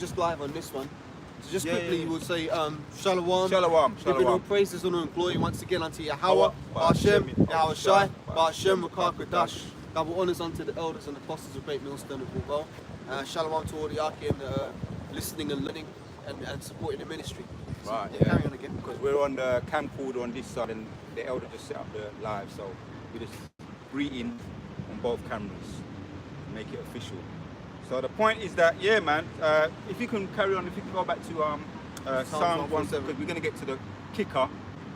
just live on this one. So just quickly, you would say Shalom. Shalom. Giving all praises, honor and glory once again unto Yahweh, Hashem, Yahweh Shai, Hashem, Rakah Kodash. Double honours unto the elders and apostles of Great Millstone of Bilbao. Shalom to all the Arki and listening and learning and supporting the ministry. So, Right, carry on again. Because we're on the camcorder on this side and the elder just set up the live, so we just greeting on both cameras to make it official. So the point is that, yeah, man, if you can carry on, if you can go back to Psalm 147, because we're going to get to the kicker.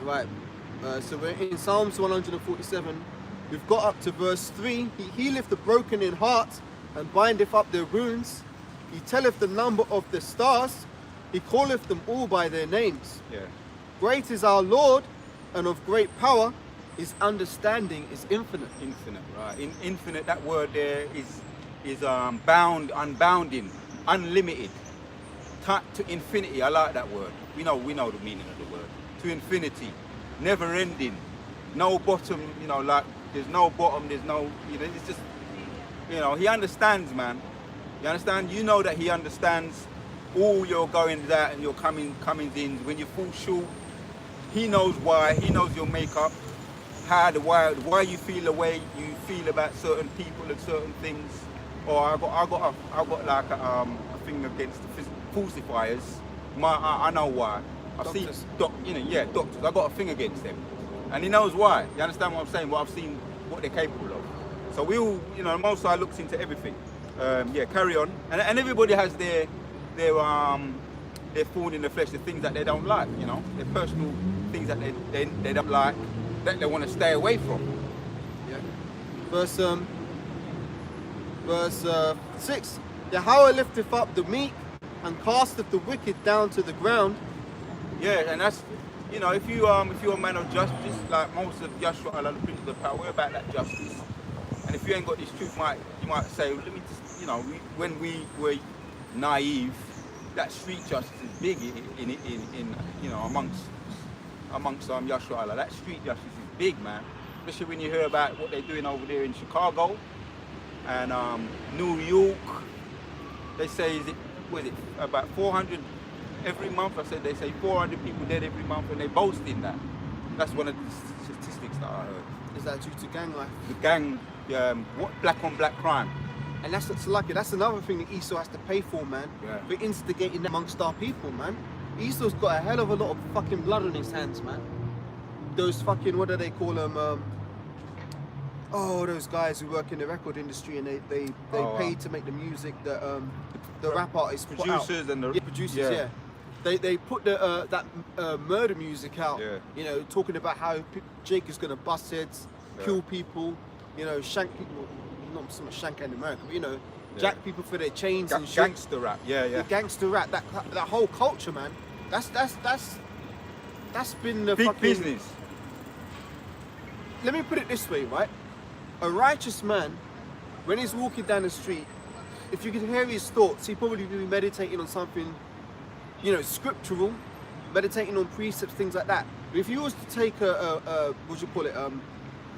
Right, so we're in Psalms 147. We've got up to verse 3. He healeth the broken in heart and bindeth up their wounds. He telleth the number of the stars. He calleth them all by their names. Yeah. Great is our Lord, and of great power. His understanding is infinite. Infinite, right? Infinite, that word there is bound, unbounding, unlimited. To infinity, I like that word. We know the meaning of the word. To infinity, never ending, no bottom, like there's no bottom, there's no, it's just, he understands, man. You understand? You know that he understands all your goings out and your comings in. When you fall short, he knows why. He knows your makeup, why you feel the way you feel about certain people and certain things. Or I got like a thing against the falsifiers. I know why. I've seen doctors. I got a thing against them, and he knows why. You understand what I'm saying? What I've seen, what they're capable of. So we all, the Most High looks into everything. Carry on, and everybody has their thorn in the flesh, the things that they don't like. Their personal things that they don't like, that they want to stay away from. Yeah. Verse 6. Yahweh lifteth up the meek and casteth the wicked down to the ground. Yeah, and that's, if you're a man of justice, like most of Yahshua, the Prince of Power, we're about that justice. And if you ain't got this truth, you might say, let me just, when we were naive, that street justice is big in amongst Yahshua. That street justice is big, man. Especially when you hear about what they're doing over there in Chicago and New York. They say, about 400 every month? They say 400 people dead every month, and they boast in that. That's one of the statistics that I heard. Is that due to gang life? The gang, black on black crime. And that's another thing that Esau has to pay for, man. Yeah. For instigating that amongst our people, man. Esau's got a hell of a lot of fucking blood on his hands, man. Those fucking, what do they call them? Those guys who work in the record industry, and they pay to make the music that the rap artists put out. Producers and the producers, yeah. They put that murder music out. Yeah. Talking about how Jake is gonna bust heads, kill people, shank people. Not so much shank in America, but jack people for their chains and shit. Gangster rap, yeah. The gangster rap, that whole culture, man. That's been the big fucking business. Let me put it this way, right? A righteous man, when he's walking down the street, if you could hear his thoughts, he'd probably be meditating on something, scriptural, meditating on precepts, things like that. But if you was to take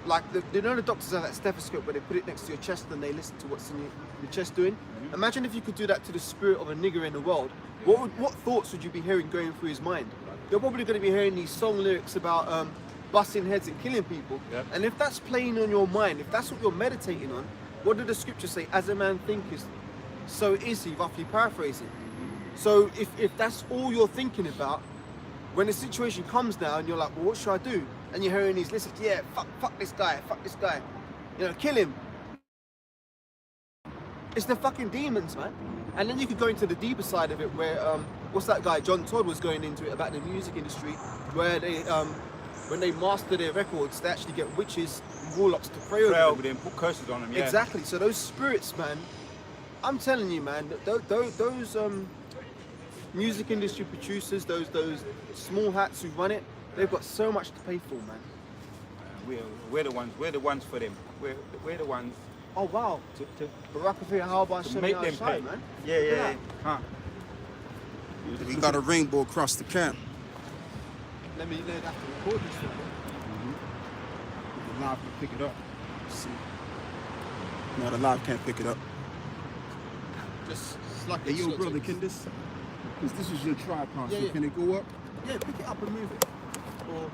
like the doctors have that stethoscope where they put it next to your chest and they listen to what's in your chest doing. Mm-hmm. Imagine if you could do that to the spirit of a nigger in the world. What thoughts would you be hearing going through his mind? You're probably going to be hearing these song lyrics about busting heads and killing people. Yep. And if that's playing on your mind, if that's what you're meditating on, what did the scripture say? As a man thinketh, so is he, roughly paraphrasing. So if that's all you're thinking about, when the situation comes down, you're like, well, what should I do? And you're hearing these lists, fuck this guy, kill him. It's the fucking demons, man. And then you could go into the deeper side of it where, what's that guy, John Todd was going into it about the music industry, where they, when they master their records, they actually get witches and warlocks to pray over them. Put curses on them, yeah. Exactly, so those spirits, man, I'm telling you, man, those music industry producers, those small hats who run it, they've got so much to pay for, man. We're the ones for them. We're the ones. Oh wow! To make them pay, man. Yeah. Huh. We got a rainbow across the camp. Let me have to record this one. The live can pick it up. See. No, the live can't pick it up. Just slack Hey, it. yo, slot brother, it. can this? Because this is your tripod, Yeah, so yeah. can it go up? Yeah, pick it up and move it. Or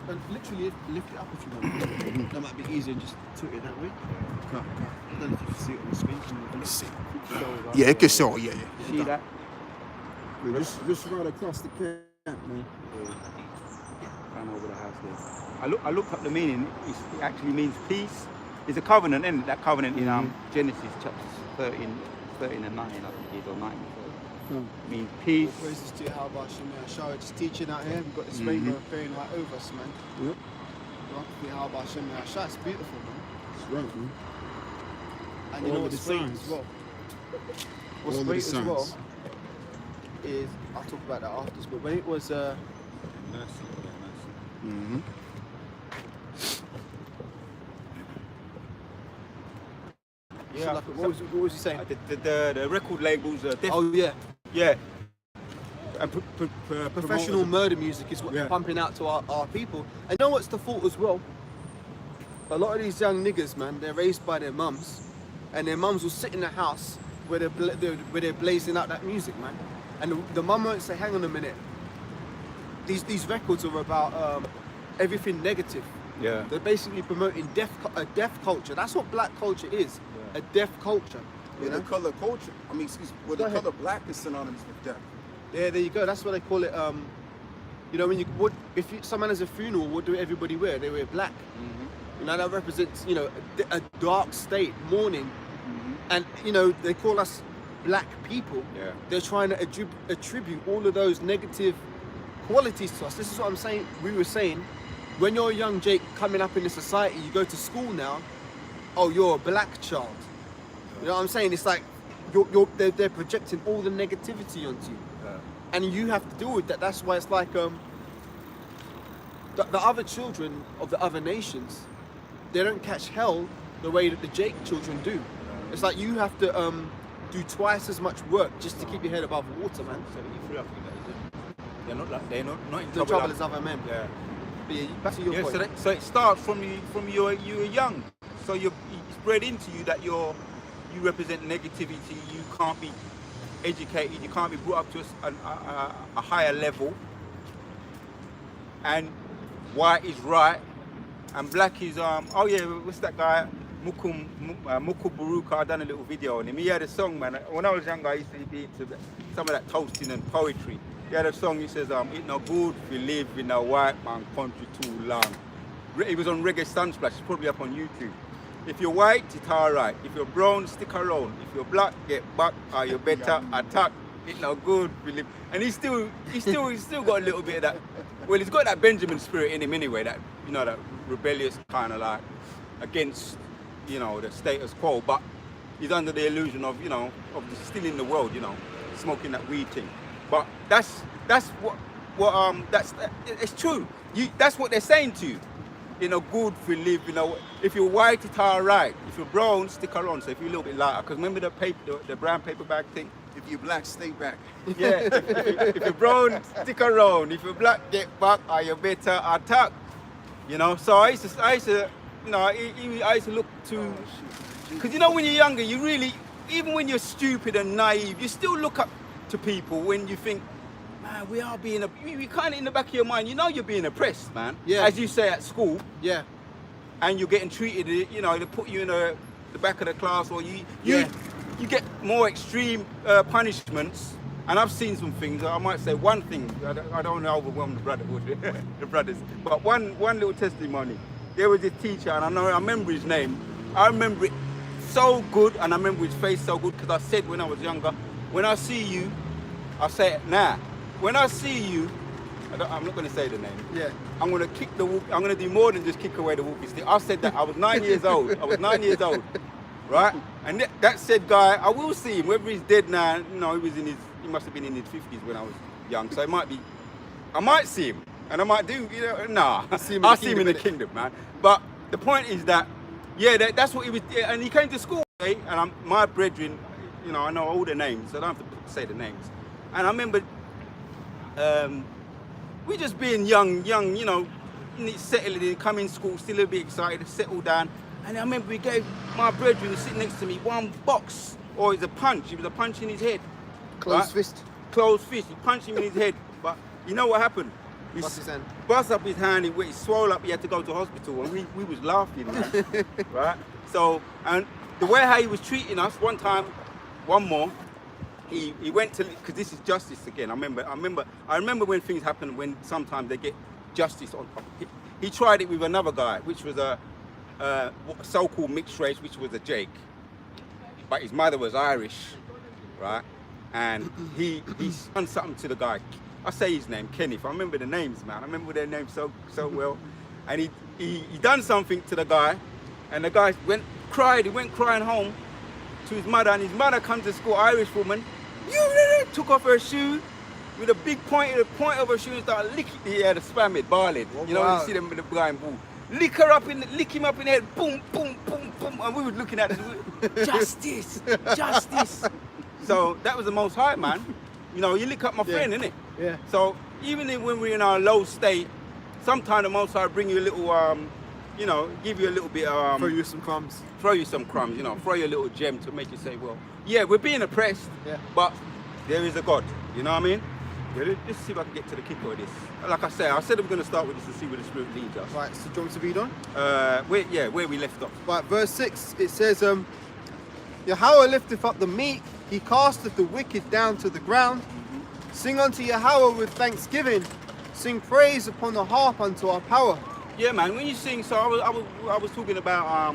and literally lift it up if you want. That might be easier just tilt it that way. I don't know if you can see it on the screen. Can you see? Yeah, it can show. Yeah, yeah. See that? Just right across the camp, man. Down over the house there. I looked up the meaning. It actually means peace. It's a covenant, isn't it? That covenant in Genesis chapters 13 and 9, I think it is, or 9. Means peace. All praises to Yahweh Shemir Shah. Just teaching out here. We've got this rainbow appearing right over us, man. Yep. Yahweh Shemir Shah. It's beautiful, man. That's right, man. And you All know of what's the great signs. as well? All What's of great the as well signs. is, I'll talk about that after, but when it was Yeah. like, what was he saying? The record labels are definitely. Oh yeah, Yeah. And professional murder music is what they're Yeah. pumping out to our people. And you know what's the fault as well? A lot of these young niggas, man, they're raised by their mums, and their mums will sit in the house where they're blazing out that music, man. And the mum won't say, "Hang on a minute. These records are about everything negative." Yeah. They're basically promoting a deaf culture. That's what black culture is, a deaf culture. You With know? the color culture, I mean, excuse me, with Go the ahead. color black is synonymous with death. Yeah, there you go. That's what they call it. You know, when someone has a funeral, what do everybody wear? They wear black. You know, that represents, you know, a dark state, mourning. And, you know, they call us black people. Yeah. They're trying to attribute all of those negative qualities to us. This is what I'm saying. We were saying, when you're a young Jake coming up in the society, you go to school now, oh, you're a black child. You know what I'm saying? It's like they're projecting all the negativity onto you. And you have to deal with that. That's why it's like the other children of the other nations, they don't catch hell the way that the Jake children do. It's like you have to do twice as much work just to keep your head above water, man. They're not in The trouble is other men. Yeah. But yeah, back to your Yeah. point. So it starts from you were young. So it's bred into you that you represent negativity. You can't be educated. You can't be brought up to a higher level. And white is right, and black is oh yeah, what's that guy? Muku Baruka. I done a little video on him. He had a song, man. When I was younger, I used to be into some of that toasting and poetry. He had a song. He says, "It no good if you live in a white man country too long." He was on Reggae Sunsplash. It's probably up on YouTube. If you're white, it's alright. If you're brown, stick around. If you're black, get back. Or you better attack. It no good if you live. And he's still got a little bit of that. Well, he's got that Benjamin spirit in him anyway. That, you know, that rebellious kind of like against, you know, the status quo. But he's under the illusion of, you know, of still in the world, you know, smoking that weed thing. But that's it's true. That's what they're saying to you. You know, good if you live, you know, if you're white, it's alright. If you're brown, stick around. So if you're a little bit lighter, because remember the brown paper bag thing? If you're black, stay back. Yeah, if you're brown, stick around. If you're black, get back, or you better attack. You know, so I used to, you know, I used to look to, because you know, when you're younger, you really, even when you're stupid and naive, you still look up to people when you think, man, we are being, you kind of in the back of your mind, you know you're being oppressed, man. Yeah. As you say at school, Yeah. and you're getting treated, you know, they put you in the back of the class, or you get more extreme punishments. And I've seen some things. I might say one thing. I don't want to overwhelm the brotherhood, the brothers. But one little testimony. There was this teacher, and I remember his name. I remember it so good, and I remember his face so good, because I said when I was younger, when I see you, I say it now. When I see you, I'm not going to say the name. Yeah. I'm going to kick the walk. I'm going to do more than just kick away the walking stick. I said that I was 9 years old. I was 9 years old, right? And that said guy, I will see him. Whether he's dead now, you know, he must have been in his 50s when I was young. So I might see him, and I might do, you know, nah. I'll see him in the kingdom, man. But the point is that, yeah, that's what he was, and he came to school, eh? And my brethren, you know, I know all the names, so I don't have to say the names. And I remember, we just being young, you know, settled in, come in school, still a bit excited, settle down. And I remember we gave my brethren sitting next to me one box or it's a punch. It was a punch in his head. Closed right? fist. Closed fist. He punched him in his head. But you know what happened? He Bust his hand. bust up his hand. He swelled up. He had to go to hospital, and we was laughing, man. Right? So, and the way how he was treating us, one more. He went to, because this is justice again. I remember when things happen, when sometimes they get justice on. He tried it with another guy, which was a so-called mixed race, which was a Jake, but his mother was Irish, right? And he's done something to the guy. I say his name, Kenneth. I remember the names, man. I remember their names so well. And he done something to the guy, and the guy went crying home to his mother, and his mother comes to school, Irish woman, took off her shoe with a big point of her shoe and started licking. He had a spam it, barley. You know, you see them with the blind bull. Lick him up in the head, boom, boom, boom, boom, and we were looking at this, justice, justice. So that was the Most High, man. You know, you lick up my friend, innit? Yeah. So even when we're in our low state, sometimes the Most High bring you a little, you know, give you a little bit, Throw you some crumbs. throw you some crumbs, you know, throw you a little gem to make you say, well, yeah, we're being oppressed, but there is a God, you know what I mean? Yeah, let's see if I can get to the kick of this. Like I said I'm going to start with this and see where the Spirit leads us. Right, so do you want me to read on? Where we left off. Right, verse 6, it says, Yahweh lifteth up the meek, he casteth the wicked down to the ground. Sing unto Yahweh with thanksgiving, sing praise upon the harp unto our power. Yeah, man, when you sing, so I was talking about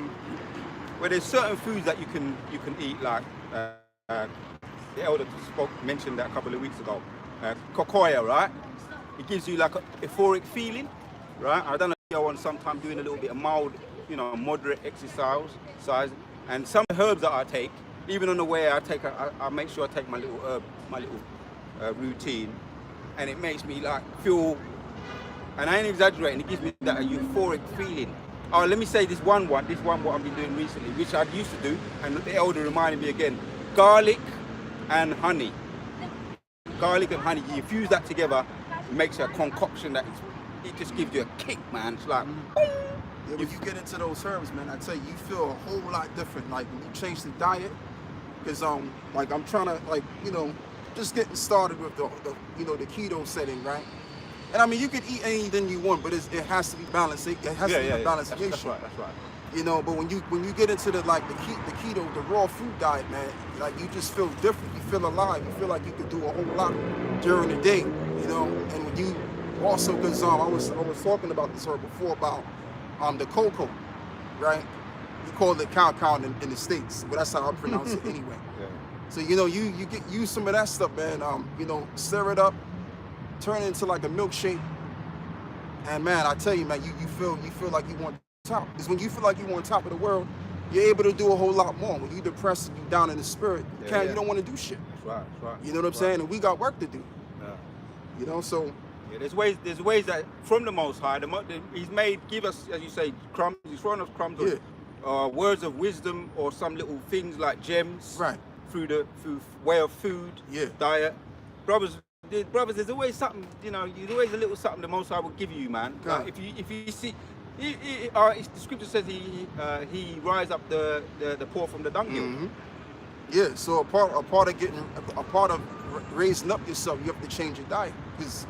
where there's certain foods that you can eat, like the elder mentioned that a couple of weeks ago. Cocoa, right? It gives you like an euphoric feeling, right? I don't know if you're on sometime doing a little bit of mild, you know, moderate exercise. And some herbs that I take, even on the way I make sure I take my little herb, my little routine, and it makes me like feel, and I ain't exaggerating, it gives me that euphoric feeling. Oh, let me say this one what I've been doing recently, which I used to do, and the elder reminded me again, garlic and honey. Garlic and honey, you infuse that together, it makes a concoction it just gives you a kick, man. It's like, boom. Yeah, when you get into those herbs, man, I tell you, you feel a whole lot different. Like when you change the diet, because like I'm trying to, like, you know, just getting started with the you know, the keto setting, right? And I mean, you can eat anything you want, but it has to be balanced. It has to be a balanced ratio. That's right. You know, but when you get into the keto, the raw food diet, man, like you just feel different. You feel alive. You feel like you could do a whole lot during the day. You know, and when you also, because I was talking about this herb before about the cocoa, right? You call it cow in the States, but that's how I pronounce it anyway. Yeah. So you know, you use some of that stuff, man. You know, stir it up, turn it into like a milkshake, and man, I tell you, man, you feel like you want top. Because when you feel like you want top of the world, you're able to do a whole lot more. When you're depressed and you're down in the spirit, you don't want to do shit. That's right. You know what I'm saying? And we got work to do. Yeah. You know, so. Yeah, there's ways that from the Most High, He's give us, as you say, crumbs. He's thrown us crumbs, words of wisdom, or some little things like gems, right? Through way of food, diet. Brothers, there's always something. You know, there's always a little something the Most High will give you, man. Like if you see. The scripture says he rise up the poor from the dunghill. Mm-hmm. Yeah, so a part of raising up yourself, you have to change your diet, because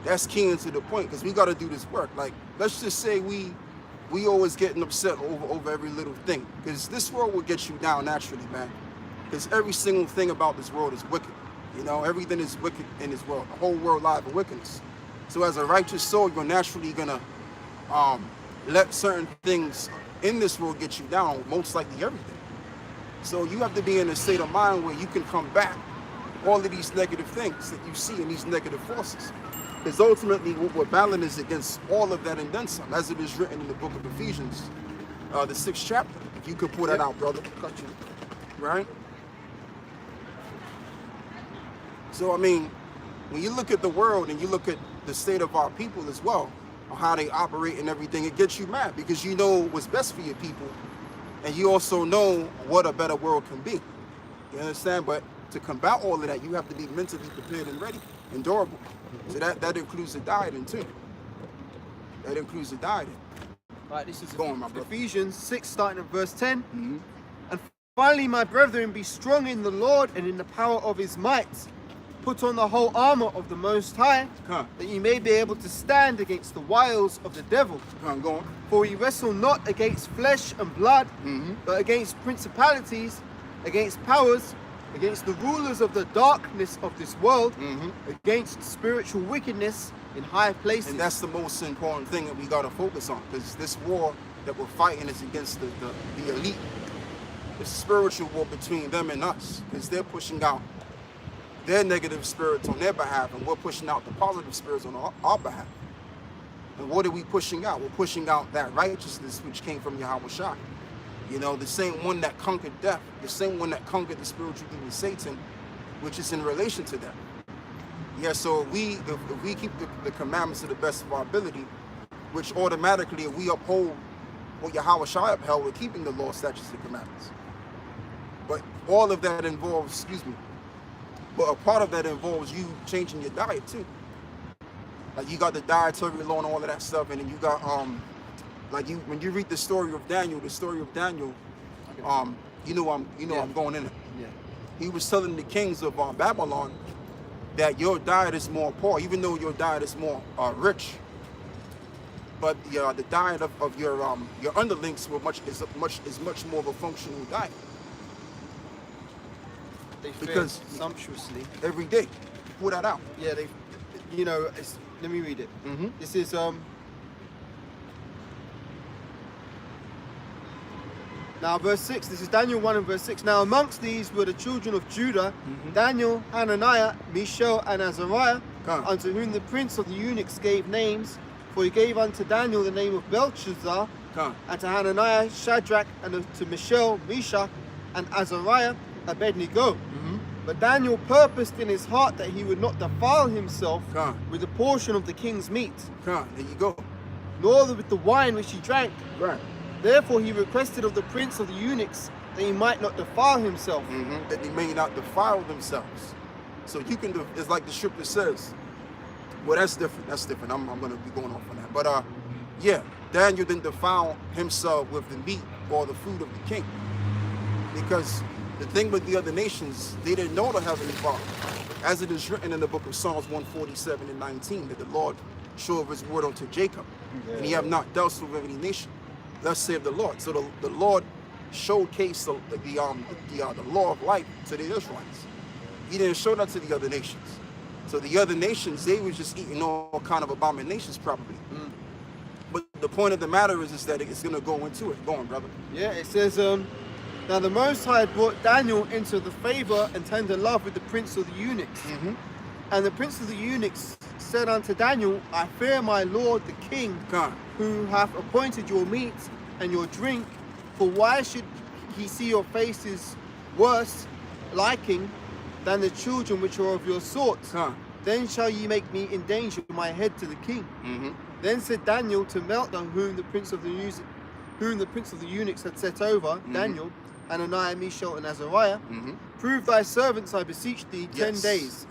that's key into the point. Because we got to do this work. Like, let's just say we always getting upset over every little thing, because this world will get you down naturally, man. Because every single thing about this world is wicked. You know, everything is wicked in this world. The whole world lies in wickedness. So as a righteous soul, you're naturally gonna let certain things in this world get you down, most likely everything. So you have to be in a state of mind where you can combat all of these negative things that you see in these negative forces. Because ultimately what we're battling is against all of that and then some, as it is written in the book of Ephesians, the 6th chapter. If you could pull that out, brother. Cut you. Right? So I mean, when you look at the world and you look at the state of our people as well, or how they operate and everything, it gets you mad, because you know what's best for your people, and you also know what a better world can be. You understand? But to combat all of that, you have to be mentally prepared and ready and durable. So that includes the dieting too. That includes the dieting. Right, this is Go on, my brother. Ephesians 6, starting at verse 10. Mm-hmm. And Finally, my brethren, be strong in the Lord and in the power of his might. Put on the whole armor of the Most High, that ye may be able to stand against the wiles of the devil. Go on. For we wrestle not against flesh and blood, but against principalities, against powers, against the rulers of the darkness of this world, against spiritual wickedness in high places. And that's the most important thing that we got to focus on, because this war that we're fighting is against the elite. The spiritual war between them and us, because they're pushing out their negative spirits on their behalf, and we're pushing out the positive spirits on our behalf. And what are we pushing out? We're pushing out that righteousness which came from Yahweh Shai. You know, the same one that conquered death, the same one that conquered the spiritual demon Satan, which is in relation to that. Yeah, so if we keep the commandments to the best of our ability, which automatically, if we uphold what Yahweh Shai upheld, we're keeping the law, statutes, and commandments. But all of that involves, but a part of that involves you changing your diet too. Like you got the dietary law and all of that stuff, and then you got when you read the story of Daniel, I'm going in it. Yeah. He was telling the kings of Babylon that your diet is more poor, even though your diet is more rich. But the diet of your underlings is much more of a functional diet. They fare Because sumptuously. every day, pull that out. Yeah, let me read it. This is now verse 6. This is Daniel 1 and verse 6. Now amongst these were the children of Judah, Daniel, Hananiah, Mishael, and Azariah, unto whom the prince of the eunuchs gave names. For he gave unto Daniel the name of Belshazzar, and to Hananiah Shadrach, and to Mishael Meshach, and Azariah Abednego. But Daniel purposed in his heart that he would not defile himself with a portion of the king's meat, There you go. nor with the wine which he drank. Right. Therefore he requested of the prince of the eunuchs that he might not defile himself. That they may not defile themselves. So you can do, it's like the scripture says. Well, that's different. That's different. I'm going to be going off on that. But yeah, Daniel didn't defile himself with the meat or the food of the king, because the thing with the other nations, they didn't know the Heavenly Father. As it is written in the book of Psalms 147 and 19, that the Lord showed his word unto Jacob, and he have not dealt with any nation. Thus saith the Lord. So the Lord showcased the law of life to the Israelites. He didn't show that to the other nations. So the other nations, they was just eating all kind of abominations probably. But the point of the matter is that it's going to go into it. Go on, brother. Yeah, it says, now the Most High had brought Daniel into the favor and tender love with the prince of the eunuchs. And the prince of the eunuchs said unto Daniel, I fear my lord the king, who hath appointed your meat and your drink, for why should he see your faces worse liking than the children which are of your sort? Then shall ye make me in danger my head to the king. Then said Daniel to Melchizedek, whom the prince of the eunuchs had set over Daniel, Hananiah, Mishael, and Azariah, prove thy servants, I beseech thee, 10 days.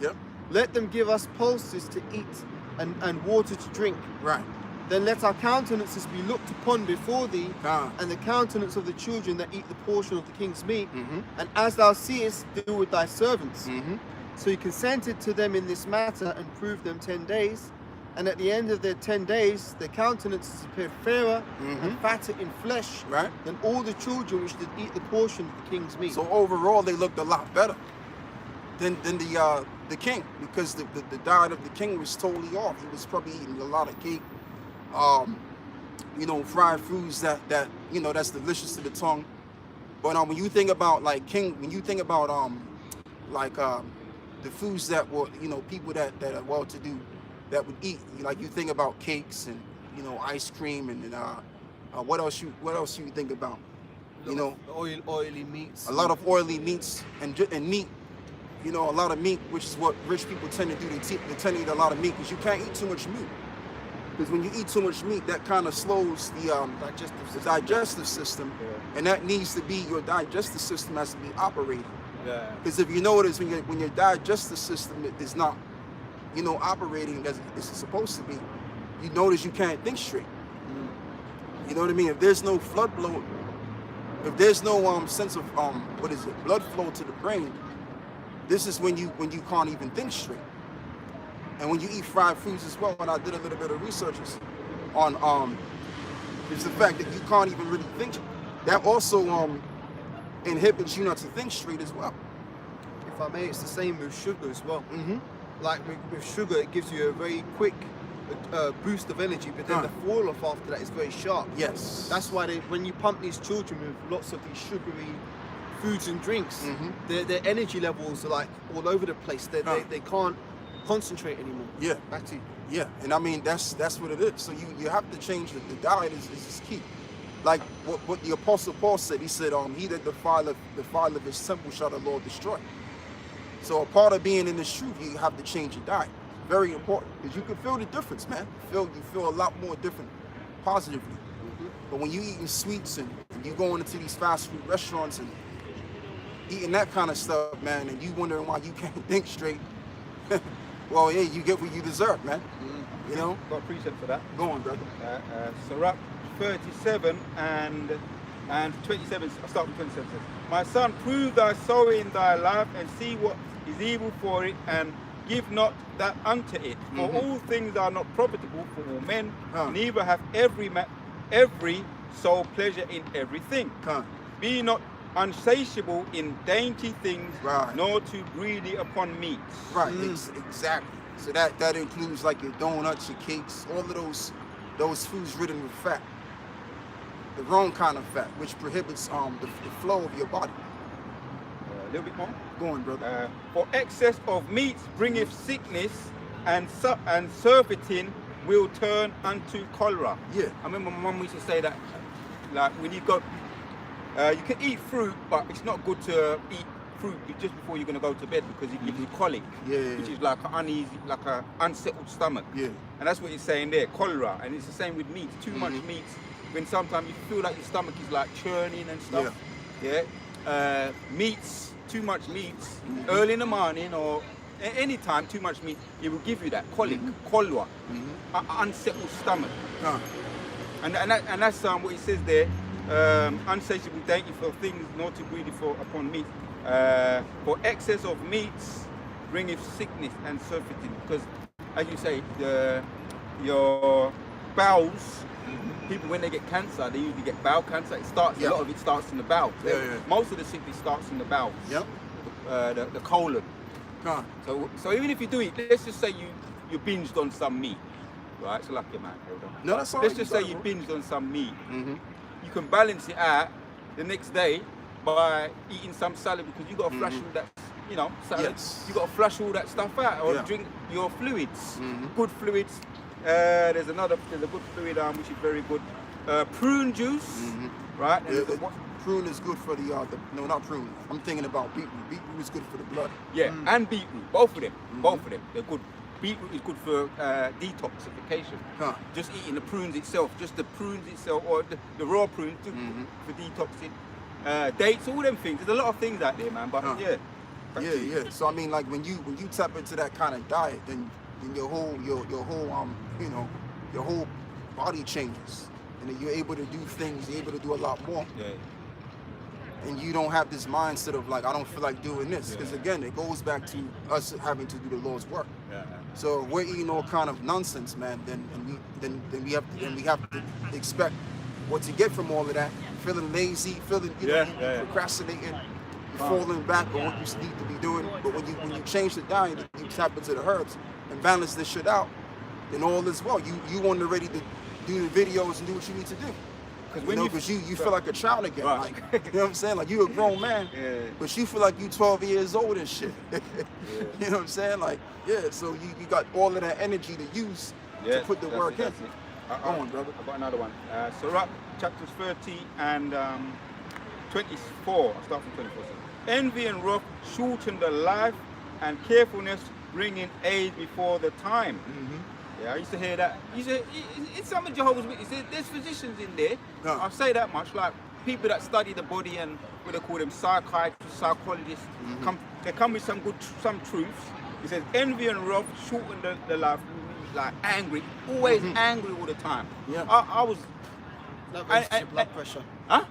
Let them give us pulses to eat and water to drink. Right. Then let our countenances be looked upon before thee, and the countenance of the children that eat the portion of the king's meat. And as thou seest, do with thy servants. So he consented to them in this matter and proved them 10 days. And at the end of their 10 days, their countenances appeared fairer and fatter in flesh than all the children which did eat the portion of the king's meat. So overall, they looked a lot better than the king, because the diet of the king was totally off. He was probably eating a lot of cake, fried foods that that's delicious to the tongue. But when you think about the foods that were people that are well-to-do that would eat, like you think about cakes and ice cream and what else you think about? Oily meats. A lot of oily meats and meat. A lot of meat, which is what rich people tend to do. They tend to eat a lot of meat because you can't eat too much meat. Because when you eat too much meat, that kind of slows the digestive system, and that needs to be, your digestive system has to be operating. Because if you notice, when your digestive system is not, operating as it's supposed to be, you notice you can't think straight. You know what I mean? If there's no if there's no sense of what is it, blood flow to the brain, this is when you can't even think straight. And when you eat fried foods as well, and I did a little bit of research on is the fact that you can't even really think. That also inhibits you not to think straight as well. If I may, it's the same with sugar as well. Mm-hmm. Like with sugar, it gives you a very quick boost of energy, but then the fall off after that is very sharp. Yes. That's why when you pump these children with lots of these sugary foods and drinks, their energy levels are like all over the place. They can't concentrate anymore. Yeah. Back to you. Yeah, and I mean that's what it is. So you have to change the diet is key. Like what the Apostle Paul said. He said, he that defileth his temple shall the Lord destroy. So a part of being in this truth, you have to change your diet. Very important, because you can feel the difference, man. You feel a lot more different positively. But when you eating sweets and you going into these fast food restaurants and eating that kind of stuff, man, and you wondering why you can't think straight, well, yeah, you get what you deserve, man. You know? Got a precept for that. Go on, brother. Sirach 37 and 27. I'll start with 27. Says, my son, prove thy soul in thy life and see what is evil for it, and give not that unto it. For all things are not profitable for all men, neither hath every soul pleasure in everything. Be not unsatiable in dainty things, nor too greedy upon meats. Right, exactly. So that includes like your donuts, your cakes, all of those foods ridden with fat. The wrong kind of fat, which prohibits the flow of your body. A little bit more. Go on, brother. For excess of meats bringeth sickness, and surfeiting will turn unto cholera. Yeah. I remember my mum used to say that, like when you go, you can eat fruit, but it's not good to eat fruit just before you're going to go to bed, because it gives you colic, which is like an uneasy, like an unsettled stomach. Yeah. And that's what he's saying there, cholera. And it's the same with meats. Too much meats, when sometimes you feel like your stomach is like churning and stuff. Yeah. Meats, too much meats, early in the morning or any time, too much meat, it will give you that colic, cholera, unsettled stomach. And that's what it says there. Unsatiable dainty for things, not too greedy upon meat. For excess of meats bringeth sickness and surfeiting. Because, as you say, your bowels, people when they get cancer, they usually get bowel cancer. It starts. A lot of it starts in the bowel. Most of the sickness starts in the bowels. The colon. So even if you do it, let's just say you binged on some meat, right? So lucky man. No, that's all Let's just say you binged on some meat. You can balance it out the next day by eating some salad, because you got to flush all that, salad. You got to flush all that stuff out, or drink your fluids, good fluids. There's a good fluid which is very good. Prune juice, right? Prune is good for no, not prune. I'm thinking about beetroot. Beetroot is good for the blood. Yeah, and beetroot, both of them. They're good. Beetroot is good for detoxification. Just eating the prunes itself, or the raw prunes for detoxing. Dates, all them things. There's a lot of things out there, man. But yeah. So I mean, like when you tap into that kind of diet, then your whole body changes, and then you're able to do things. You're able to do a lot more. Yeah. And you don't have this mindset of like, I don't feel like doing this, because again, it goes back to us having to do the Lord's work. So if we're eating all kind of nonsense, man, then we have to expect what to get from all of that. Feeling lazy, procrastinating, falling back on what you need to be doing. But when you change the diet, you tap into the herbs and balance this shit out, then all is well. You want to ready to do the videos and do what you need to do. Because you feel like a child again. Right. Like, you know what I'm saying? Like, you a grown man, but you feel like you 12 years old and shit. You know what I'm saying? Like, so you got all of that energy to use to put the work in. Go on, brother. I've got another one. Sirach chapters 30 and 24. I'll start from 24. Envy and wrath shorten the life, and carefulness bringing age before the time. Yeah, I used to hear that. It's some of Jehovah's Witnesses. There's physicians in there. I'll say that much. Like people that study the body and what they call them, psychiatrists, psychologists. They come with some truths. It says envy and wrath shorten the life. Like angry, always angry all the time. Yeah. I was. That raises your blood pressure. Huh?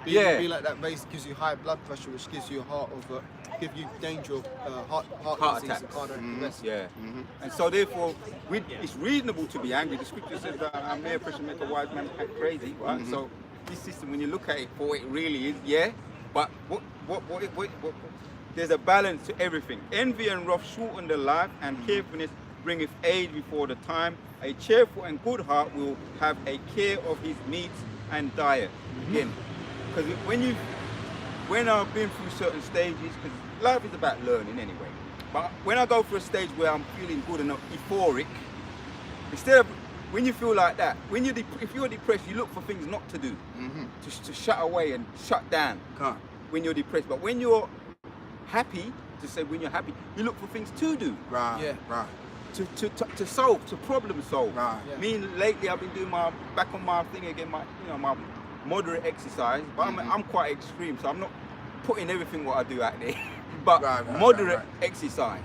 Being like that race gives you high blood pressure, which gives you give you danger of heart disease attacks. and cardiac arrest. Yeah. And so therefore, it's reasonable to be angry. The scripture says that mere pressure make a wise man act crazy, right? So this system, when you look at it for what it really is, but what there's a balance to everything. Envy and wrath shorten the life, and carefulness bringeth age before the time. A cheerful and good heart will have a care of his meats and diet. Again, because when I've been through certain stages, because life is about learning anyway, but when I go through a stage where I'm feeling good and euphoric, instead of, when you feel like that, if you're depressed, you look for things not to do, to shut away and shut down when you're depressed. But when you're happy, when you're happy, you look for things to do. Right. To solve, to problem solve. Right. Yeah. Me lately, I've been doing back on my thing again, my moderate exercise, but I'm quite extreme, so I'm not putting everything what I do out there. But moderate exercise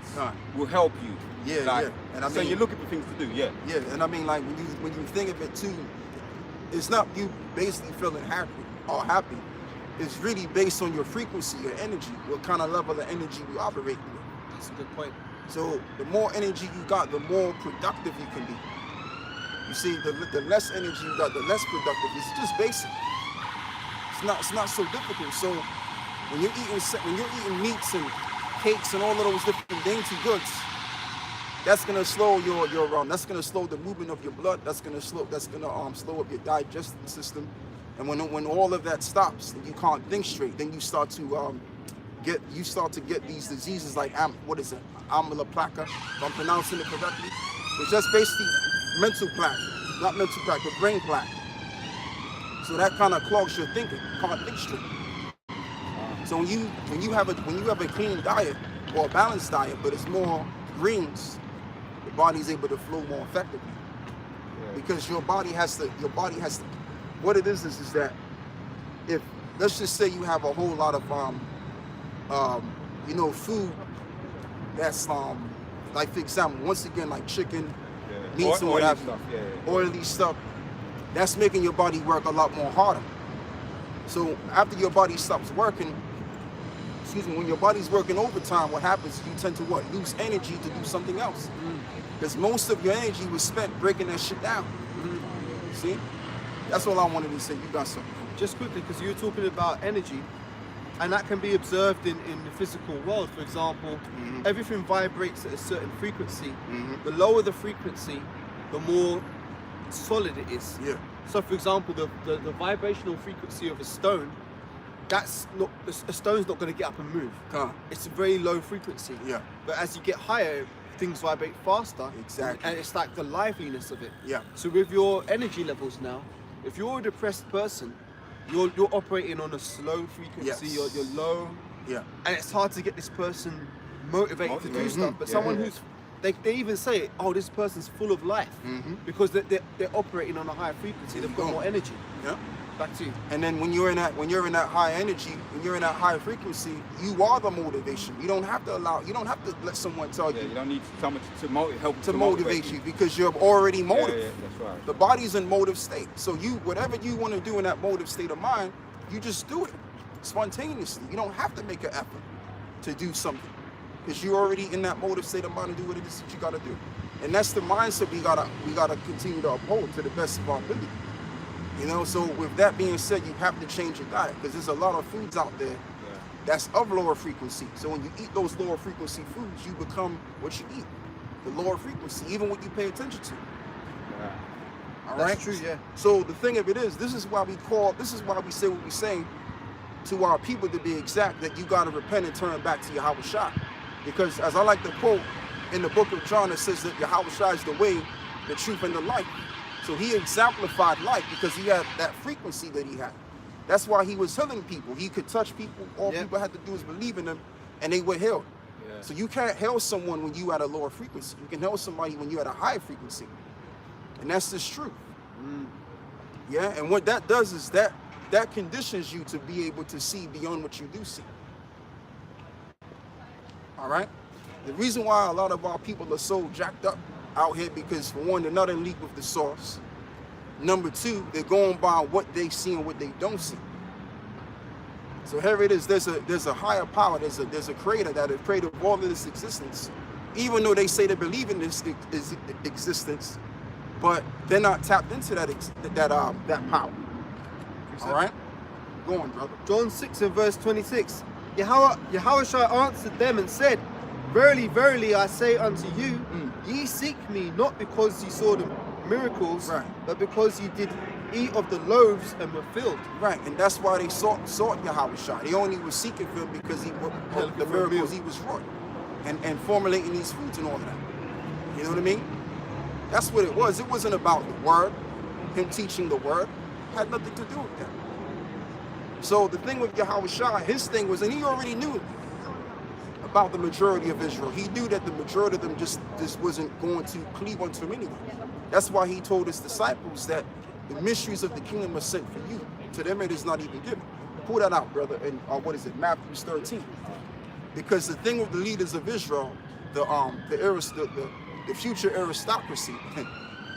will help you. Yeah. And I mean, so you're looking for things to do. Yeah. And I mean, like when you think of it too, it's not you basically feeling happy. It's really based on your frequency, your energy, what kind of level of energy you operate with. That's a good point. So the more energy you got, the more productive you can be. You see, the less energy you got, the less productive. It's just basic. It's not so difficult. So when you're eating meats and cakes and all of those different dainty goods, that's gonna slow that's gonna slow the movement of your blood. That's gonna slow up your digestive system. And when all of that stops and you can't think straight, then you start to get these diseases like amyloid plaque, if I'm pronouncing it correctly, which that's basically mental plaque, not mental plaque, but brain plaque. So that kind of clogs your thinking. You can't think straight. So when you have a clean diet or a balanced diet, but it's more greens, the body's able to flow more effectively. Because your body has to. What it is that if, let's just say you have a whole lot of food that's like, for example, once again, like chicken, meats and what have you, oily stuff, that's making your body work a lot more harder. So after your body stops working, when your body's working overtime, what happens is you tend to lose energy to do something else. Because most of your energy was spent breaking that shit down. See? That's all I wanted to say. You got something. Just quickly, because you were talking about energy, and that can be observed in the physical world. For example, everything vibrates at a certain frequency. The lower the frequency, the more solid it is. Yeah. So for example, the vibrational frequency of a stone, a stone's not going to get up and move. It's a very low frequency. Yeah. But as you get higher, things vibrate faster. Exactly. And it's like the liveliness of it. Yeah. So with your energy levels now, if you're a depressed person, you're operating on a slow frequency. Yes. You're low. Yeah. And it's hard to get this person motivated to do stuff. But someone who's, they even say, oh, this person's full of life, because they're operating on a higher frequency. They've got more energy. Yeah. Back to you. And then when you're in that high energy, when you're in that high frequency, you are the motivation. You don't have to let someone tell you. You don't need someone to help motivate you, because you're already motive. Yeah, that's right. The body's in motive state. So whatever you want to do in that motive state of mind, you just do it spontaneously. You don't have to make an effort to do something, because you're already in that motive state of mind to do what it is that you gotta do. And that's the mindset we gotta continue to uphold to the best of our ability. So with that being said, you have to change your diet, because there's a lot of foods out there that's of lower frequency. So when you eat those lower frequency foods, you become what you eat, the lower frequency, even what you pay attention to. All right? That's true, yeah. So the thing of it is, this is why we say what we say to our people, to be exact, that you got to repent and turn back to Yahweh Shai. Because as I like to quote in the book of John, it says that Yahweh Shai is the way, the truth, and the life. So he exemplified life because he had that frequency that he had. That's why he was healing people. He could touch people. All people had to do is believe in him, and they were healed. Yeah. So you can't heal someone when you at a lower frequency. You can heal somebody when you're at a high frequency. And that's just true. Yeah, and what that does is that conditions you to be able to see beyond what you do see. All right? The reason why a lot of our people are so jacked up out here, because for one, they're not in league with the source. Number two, they're going by what they see and what they don't see. So here it is. There's a higher power. There's a creator that has created all of this existence. Even though they say they believe in this existence, but they're not tapped into that power. All right, go on, brother. John 6 and verse 26. Yahushua answered them and said, Verily, verily, I say unto you, ye seek me not because ye saw the miracles, Right. but because ye did eat of the loaves and were filled. Right, and that's why they sought Yahushua. They only were seeking for him because of the miracles he was wrought, and formulating these foods and all of that. You know what I mean? That's what it was. It wasn't about the word, him teaching the word. It had nothing to do with that. So the thing with Yahushua, his thing was, and he already knew about the majority of Israel. He knew that the majority of them just wasn't going to cleave unto him anyway. That's why he told his disciples that the mysteries of the kingdom are sent for you. To them it is not even given. Pull that out, brother, in Matthew 13. Because the thing with the leaders of Israel, the future aristocracy,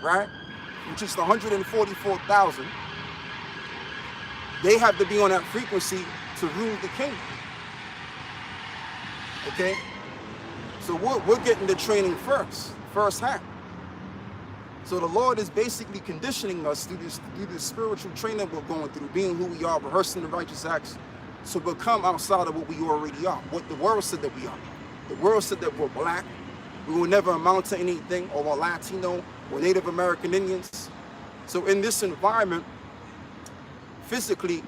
right, which is the 144,000, they have to be on that frequency to rule the kingdom. Okay, so we're getting the training firsthand. So the Lord is basically conditioning us through this spiritual training we're going through, being who we are, rehearsing the righteous acts, to become outside of what we already are, what the world said that we are. The world said that we're black, we will never amount to anything, or we're Latino, or Native American Indians. So in this environment, physically,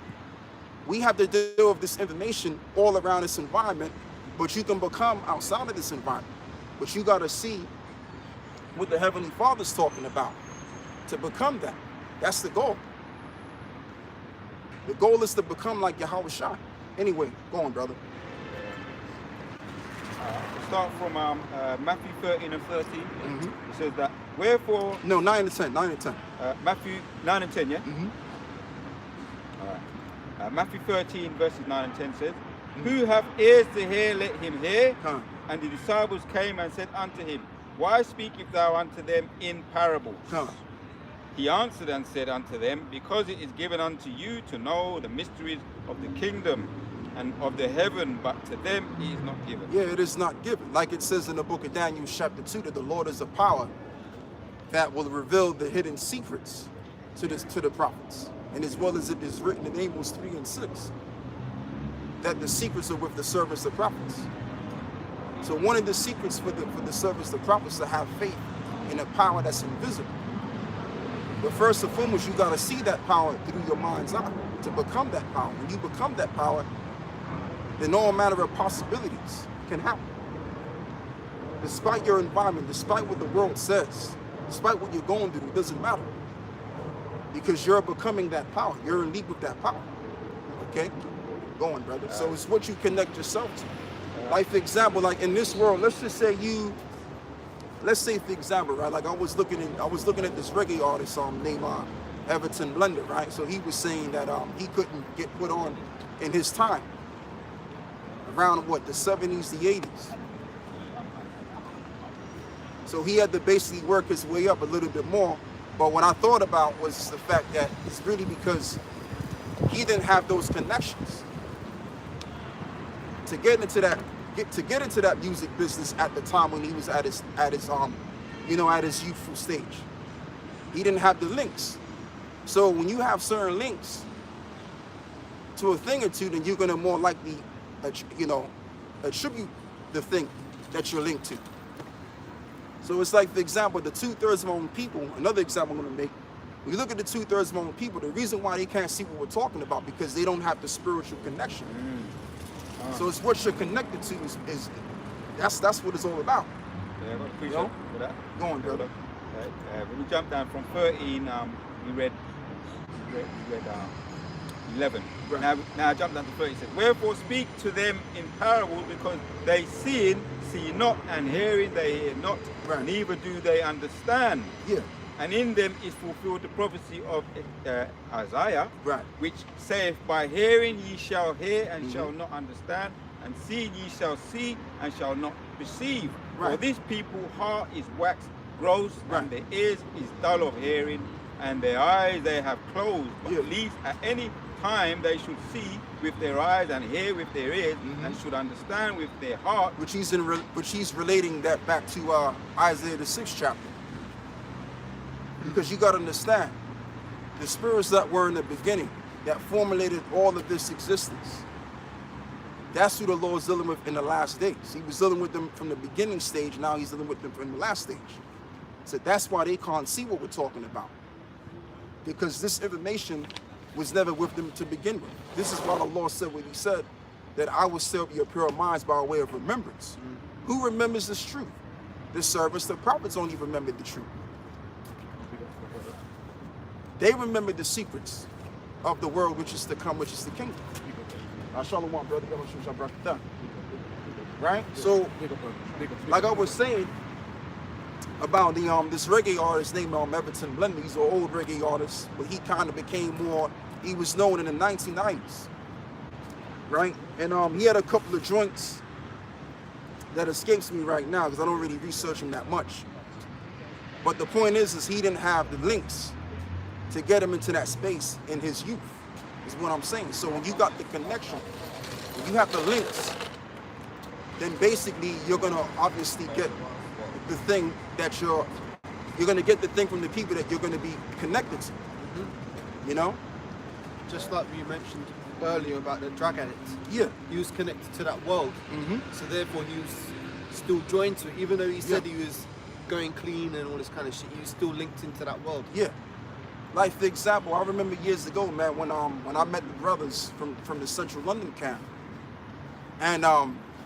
we have to deal with this information all around this environment, but you can become outside of this environment. But you got to see what the Heavenly Father's talking about to become that. That's the goal. The goal is to become like Yahushua. Anyway, go on, brother. We'll start from Matthew 13 and 13. It says that, wherefore... No, 9 and 10, 9 and 10. Matthew 9 and 10, yeah? All right. Matthew 13 verses 9 and 10 says, Who have ears to hear, let him hear. And the disciples came and said unto him, Why speakest thou unto them in parables? He answered and said unto them, Because it is given unto you to know the mysteries of the kingdom and of the heaven, but to them it is not given. Yeah, it is not given. Like it says in the book of Daniel chapter 2, that the Lord is a power that will reveal the hidden secrets to the prophets. And as well as it is written in Amos 3 and 6, that the secrets are with the servants of prophets. So one of the secrets for the servants of prophets to have faith in a power that's invisible. But first and foremost, you got to see that power through your mind's eye to become that power. When you become that power, then all manner of possibilities can happen. Despite your environment, despite what the world says, despite what you're going through, it doesn't matter. Because you're becoming that power. You're in league with that power. Okay? Go on, brother. So it's what you connect yourself to. Like, for example, like in this world, let's just say let's say for example, right? Like I was looking at this reggae artist named Everton Blender, right? So he was saying that he couldn't get put on in his time. Around what, the 70s, the 80s. So he had to basically work his way up a little bit more. But what I thought about was the fact that it's really because he didn't have those connections to get into that music business at the time when he was at his youthful stage. He didn't have the links. So when you have certain links to a thing or two, then you're gonna more likely attribute the thing that you're linked to. So it's like, for example, the 2/3 Mormon people, another example I'm gonna make, when you look at the 2/3 Mormon people, the reason why they can't see what we're talking about, because they don't have the spiritual connection. So it's what you're connected to is that's what it's all about. Yeah, I appreciate for that. Go on, brother. When we jump down from 13, we read 11. Right. Now I jump down to 30. It says, Wherefore speak to them in parables, because they see not, and hearing they hear not, right. Neither do they understand. Yeah. And in them is fulfilled the prophecy of Isaiah, right. Which saith, By hearing ye shall hear and shall not understand, and seeing ye shall see and shall not perceive. Right. For this people heart is waxed gross, right. And their ears is dull of hearing, and their eyes they have closed, but yeah. lest at any time they should see with their eyes and hear with their ears and should understand with their heart. Which he's relating that back to Isaiah the 6th chapter. Because you got to understand, the spirits that were in the beginning, that formulated all of this existence, that's who the Lord is dealing with in the last days. He was dealing with them from the beginning stage, now he's dealing with them from the last stage. So that's why they can't see what we're talking about. Because this information was never with them to begin with. This is why the Lord said what he said, that I will stir up your pure minds by way of remembrance. Who remembers this truth? The servants, the prophets only remember the truth. They remember the secrets of the world which is to come, which is the kingdom. Shalom, brother. Right? So, like I was saying about the this reggae artist named Everton Blender. He's an old reggae artist, but he kind of became more. He was known in the 1990s, right? And he had a couple of joints that escapes me right now because I don't really research him that much. But the point is he didn't have the links to get him into that space in his youth, is what I'm saying. So when you got the connection, when you have the links, then basically you're gonna obviously get the thing that you're gonna get the thing from the people that you're gonna be connected to. You know? Just like you mentioned earlier about the drug addict. Yeah. He was connected to that world. So therefore he was still joined to it. Even though he said he was going clean and all this kind of shit, he was still linked into that world. Yeah. Like for example, I remember years ago, man, when I met the brothers from the Central London camp. And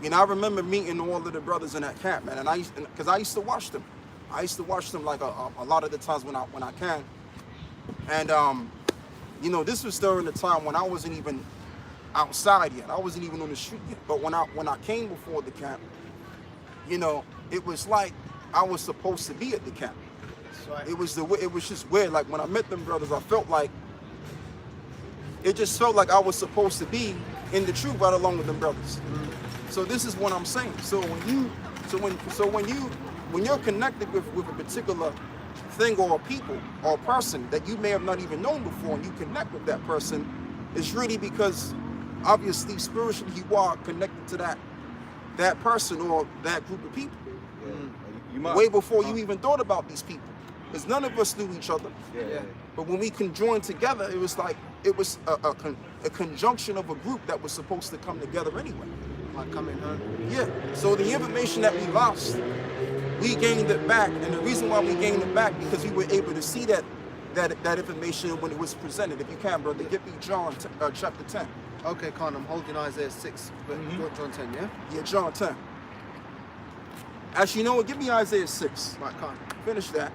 you know, I remember meeting all of the brothers in that camp, man, and because I used to watch them. I used to watch them like a lot of the times when I can. And you know, this was during the time when I wasn't even outside yet. I wasn't even on the street yet. But when I came before the camp, you know, it was like I was supposed to be at the camp. Right. It was just weird. Like when I met them brothers, I felt like it just felt like I was supposed to be in the truth right along with them brothers. So this is what I'm saying. So when you're connected with a particular thing or a people or a person that you may have not even known before, and you connect with that person, it's really because obviously spiritually you are connected to that person or that group of people. Way before you even thought about these people. Because none of us knew each other. But when we conjoined together, it was like, it was a conjunction of a group that was supposed to come together anyway. Like coming home. Yeah. So the information that we lost, we gained it back. And the reason why we gained it back, because we were able to see that information when it was presented. If you can, brother, give me John chapter 10. Okay, Khan, I'm holding Isaiah 6, but you got John 10, yeah? Yeah, John 10. Actually, you know what? Give me Isaiah 6. Right, Khan. Finish that.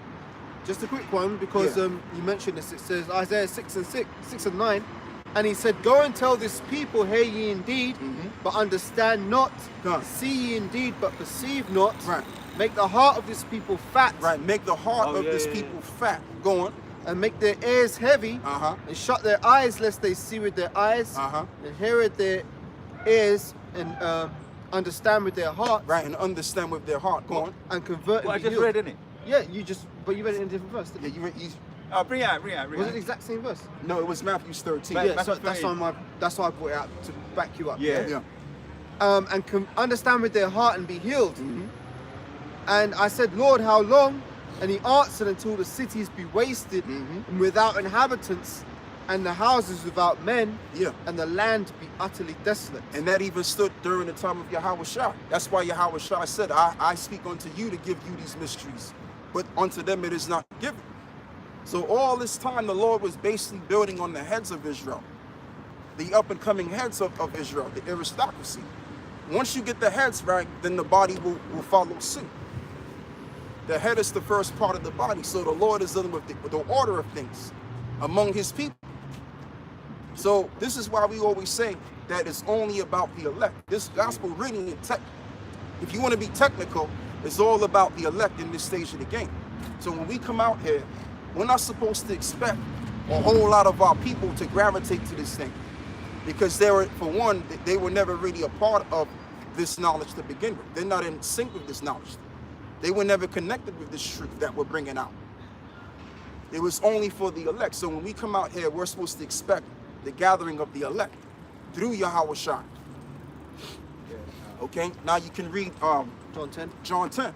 Just a quick one, because you mentioned this. It says Isaiah 6 and 9, and he said, "Go and tell this people, hear ye indeed, but understand not. See ye indeed, but perceive not. Right. Make the heart of this people fat. Right. Make the heart of this people fat. Go on. And make their ears heavy, and shut their eyes, lest they see with their eyes, and hear with their ears, and understand with their heart." Right, and understand with their heart. Go on. And convert. Well, I just read, innit? Yeah, but you read it in a different verse. Yeah, you Oh, bring it out. Was it the exact same verse? No, it was Matthew 13. Yeah, so that's why I brought it out, to back you up. Yeah. And understand with their heart and be healed. And I said, "Lord, how long?" And he answered, "Until the cities be wasted and without inhabitants, and the houses without men, and the land be utterly desolate." And that even stood during the time of Yahweh Shai. That's why Yahweh Shai said, I speak unto you to give you these mysteries, but unto them it is not given. So all this time the Lord was basically building on the heads of Israel, the up and coming heads of Israel, the aristocracy. Once you get the heads right, then the body will follow suit. The head is the first part of the body. So the Lord is dealing with the order of things among his people. So this is why we always say that it's only about the elect. This gospel really, if you want to be technical, it's all about the elect in this stage of the game. So when we come out here, we're not supposed to expect a whole lot of our people to gravitate to this thing, because they were never really a part of this knowledge to begin with. They're not in sync with this knowledge. They were never connected with this truth that we're bringing out. It was only for the elect. So when we come out here, we're supposed to expect the gathering of the elect through Yahweh Shai. Okay, now you can read John 10. John 10.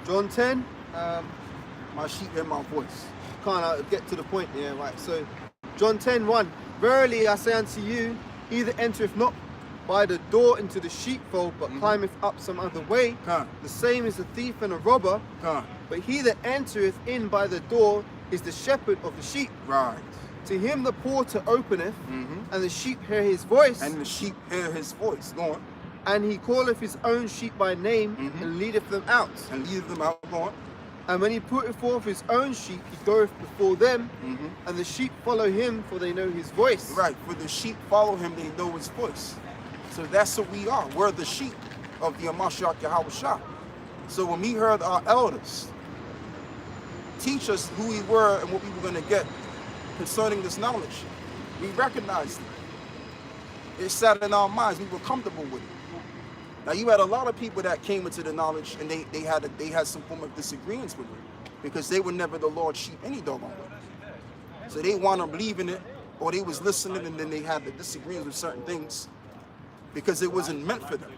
John 10. My sheep hear my voice. Can't get to the point here, right? So, John 10:1. Verily I say unto you, he that entereth not by the door into the sheepfold, but climbeth up some other way, the same is a thief and a robber. But he that entereth in by the door is the shepherd of the sheep. Right. To him the porter openeth, and the sheep hear his voice. And the sheep hear his voice. Go on. And he calleth his own sheep by name, and leadeth them out. And lead them out. Go on. And when he putteth forth his own sheep, he goeth before them, and the sheep follow him, for they know his voice. Right. For the sheep follow him, they know his voice. So that's what we are. We're the sheep of the Mashiach Yahweh Shah. So when we heard our elders teach us who we were and what we were going to get concerning this knowledge, we recognized it. It sat in our minds. We were comfortable with it. Now you had a lot of people that came into the knowledge and they had some form of disagreements with it because they were never the Lord's sheep any doggone way. So they wound up leaving it, or they was listening and then they had the disagreements with certain things because it wasn't meant for them.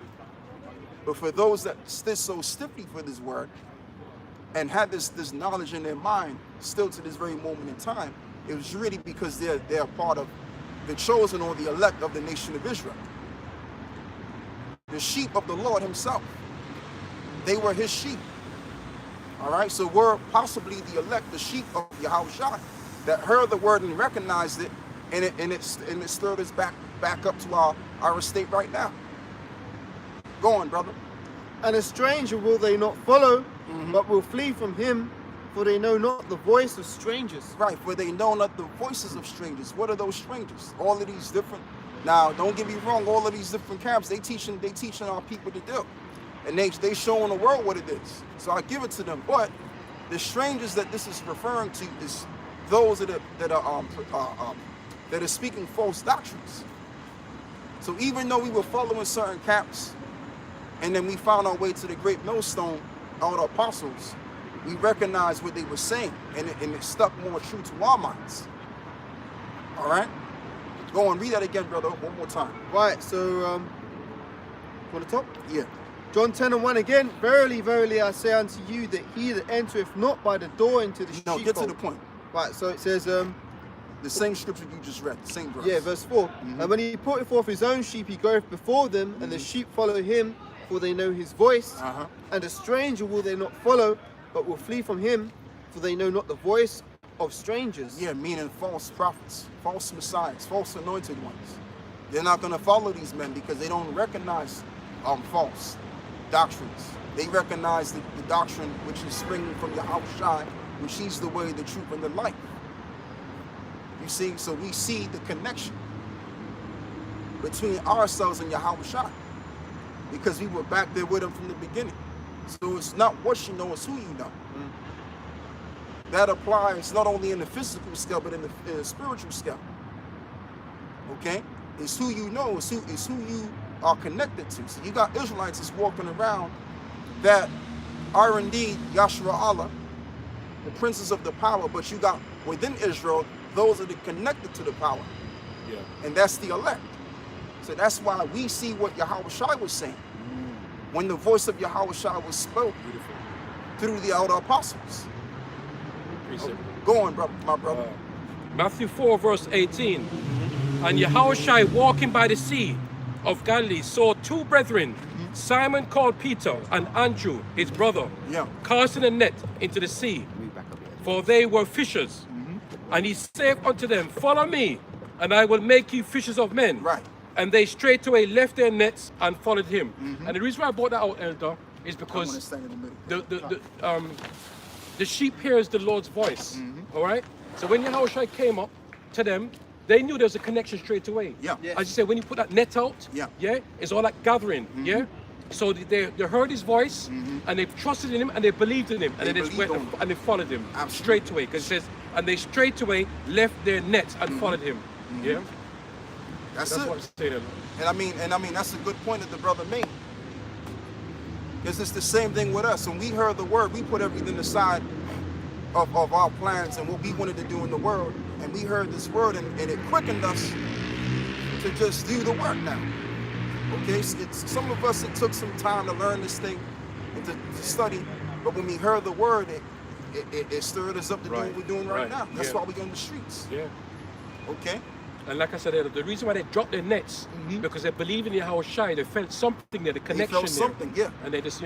But for those that stood so stiffly for this word and had this knowledge in their mind still to this very moment in time, it was really because they're part of the chosen or the elect of the nation of Israel. The sheep of the Lord himself. They were his sheep. All right, so we're possibly the elect, the sheep of Yahweh Shai, that heard the word and recognized it, and it stirred us back up to our estate right now. Go on, brother. And a stranger will they not follow, but will flee from him, for they know not the voice of strangers. Right, for they know not the voices of strangers. What are those strangers? All of these different. Now, don't get me wrong. All of these different camps, they teaching our people to do, and they showing the world what it is. So I give it to them. But the strangers that this is referring to is those that are speaking false doctrines. So even though we were following certain camps, and then we found our way to the great millstone, all the apostles, we recognized what they were saying, and it stuck more true to our minds. All right? Go on, read that again, brother, one more time. Right, so, on the top? Yeah. John 10:1 again. Verily, verily, I say unto you that he that entereth not by the door into the sheepfold. No, get to the point. Right, so it says, the same scripture you just read, the same verse. yeah, verse 4. And when he putteth forth his own sheep, he goeth before them, and the sheep follow him, for they know his voice. And a stranger will they not follow, but will flee from him, for they know not the voice of strangers. Yeah, meaning false prophets, false messiahs, false anointed ones. They're not going to follow these men because they don't recognize false doctrines. They recognize the doctrine which is springing from Yahweh Shai, which he's the way, the truth, and the light. You see, so we see the connection between ourselves and Yahweh Shai because we were back there with him from the beginning. So it's not what you know, it's who you know. That applies not only in the physical scale, but in the spiritual scale. Okay? It's who you know, it's who you are connected to. So you got Israelites that's walking around that are indeed Yahshua Allah, the princes of the power, but you got within Israel those that are connected to the power. Yeah. And that's the elect. So that's why we see what Yahweh Shai was saying. When the voice of Yahweh Shai was spoken through the elder apostles. Go on, brother, my brother. Matthew 4, verse 18. And Yahushua walking by the sea of Galilee saw two brethren, Simon called Peter and Andrew, his brother, casting a net into the sea, for they were fishers. And he said unto them, follow me, and I will make you fishers of men. Right. And they straightway left their nets and followed him. And the reason why I brought that out, Elder, is because the sheep hears the Lord's voice. All right? So when Yahushua came up to them, they knew there was a connection straight away. Yeah. Yes. As you said, when you put that net out, it's all like gathering. So they heard his voice, and they trusted in him, and they believed in him, and then they went and they followed him straight away. Because it says, and they straight away left their nets and followed him. Yeah. That's what it. I'm saying. And I mean that's a good point that the brother made. Because it's the same thing with us. When we heard the word, we put everything aside of our plans and what we wanted to do in the world. And we heard this word and it quickened us to just do the work now. Okay, it's some of us, it took some time to learn this thing and to study. But when we heard the word, it stirred us up to do what we're doing right now. That's why we're on the streets. Yeah. Okay? And like I said earlier, the reason why they dropped their nets, because they believe in Yahushua, they felt something there, the connection They felt something, there. yeah. And they just,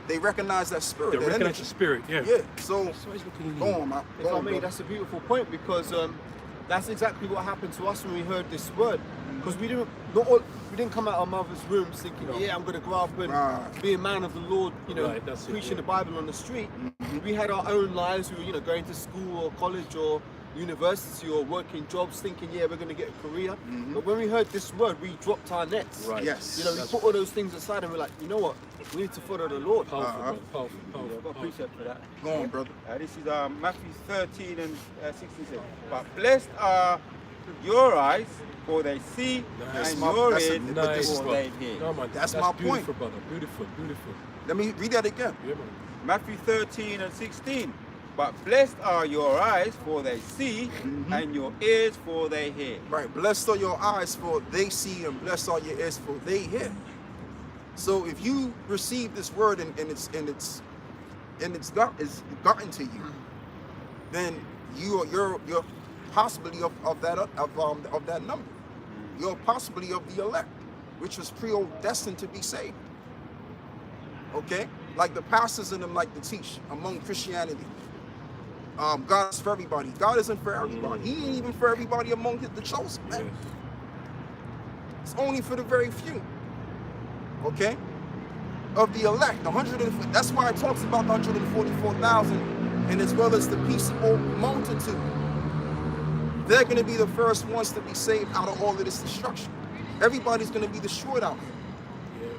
They recognize that spirit. they that recognize energy. the spirit, yeah. Yeah, so he's looking go on, man. If Go I on, may, brother. that's a beautiful point because that's exactly what happened to us when we heard this word. Because we didn't come out of our mother's rooms thinking, yeah, I'm going to grow up and be a man of the Lord, preaching the Bible on the street. We had our own lives. We were, going to school or college or university or working jobs, thinking, yeah, we're going to get a career. But when we heard this word, we dropped our nets. Right. Yes. We put all those things aside and we're like, you know what? We need to follow the Lord. Powerful, man. Powerful. I've got a precept for that. Go on, brother. This is Matthew 13 and 16 says, but blessed are your eyes, for they see, Nice. and your That's a- ears, but this is for what- they hear. No, man, That's my point. beautiful, brother. Beautiful. Let me read that again. Yeah, man. Matthew 13 and 16. But blessed are your eyes, for they see, and your ears, for they hear. Right. Blessed are your eyes, for they see, and blessed are your ears, for they hear. So if you receive this word and it's gotten to you, then you're possibly of that number. You're possibly of the elect, which was predestined to be saved. Okay, like the pastors and them like to teach among Christianity. God is for everybody. God isn't for everybody. He ain't even for everybody among the chosen, man. It's only for the very few. Okay? Of the elect, that's why it talks about the 144,000 and as well as the peaceable multitude. They're going to be the first ones to be saved out of all of this destruction. Everybody's going to be destroyed out here.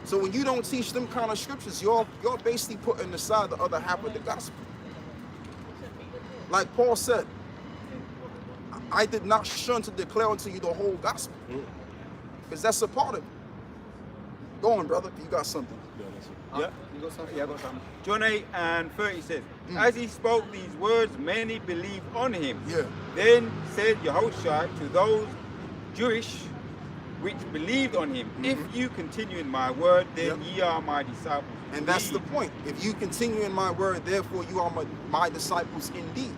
So when you don't teach them kind of scriptures, you're basically putting aside the other half of the gospel. Like Paul said, I did not shun to declare unto you the whole gospel. Because that's a part of it. Go on, brother, if you got something. Yeah, you got something? Yeah, I got something. John 8 and 30 says, as he spoke these words, many believed on him. Yeah. Then said Yahushua to those Jewish which believed on him, if you continue in my word, then ye are my disciples. And that's the point. If you continue in my word, therefore you are my disciples indeed.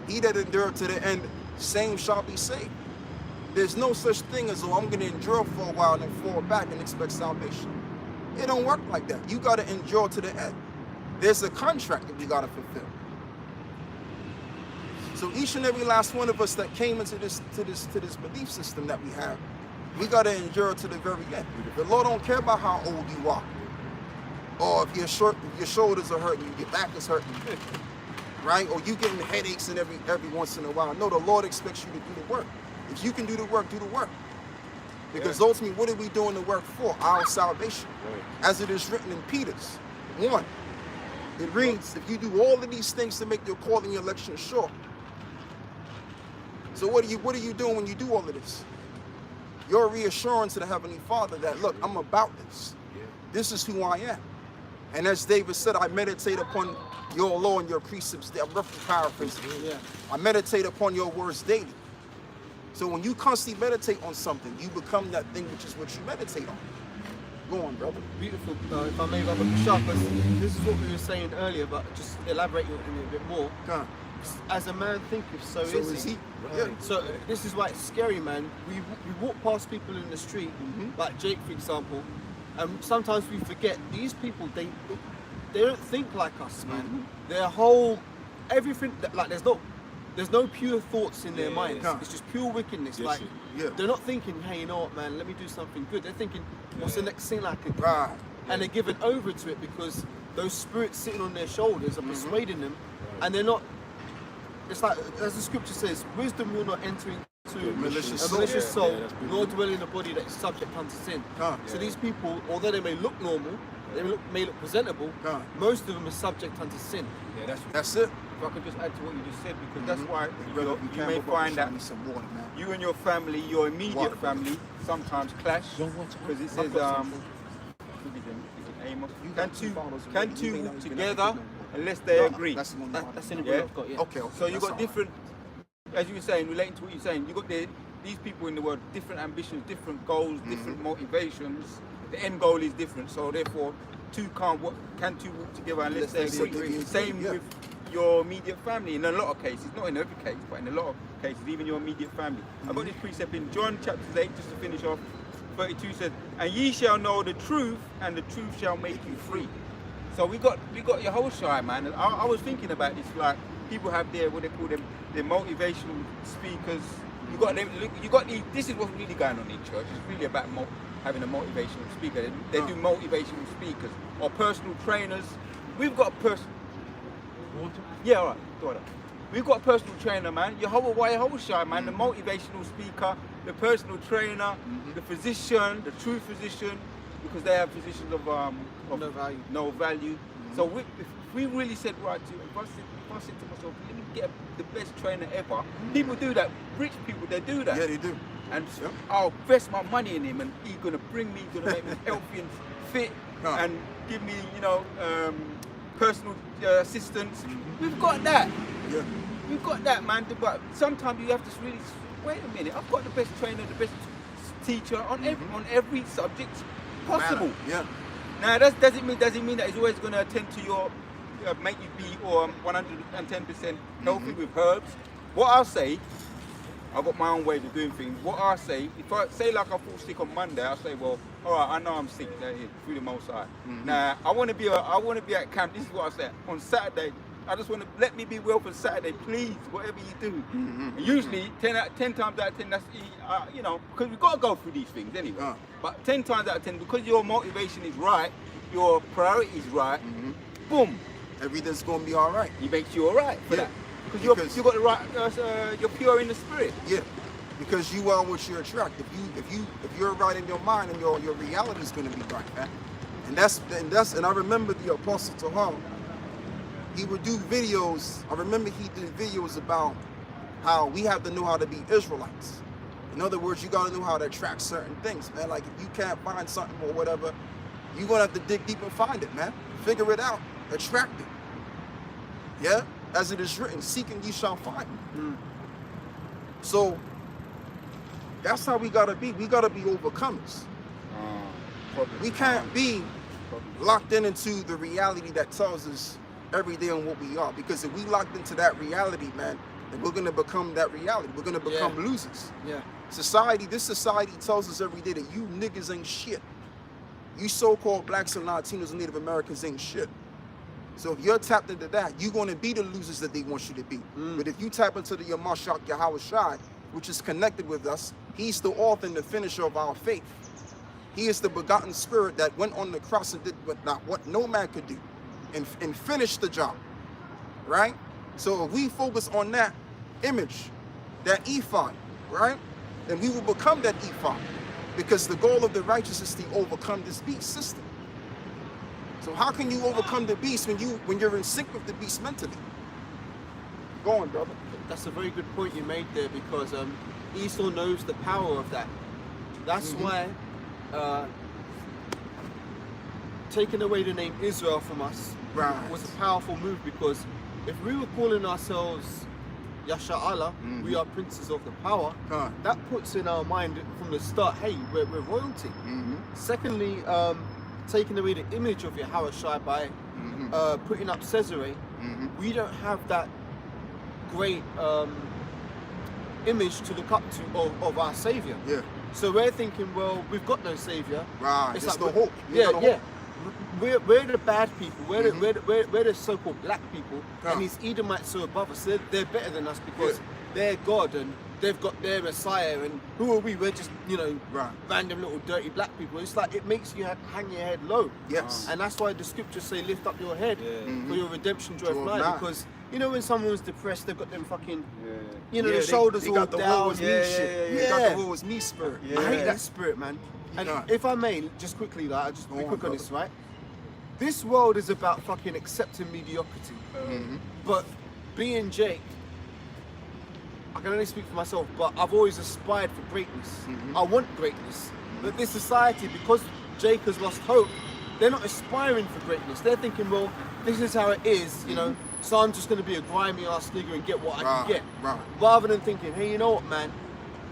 He that endured to the end, same shall be saved. There's no such thing as, I'm going to endure for a while and then fall back and expect salvation. It don't work like that. You got to endure to the end. There's a contract that we got to fulfill. So each and every last one of us that came into this belief system that we have, we got to endure to the very end. The Lord don't care about how old you are, or if your shoulders are hurting you, your back is hurting you, right? Or you getting headaches and every once in a while. No, the Lord expects you to do the work. If you can do the work, do the work. Because ultimately, what are we doing the work for? Our salvation. As it is written in Peter's 1. It reads, if you do all of these things to make your call and your election sure. So what are you doing when you do all of this? You're reassuring to the Heavenly Father that, look, I'm about this. This is who I am. And as David said, I meditate upon your law and your precepts. I'm roughly paraphrasing. I meditate upon your words daily. So when you constantly meditate on something, you become that thing which is what you meditate on. Go on, brother. Beautiful. If I may, Brother Sharp, this is what we were saying earlier, but just elaborating on it a bit more. As a man thinketh, so is he. Yeah. So this is why it's scary, man. We walk past people in the street, like Jake, for example, and sometimes we forget these people. They don't think like us, man. Their whole everything, like there's no pure thoughts in their minds. It's just pure wickedness. Like they're not thinking, hey, you know what, man? Let me do something good. They're thinking, what's the next thing I can do? And they're given over to it because those spirits sitting on their shoulders are persuading them, and they're not. It's like, as the scripture says, wisdom will not enter into a malicious soul, nor dwell in a body that is subject unto sin. So these people, although they may look normal, They may look presentable. Most of them are subject unto sin. Yeah, That's it. If I could just add to what you just said, because that's why Brother, you may find that some water, man. you and your family, your immediate family, sometimes clash. Because it says, can two walk together unless they agree? That's in the Yeah? book I've got, yeah. Okay. So you've that's got all different, as you were saying, relating to what you're saying, you've got these people in the world, different ambitions, different goals, different motivations. The end goal is different, so therefore can two walk together unless they agree. Same with your immediate family in a lot of cases, not in every case, but in a lot of cases, even your immediate family. I've got this precept in John chapter 8, just to finish off. 32 says, and ye shall know the truth, and the truth shall make you free. So we got your whole shy, man. And I was thinking about this, like people have their, what they call them, their motivational speakers. You got these. This is what's really going on in church. It's really about having a motivational speaker. They do motivational speakers or personal trainers. We've got yeah, all right, go on. We've got a personal trainer, man. Your shy, man. The motivational speaker, the personal trainer, the physician, the true physician, because they have physicians of no value. So if we really said right to, if I said to myself, let me get the best trainer ever. People do that. Rich people, they do that. Yeah, they do. And I'll invest my money in him, and he's gonna bring me, he's gonna make me healthy and fit, and give me, personal assistance. We've got that. Yeah. We've got that, man. But sometimes you have to really wait a minute. I've got the best trainer, the best teacher on every subject possible. Yeah. Now that doesn't mean that he's always going to attend to your make you be 110% healthy with herbs. What I'll say, I've got my own ways of doing things. What I say, if I say like I fall sick on Monday, I say, well, all right, I know I'm sick through the Most High. Now I want to be at camp. This is what I said on Saturday. I just want to let me be well for Saturday, please. Whatever you do. And usually 10 times out of 10, that's because we've got to go through these things anyway. But 10 times out of 10, because your motivation is right, your priority is right, boom, everything's gonna be all right. He makes you all right for that. Because you got the right, you're pure in the spirit. Yeah, because you are what you attract. If you're right in your mind, and your reality is going to be right, man. And I remember the Apostle Tahar. He would do videos. I remember he did videos about how we have to know how to be Israelites. In other words, you got to know how to attract certain things, man. Like if you can't find something or whatever, you're gonna have to dig deep and find it, man. Figure it out, attract it. Yeah. As it is written, seek and ye shall find. So that's how we gotta be. We gotta be overcomers. We can't be locked into the reality that tells us every day on what we are. Because if we locked into that reality, man, then we're gonna become that reality. We're gonna become losers. Yeah. This society tells us every day that you niggas ain't shit. You so-called blacks and Latinos and Native Americans ain't shit. So if you're tapped into that, you're going to be the losers that they want you to be. But if you tap into the Yamashak Yahweh Shai, which is connected with us, he's the author and the finisher of our faith. He is the begotten spirit that went on the cross and did what no man could do and finished the job, right? So if we focus on that image, that ephod, right? Then we will become that ephod, because the goal of the righteous is to overcome this beast system. So how can you overcome the beast when you're in sync with the beast mentally? Go on, brother. That's a very good point you made there, because Esau knows the power of that. That's why taking away the name Israel from us was a powerful move, because if we were calling ourselves Yasha Allah, we are princes of the power, that puts in our mind from the start, hey, we're royalty. Secondly, taking away the image of Yahweh Shai by putting up Caesarea, we don't have that great image to look up to of our Savior. Yeah. So we're thinking, well, we've got no Savior. Right. It's like no hope. Yeah. We're the bad people. We're the so-called black people, and these Edomites are above us. They're better than us because they're God and they've got their Messiah. And who are we? We're just random little dirty black people. It's like it makes you hang your head low. Yes. And that's why the scriptures say, lift up your head for your redemption draweth nigh. Because you know when someone's depressed, they've got them fucking the shoulders all down. They got the woe is me spirit. I hate that spirit, man. And if I may, just quickly, like, I'll just be quick on this, right? this world is about fucking accepting mediocrity. But being Jake, I can only speak for myself, but I've always aspired for greatness. I want greatness. But this society, because Jake has lost hope, they're not aspiring for greatness. They're thinking, well, this is how it is, you know, so I'm just going to be a grimy ass nigger and get what I can get. Rather than thinking, hey, you know what, man,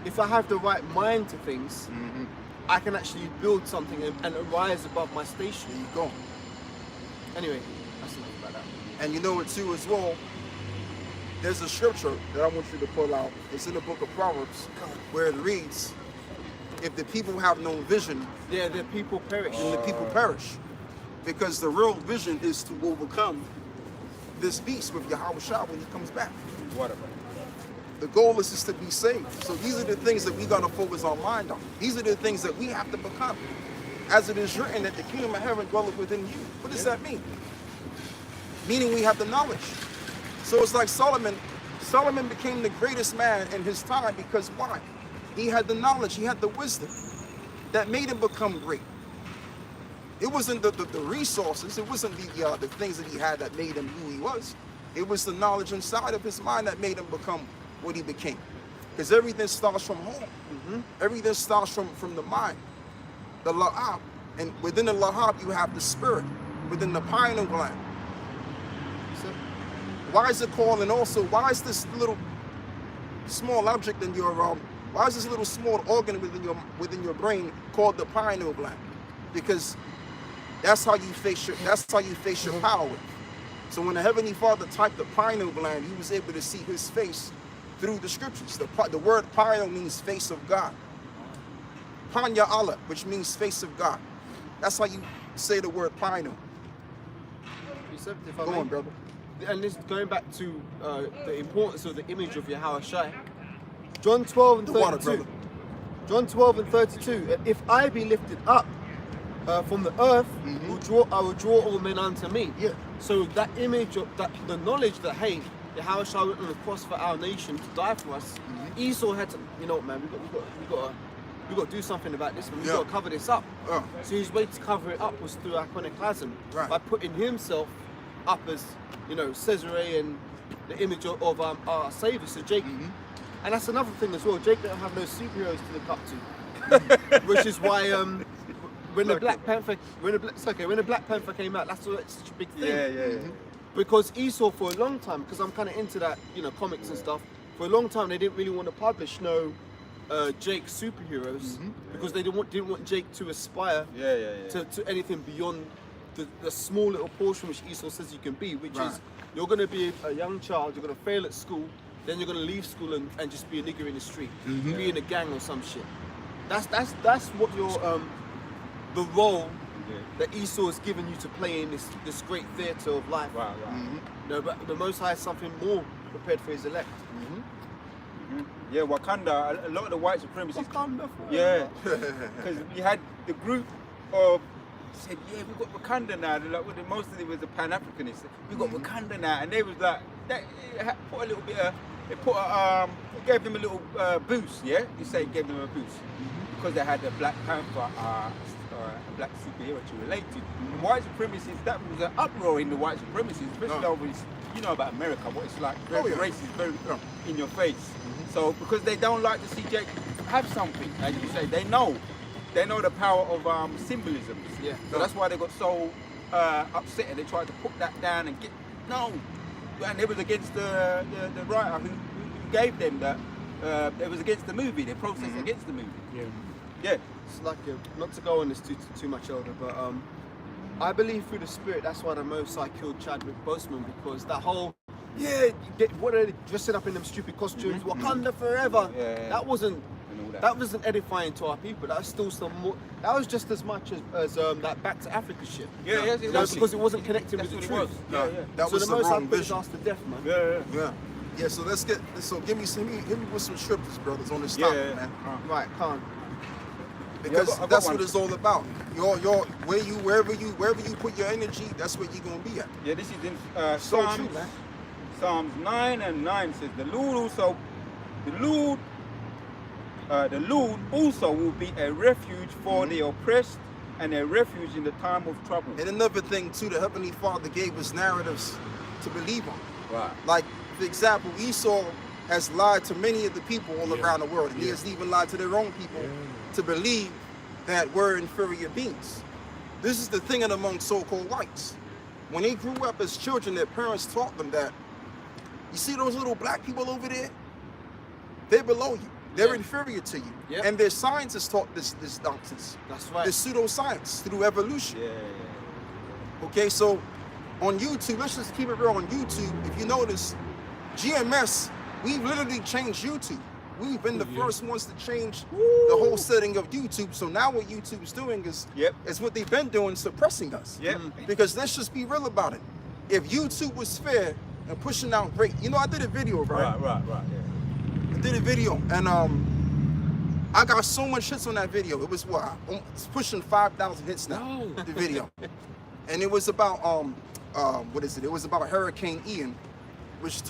if I have the right mind to things, I can actually build something and rise above my station. There you go. Anyway, that's enough about that. And you know what too as well, there's a scripture that I want you to pull out. It's in the book of Proverbs where it reads, if the people have no vision, Yeah, the people perish. then the people perish. Because the real vision is to overcome this beast with Yahweh Shah when he comes back. What about? The goal is just to be saved. So these are the things that we got to focus our mind on. These are the things that we have to become. As it is written that the kingdom of heaven dwelleth within you. What does that mean? Meaning we have the knowledge. So it's like Solomon. Solomon became the greatest man in his time because why? He had the knowledge, he had the wisdom that made him become great. It wasn't the resources, it wasn't the things that he had that made him who he was. It was the knowledge inside of his mind that made him become what he became. Because everything starts from home. Everything starts from the mind, the lahab. And within the lahab, you have the spirit, within the pineal gland. So why is it called, and also, why is this little small object in your why is this little small organ within your brain called the pineal gland? Because that's how you face your power with. So when the Heavenly Father typed the pineal gland, he was able to see his face through the scriptures. The word pineal means face of God. Panya Allah, which means face of God. That's how you say the word pineal. If I Go may. on, brother. And this going back to the importance of the image of Yahweh Shai. John 12 and The water, 32. brother. John 12 and 32. If I be lifted up from the earth, I will draw all men unto me. Yeah. So that image of that, the knowledge that hey, Yahweh Shai went on the cross for our nation to die for us. Esau had to, you know, man, we got to do something about this. Man. We got to cover this up. So his way to cover it up was through iconoclasm, by putting himself up as, you know, Caesarea and the image of our Savior, so Jake. And that's another thing as well. Jake don't have no superheroes to look up to, which is why when the Black Panther came out, that's why it's such a big thing. Because Esau for a long time, because I'm kind of into that, you know, comics and stuff. For a long time, they didn't really want to publish Jake superheroes because they didn't want Jake to aspire to anything beyond the small little portion which Esau says you can be, which is you're going to be a young child, you're going to fail at school, then you're going to leave school and just be a nigger in the street, be in a gang or some shit. That's what your the role that Esau has given you to play in this great theatre of life. No, but the Most High has something more prepared for his elect. Yeah, Wakanda, a lot of the white supremacists. Wakanda. Yeah, because we had the group of said, yeah, we got Wakanda now. They're like, well, most of it was the Pan-Africanists. We got Wakanda now, and they was like, they put a little bit of, it gave them a little boost. Yeah, you say it gave them a boost because they had the Black Panther, a black superhero to relate to. The white supremacists, that was an uproar in the white supremacists, especially over this, you know about America, what it's like, very racist, very in your face. So because they don't like to see Jake have something, as you say, they know the power of symbolism. Yeah. So that's why they got so upset and they tried to put that down and and it was against the writer who gave them that. It was against the movie. They protested against the movie. Yeah. It's like not to go on this too much older, but I believe through the Spirit that's why the Most High killed Chadwick Boseman, because that whole what are they dressing up in them stupid costumes? Wakanda forever. That wasn't edifying to our people. That was still some more. That was just as much as that Back to Africa shit. Because it wasn't connected with the truth. That was the the Most High wrong put his vision. ass to death, man. Yeah, so let's get. So give me hit me with some scriptures, brothers, on this topic, man. Right, Khan. Because that's what it's all about. Wherever you put your energy, that's where you're gonna be at. Yeah, this is in So Psalms, true, man. Psalms 9:9 says the Lord also will be a refuge for the oppressed, and a refuge in the time of trouble. And another thing too, the Heavenly Father gave us narratives to believe on. Right. Like, for example, Esau has lied to many of the people all around the world, and he has even lied to their own people to believe that we're inferior beings. This is the thing among so-called whites. When they grew up as children, their parents taught them that, you see those little black people over there? They're below you. They're inferior to you. Yep. And their scientists taught this nonsense. That's right. This pseudoscience through evolution. Yeah. Okay, so on YouTube, let's just keep it real on YouTube. If you notice, GMS, we've literally changed YouTube. We've been the first ones to change the whole setting of YouTube. So now what YouTube's doing is what they've been doing, suppressing us. Because let's just be real about it. If YouTube was fair and pushing out great, you know, I did a video, right? Right. Yeah. I did a video, and I got so much hits on that video. It was what? It's pushing 5,000 hits now. The video, and it was about what is it? It was about Hurricane Ian, which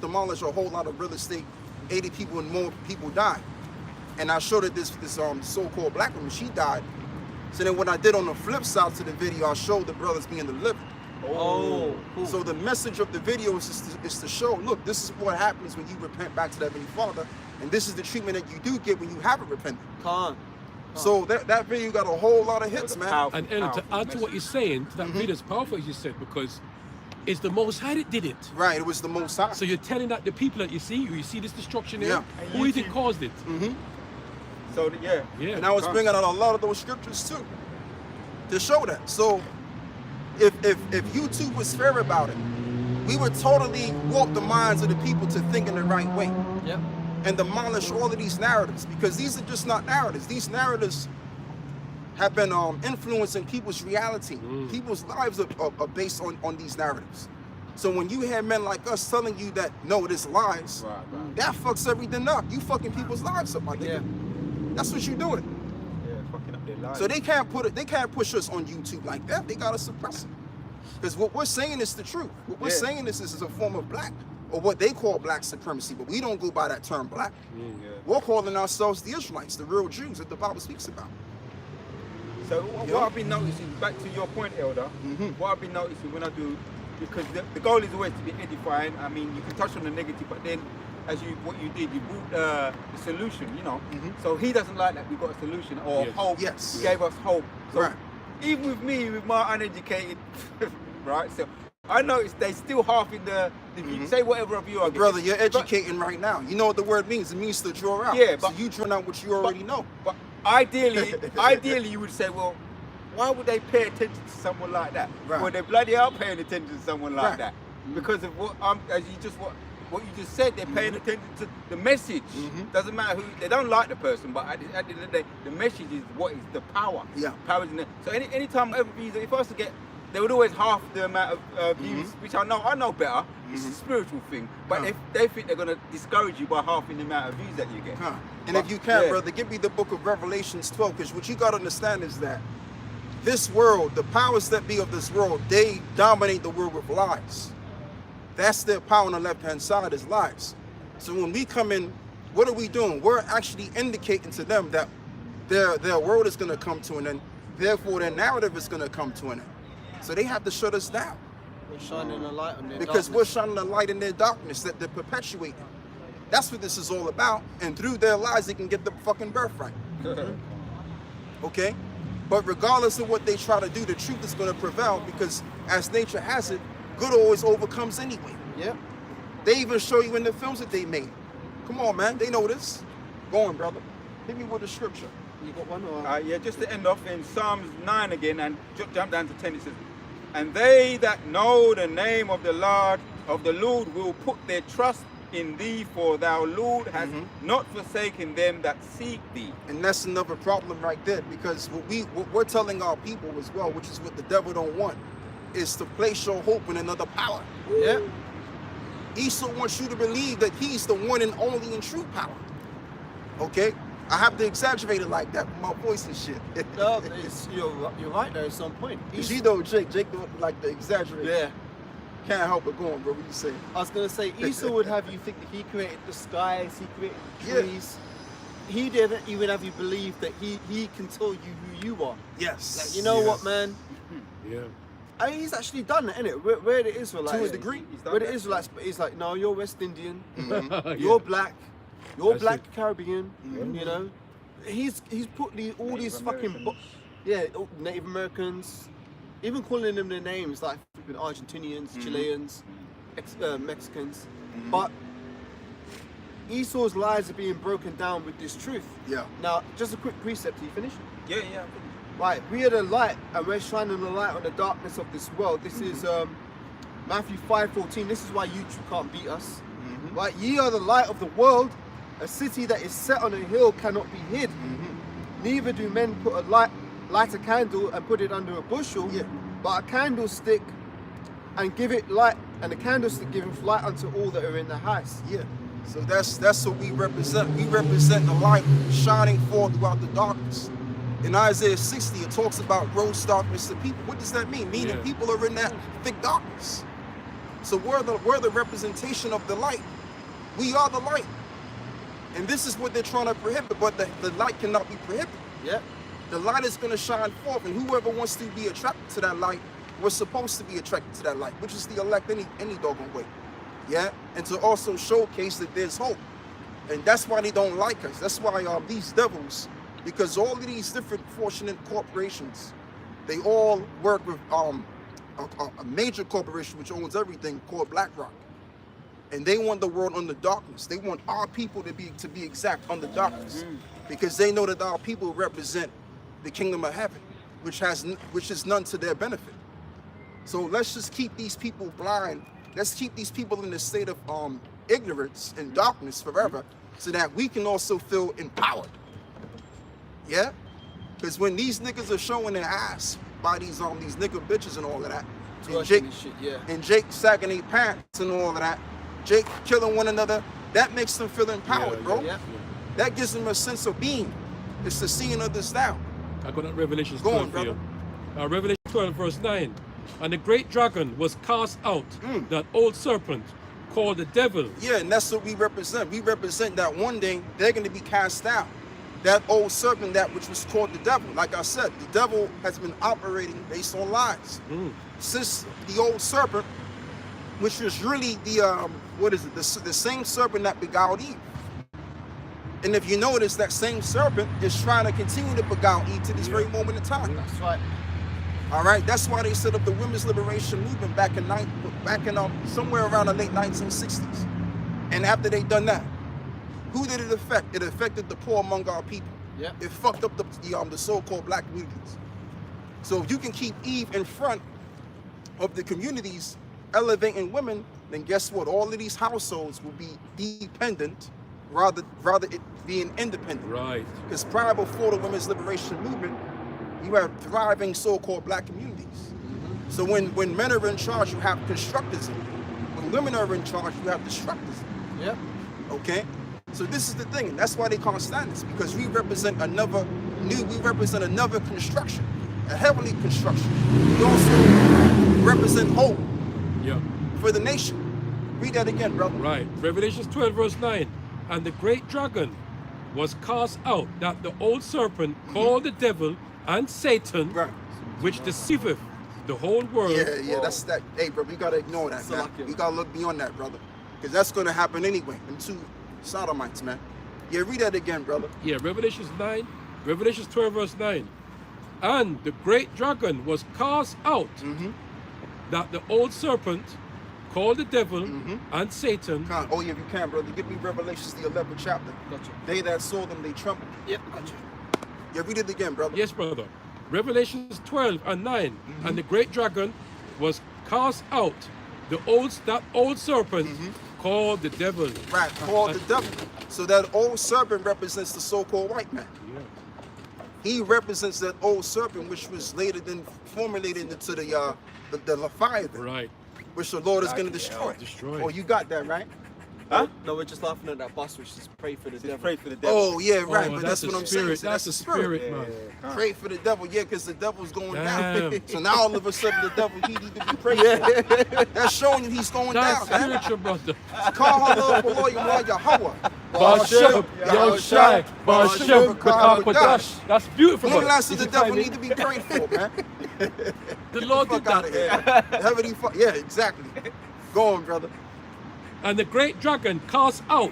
demolished a whole lot of real estate. 80 people and more people died. And I showed her this so-called black woman, she died. So then what I did on the flip side to the video, I showed the brothers being delivered. Oh, cool. So the message of the video is to show, look, this is what happens when you repent back to the Heavenly Father, and this is the treatment that you do get when you haven't repented. So that video got a whole lot of hits, man. And Ellen, to add to what you're saying, that video is powerful, as you said, because it's the Most High that did it. Right, it was the Most High. So you're telling that the people that you see this destruction here, who do you think caused it? So yeah. And I was bringing out a lot of those scriptures too, to show that. So if YouTube was fair about it, we would totally warp the minds of the people to think in the right way. And demolish all of these narratives, because these are just not narratives. These narratives have been influencing people's reality. People's lives are based on these narratives. So when you hear men like us telling you that, no, it is lies, that fucks everything up. You fucking people's lives up, my nigga. That's what you're doing. Fucking up their lives. So they can't push us on YouTube like that. They gotta suppress it. Because what we're saying is the truth. What we're saying is this is a form of black, or what they call black supremacy, but we don't go by that term black. We're calling ourselves the Israelites, the real Jews that the Bible speaks about. So what I've been noticing, back to your point, Elder, what I've been noticing when I do, because the goal is always to be edifying. I mean, you can touch on the negative, but then what you did, you brought the solution, you know. So he doesn't like that we got a solution or hope. He gave us hope. So even with me, with my uneducated, right? So I noticed they still half in the view. Say whatever of you are. Brother, you're educating right now. You know what the word means. It means to draw out. Yeah, but so you draw out what you already know. But ideally, you would say, well, why would they pay attention to someone like that? Well, they bloody are paying attention to someone like that because of what you just said. They're paying attention to the message. Doesn't matter who they don't like the person, but at the end of the day, the message is what is the power. Power is in there. So anytime I ever views, if I was to get, they would always half the amount of views, which I know better. It's a spiritual thing, but if they think they're gonna discourage you by halving the amount of views that you get. And if you can, brother, give me the book of Revelations 12, because what you gotta understand is that this world, the powers that be of this world, they dominate the world with lies. That's their power on the left-hand side, is lies. So when we come in, what are we doing? We're actually indicating to them that their world is gonna come to an end. Therefore, their narrative is gonna come to an end. So they have to shut us down. We're shining a light on their because we're shining a light in their darkness that they're perpetuating. That's what this is all about. And through their lies, they can get the fucking birthright. Okay? But regardless of what they try to do, the truth is going to prevail, because as nature has it, good always overcomes anyway. They even show you in the films that they made. Come on, man. They know this. Go on, brother. Hit me with the scripture. You got one? Or? Yeah, just to end off in Psalms 9 again, and jump down to 10, it says, and they that know the name of the Lord will put their trust in thee, for thou, Lord, hast not forsaken them that seek thee. And that's another problem right there, because what we're telling our people as well, which is what the devil don't want, is to place your hope in another power. Esau wants you to believe that he's the one and only and true power. Okay? I have to exaggerate it like that with my voice and shit. No, you're right there at some point. You know, Jake like to exaggerate. Can't help it going, bro. What you say? I was gonna say Esau would have you think that he created the skies, he created trees. he didn't even have you believe that he can tell you who you are. Yes. Like, you know what, man? Yeah. I mean, he's actually done it, innit? Where the Israelites, To a degree. where the Israelites, he's like, no, you're West Indian, Mhm. you're black, you're That's black it. Caribbean, you know. He's put all these fucking Native Americans, even calling them their names like flipping Argentinians, Chileans, Mexicans, but Esau's lies are being broken down with this truth. Yeah. Now, just a quick precept. Are you finished? Yeah. Right, we are the light, and we're shining the light on the darkness of this world. This is Matthew 5:14. This is why you two can't beat us. Right, ye are the light of the world. A city that is set on a hill cannot be hid. Neither do men put light a candle and put it under a bushel, but a candlestick and give it light, and the candlestick giveth light unto all that are in the house. Yeah. So that's what we represent. We represent the light shining forth throughout the darkness. In Isaiah 60, it talks about gross darkness of people. What does that mean? Meaning people are in that thick darkness. So we're the representation of the light. We are the light. And this is what they're trying to prohibit, but the light cannot be prohibited. Yeah. The light is going to shine forth, and whoever wants to be attracted to that light, we're supposed to be attracted to that light, which is the elect any doggone way. Yeah? And to also showcase that there's hope. And that's why they don't like us. That's why these devils, because all of these different fortunate corporations, they all work with a major corporation which owns everything called BlackRock. And they want the world under darkness. They want our people to be exact under darkness, because they know that our people represent the kingdom of heaven, which is none to their benefit. So let's just keep these people blind. Let's keep these people in a state of ignorance and darkness forever, so that we can also feel empowered. Yeah, because when these niggas are showing their ass by these nigga bitches and all of that, and Jake sagging their pants and all of that, Jake killing one another, that makes them feel empowered, bro. Yeah. That gives them a sense of being. It's the seeing others down. I got that Revelation Go 12 on, for you. brother. Revelation 12 verse 9. And the great dragon was cast out, that old serpent called the devil. Yeah, and that's what we represent. We represent that one day they're going to be cast out. That old serpent, that which was called the devil. Like I said, the devil has been operating based on lies. Since the old serpent, which was really the, the same serpent that beguiled Eve. And if you notice, that same serpent is trying to continue to beguile Eve to this very moment in time. That's right. All right, that's why they set up the women's liberation movement back in somewhere around the late 1960s. And after they done that, who did it affect? It affected the poor among our people. Yeah. It fucked up the so-called black communities. So if you can keep Eve in front of the communities elevating women, then guess what? All of these households will be dependent rather it being independent. Right. Because prior before the women's liberation movement, you have thriving so-called black communities. So when men are in charge, you have constructism. When women are in charge, you have destructism. Yeah. Okay? So this is the thing, and that's why they can't stand us, because we represent another construction, a heavenly construction. We also represent hope for the nation. Read that again, brother. Right. Revelation 12 verse 9. And the great dragon was cast out, that the old serpent called the devil and Satan, which deceiveth the whole world. Yeah, that's that. Hey, bro, we gotta ignore that, man. We gotta look beyond that, brother, because that's gonna happen anyway. Them two sodomites, man. Yeah, read that again, brother. Yeah, Revelation 12 verse 9. And the great dragon was cast out, that the old serpent called the devil and Satan. Oh yeah, if you can, brother. Give me Revelations the 11th chapter. Gotcha. They that saw them, they trembled. Yep, gotcha. Yeah, read it again, brother. Yes, brother. Revelations 12 and 9. And the great dragon was cast out, that old serpent called the devil. Right, called the devil. So that old serpent represents the so-called white man. Yeah. He represents that old serpent, which was later then formulated into the Leviathan. Right. Which the Lord is going to destroy. Destroy. Oh, you got that, right? Huh? No, we're just laughing at that bus which is pray for the devil. Pray for the devil. Oh yeah, right. Oh, but that's that's what a I'm spirit. saying. That's a spirit, man. Pray for the devil, yeah, because the devil's going Damn. down. So now all of a sudden the devil he need to be prayed for. That's showing you he's going That's down, man. spiritual, brother. Call her love below you, Yahweh. Basham, Yahushai, Basham, B'Kakadash. That's beautiful, When brother. last did Did the you devil find need to it? be prayed for, man? The Lord did Fuck out of that. here. Heavenly yeah, exactly. Go on, brother. And the great dragon cast out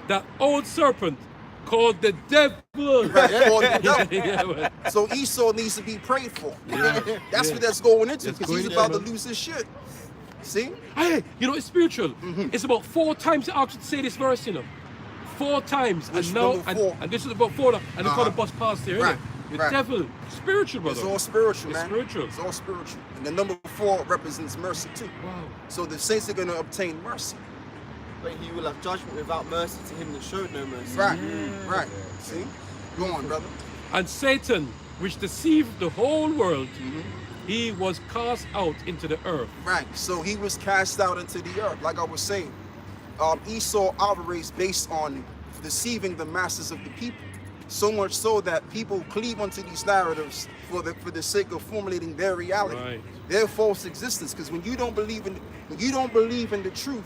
that old serpent called the devil. Right, called the devil. Yeah, man. So Esau needs to be prayed for. That's what that's going into, That's because he's going about there, to man. lose his shit. See? Hey, you know, it's spiritual. It's about 4 times I asked you to say this verse, you know. 4 times. Which and now, number 4? and this is about 4 now. And they call the bus past here, Right, innit? The right. devil. Spiritual, brother. It's all spiritual, It's man. spiritual. It's all spiritual. And the number 4 represents mercy too. Wow. So the saints are going to obtain mercy. But he will have judgment without mercy to him that showed no mercy. Right, right. See? Go on, brother. And Satan, which deceived the whole world, he was cast out into the earth. Right. So he was cast out into the earth. Like I was saying, Esau operates based on deceiving the masses of the people. So much so that people cleave unto these narratives for the sake of formulating their reality, Right. their false existence. Because when you don't believe in the truth,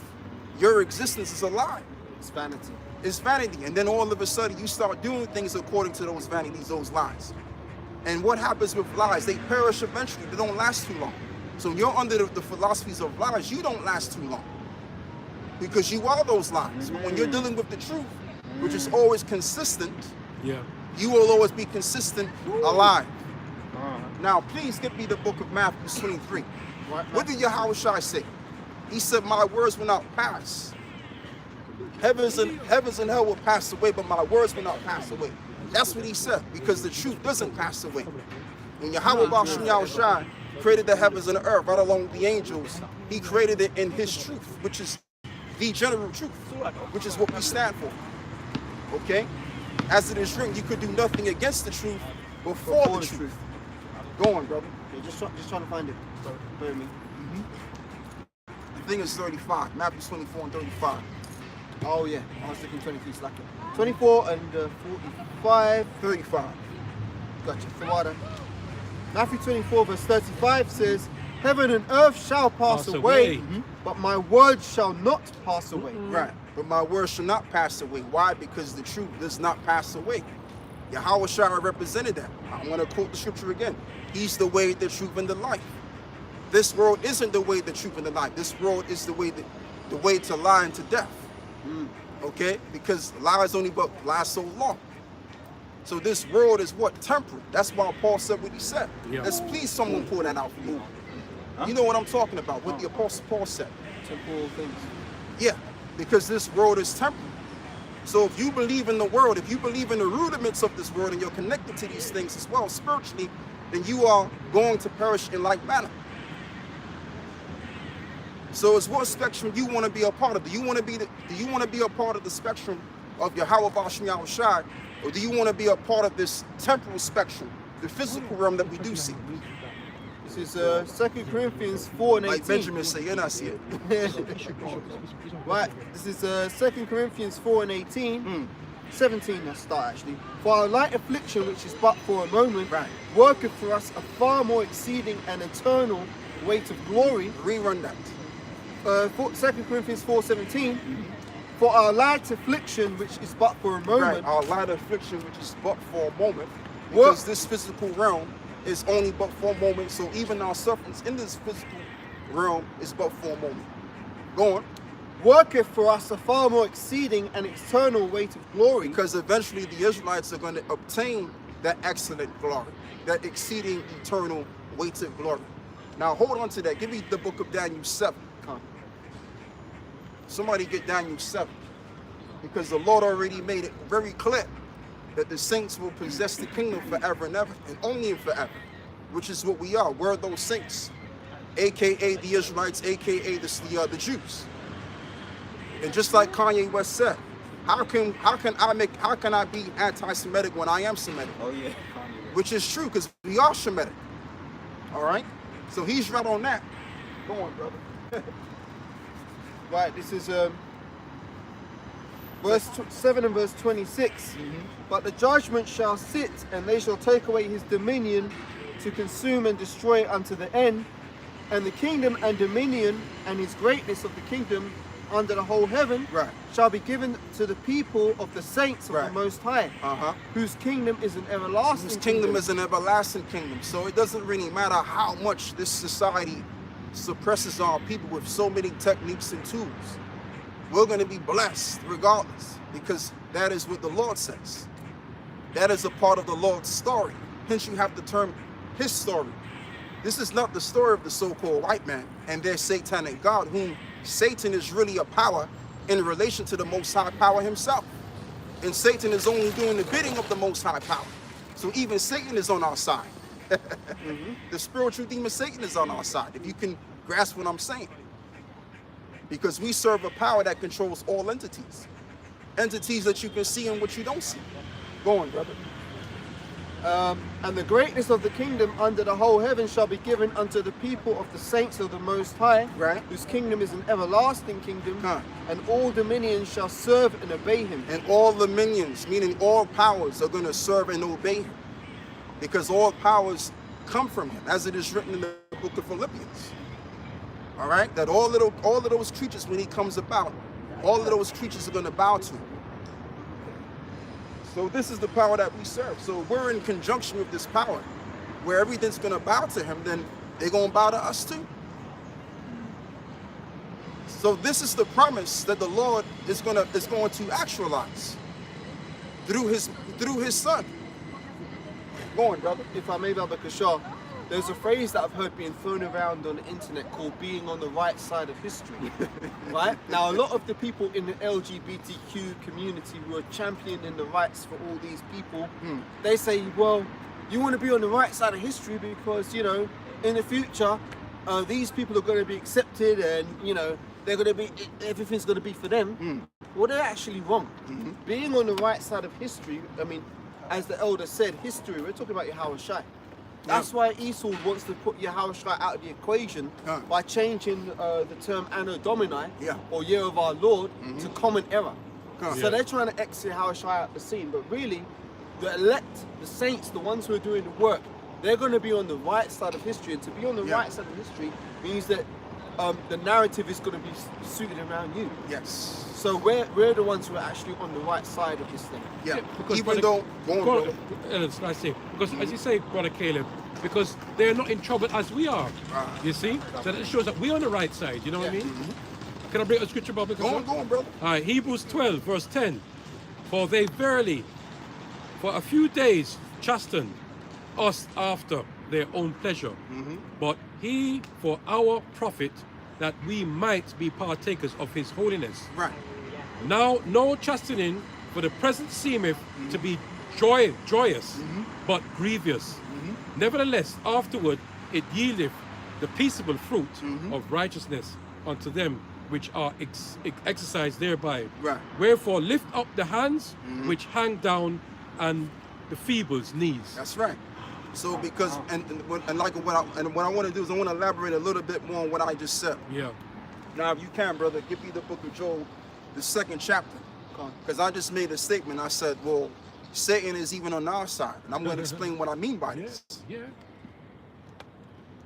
your existence is a lie. It's vanity. It's vanity. And then all of a sudden you start doing things according to those vanities, those lies. And what happens with lies? They perish eventually. They don't last too long. So when you're under the philosophies of lies, you don't last too long. Because you are those lies. But when you're dealing with the truth, which is always consistent, Yeah. you will always be consistent, alive. Now, please give me the book of Matthew 23. What did Yahushua say? He said, my words will not pass. Heavens and hell will pass away, but my words will not pass away. That's what he said, because the truth doesn't pass away. When Yahweh Yahushua created the heavens and the earth, right along with the angels, he created it in his truth, which is the general truth, which is what we stand for. Okay? As it is written, you could do nothing against the truth before the truth. Go on, brother. Yeah, just trying to find it. Bear with me. I think it's 35, Matthew 24 and 35. Oh yeah, I was looking 23 slacking. 24 and 45. 35. Gotcha. So what then? Matthew 24 verse 35 says, heaven and earth shall pass away, but my word shall not pass away. Right. But my word shall not pass away. Why? Because the truth does not pass away. Yahweh Shai represented that. I want to quote the scripture again. He's the way, the truth, and the life. This world isn't the way, the truth, and the life. This world is the way to lie and to death. Okay? Because lies only but last so long. So this world is what? Temporal. That's why Paul said what he said. Yeah. Let's please someone pull that out for you. You know what I'm talking about, what the Apostle Paul said. Temporal things. Yeah, because this world is temporal. So if you believe in the world, if you believe in the rudiments of this world and you're connected to these things as well spiritually, then you are going to perish in like manner. So it's what spectrum you want to be a part of. Do you want to be a part of the spectrum of Yahweh Bashim Yahushai, or do you want to be a part of this temporal spectrum, the physical realm that we do see? This is 2 Corinthians 4 and 18. Like Benjamin said, you're not seeing it. Right, this is 2 Corinthians 4 and 18. 17, let's start actually. For our light affliction, which is but for a moment, worketh for us a far more exceeding and eternal weight of glory. Rerun that. 2 Corinthians 4:17. For our light affliction, which is but for a moment. Right, our light affliction, which is but for a moment. Because this physical realm is only but for a moment. So even our sufferings in this physical realm is but for a moment. Go on. Worketh for us a far more exceeding and eternal weight of glory. Because eventually the Israelites are going to obtain that excellent glory, that exceeding eternal weight of glory. Now hold on to that. Give me the book of Daniel 7. Come. Somebody get Daniel 7. Because the Lord already made it very clear that the saints will possess the kingdom forever and ever, and only in forever, which is what we are. We're those saints, aka the Israelites, aka the Jews. And just like Kanye West said, how can I be anti-Semitic when I am Semitic? Oh yeah. Which is true, because we are Semitic. All right. So he's right on that. Go on, brother. Right, this is verse 7 and verse 26. But the judgment shall sit, and they shall take away his dominion to consume and destroy unto the end. And the kingdom and dominion and his greatness of the kingdom under the whole heaven Right. shall be given to the people of the saints of the Right. Most High, whose kingdom is an everlasting His kingdom is an everlasting kingdom. So it doesn't really matter how much this society suppresses our people with so many techniques and tools. We're going to be blessed regardless, because that is what the Lord says. That is a part of the Lord's story. Hence you have the term his story. This is not the story of the so-called white man and their satanic God, whom Satan is really a power in relation to the Most High power himself. And Satan is only doing the bidding of the Most High power. So even Satan is on our side. The spiritual demon Satan is on our side, if you can grasp what I'm saying. Because we serve a power that controls all entities. Entities that you can see and what you don't see. Go on, brother. And the greatness of the kingdom under the whole heaven shall be given unto the people of the saints of the Most High, Right. whose kingdom is an everlasting kingdom, Huh. and all dominions shall serve and obey him. And all the minions, meaning all powers, are going to serve and obey him. Because all powers come from him, as it is written in the book of Philippians. All right? That all of those creatures, when he comes about, all of those creatures are going to bow to him. So this is the power that we serve. So we're in conjunction with this power, where everything's going to bow to him, then they're going to bow to us too. So this is the promise that the Lord is going to actualize through his son. Go on, brother. If I may, Baba Kashar, there's a phrase that I've heard being thrown around on the internet called being on the right side of history. Right? Now, a lot of the people in the LGBTQ community who are championing the rights for all these people, they say, well, you want to be on the right side of history because, you know, in the future, these people are going to be accepted and, you know, they're going to be, everything's going to be for them. Well, they're actually wrong. Being on the right side of history, I mean, as the elder said, history, we're talking about Yahweh Shai. That's why Esau wants to put Yahweh Shai out of the equation by changing the term Anno Domini, or Year of our Lord, to Common Era. So they're trying to exit Yahweh Shai out the scene, but really, the elect, the saints, the ones who are doing the work, they're going to be on the right side of history, and to be on the right side of history means that the narrative is going to be suited around you. Yes. So we're the ones who are actually on the right side of this thing. Yeah. Because Even though, I say, because as you say, Brother Caleb, because they're not in trouble as we are. You see? So that shows that we're on the right side, you know what I mean? Can I bring a scripture, Bob? Go on, brother. All right, Hebrews 12, verse 10. For they verily, for a few days, chasten us after their own pleasure, but he for our profit, that we might be partakers of his holiness. Right. Now no chastening for the present seemeth to be joyous, but grievous. Nevertheless, afterward it yieldeth the peaceable fruit of righteousness unto them which are exercised thereby. Right. Wherefore lift up the hands which hang down and the feeble's knees. That's right. So because and what I want to do is I want to elaborate a little bit more on what I just said. Yeah. Now, if you can, brother, give me the book of Job, the 2nd chapter, because I just made a statement. I said, well, Satan is even on our side, and I'm going to explain what I mean by this. Yeah.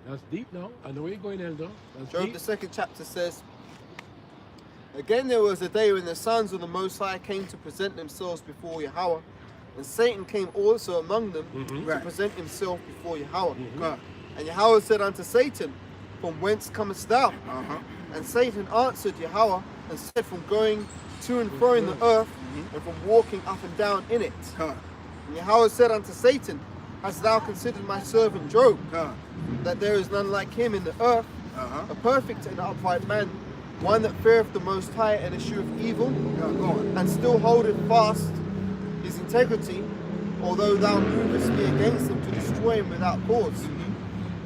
That's deep now. I know where you're going, Elder. That's Job, deep. the 2nd chapter says, again there was a day when the sons of the Most High came to present themselves before Yahweh, and Satan came also among them to present himself before Yahweh. And Yahweh said unto Satan, from whence comest thou? And Satan answered Yahweh and said, from going to and fro in the earth, and from walking up and down in it. And Yahweh said unto Satan, hast thou considered my servant Job, that there is none like him in the earth, a perfect and upright man, one that feareth the Most High and escheweth evil, and still holdeth fast his integrity, although thou movest me against him to destroy him without cause.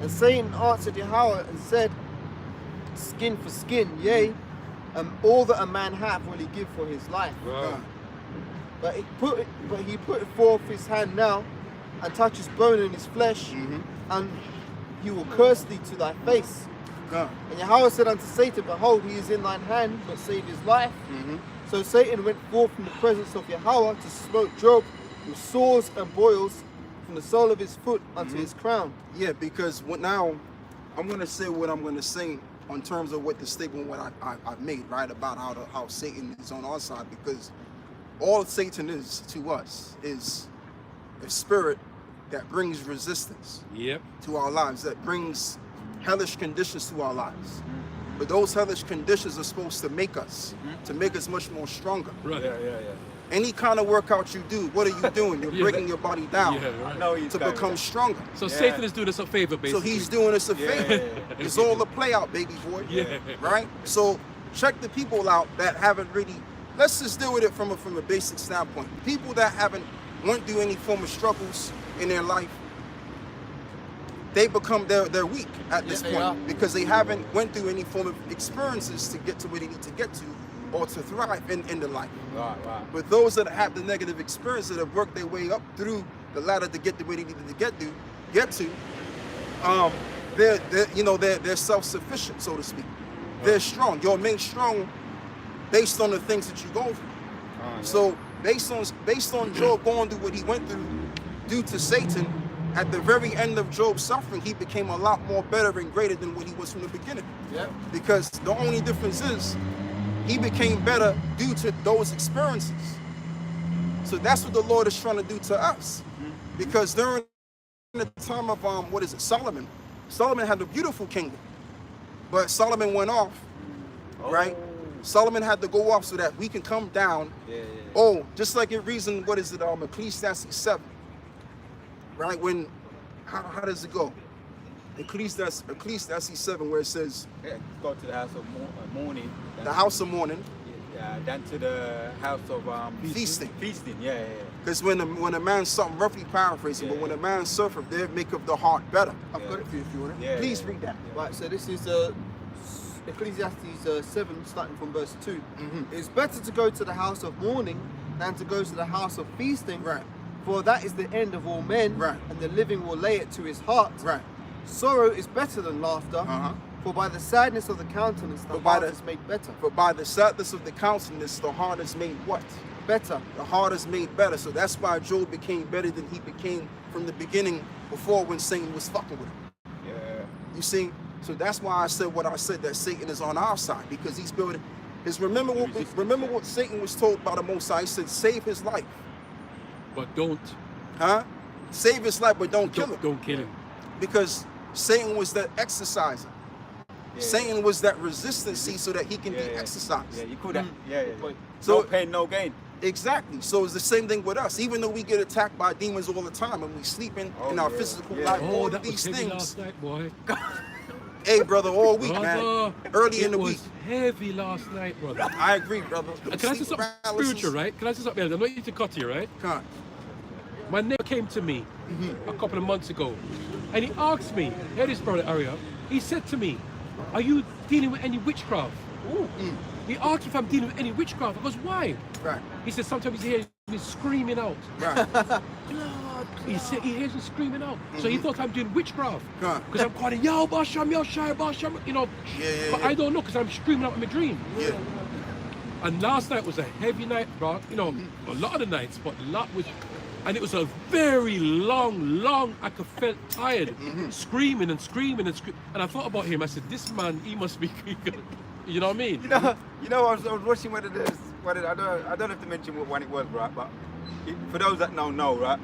And Satan answered Yahweh and said, skin for skin, yea, and all that a man hath will he give for his life. But he put forth his hand now, and touch his bone and his flesh, and he will curse thee to thy face. And Yahweh said unto Satan, behold, he is in thine hand, but save his life. So Satan went forth from the presence of Yahweh to smote Job with sores and boils from the sole of his foot unto his crown. Yeah, because now I'm going to say what I'm going to say on terms of what the statement I've made, right, about how Satan is on our side, because all Satan is to us is a spirit that brings resistance to our lives, that brings hellish conditions to our lives. But those hellish conditions are supposed to make us much more stronger. Right. Yeah. Any kind of workout you do, what are you doing? You're breaking your body down to become stronger. So Satan is doing us a favor, basically. So he's doing us a favor. It's all a play out, baby boy. Right? So check the people out that haven't really, let's just deal with it from a basic standpoint. People that haven't went through any form of struggles in their life, they become, they're weak at this point because they haven't went through any form of experiences to get to where they need to get to or to thrive in the life. Right. But those that have the negative experience that have worked their way up through the ladder to get to where they needed to get to, they're self-sufficient, so to speak. They're strong. You're made strong based on the things that you go through. So based on Job going through what he went through due to Satan, at the very end of Job's suffering, he became a lot more better and greater than what he was from the beginning. Because the only difference is he became better due to those experiences. So that's what the Lord is trying to do to us. Because during the time of Solomon had a beautiful kingdom, but Solomon went off, right? Solomon had to go off so that we can come down. Just like it reads in Ecclesiastes 7, right? When how does it go? Ecclesiastes 7, where it says, Go to the house of mourning. the house of mourning, Then to the house of feasting. Feasting, Because when a man, something roughly paraphrasing, but when a man suffereth, they make of the heart better. I've got it for you if you want it. Please read that. Right, so this is Ecclesiastes 7, starting from verse 2. It's better to go to the house of mourning than to go to the house of feasting. Right. For that is the end of all men, Right. and the living will lay it to his heart. Right. Sorrow is better than laughter, for by the sadness of the countenance the heart is made better. But by the sadness of the countenance, the heart is made what? Better. The heart is made better. So that's why Job became better than he became from the beginning before when Satan was fucking with him. You see? So that's why I said what I said, that Satan is on our side, because he's building. Remember what Satan was told by the Most High. He said, save his life. But don't. Save his life, but don't kill him. Don't kill him. Because Satan was that exerciser. Satan was that resistancy so that he can be exercised. You could have. So no pain, no gain. Exactly. So it's the same thing with us. Even though we get attacked by demons all the time and we sleep in our physical life, all of these things. Last night, boy. Hey, brother, all week, brother, man. Early in the week. It was heavy last night, brother. I agree, brother. Can I say something spiritual, right? Can I say something else? I'm not here to cut you, right? Come on. My neighbor came to me a couple of months ago, and he asked me, hear this, brother Arya, he said to me, are you dealing with any witchcraft? He asked if I'm dealing with any witchcraft. I goes, why? Right. He said, sometimes he hears me screaming out. Right. He said he hears me screaming out. So he thought I'm doing witchcraft. Huh. Because I'm calling, yo, Basham, yo, Shai, Basham, you know. But I don't know, because I'm screaming out in my dream. Yeah. And last night was a heavy night, bro. You know, a lot of the nights, but a lot was, and it was a very long, I could felt tired, screaming and screaming and screaming. And I thought about him, I said, this man, he must be, you know what I mean? You know, I was watching I don't have to mention what one it was, right? But for those that know, right?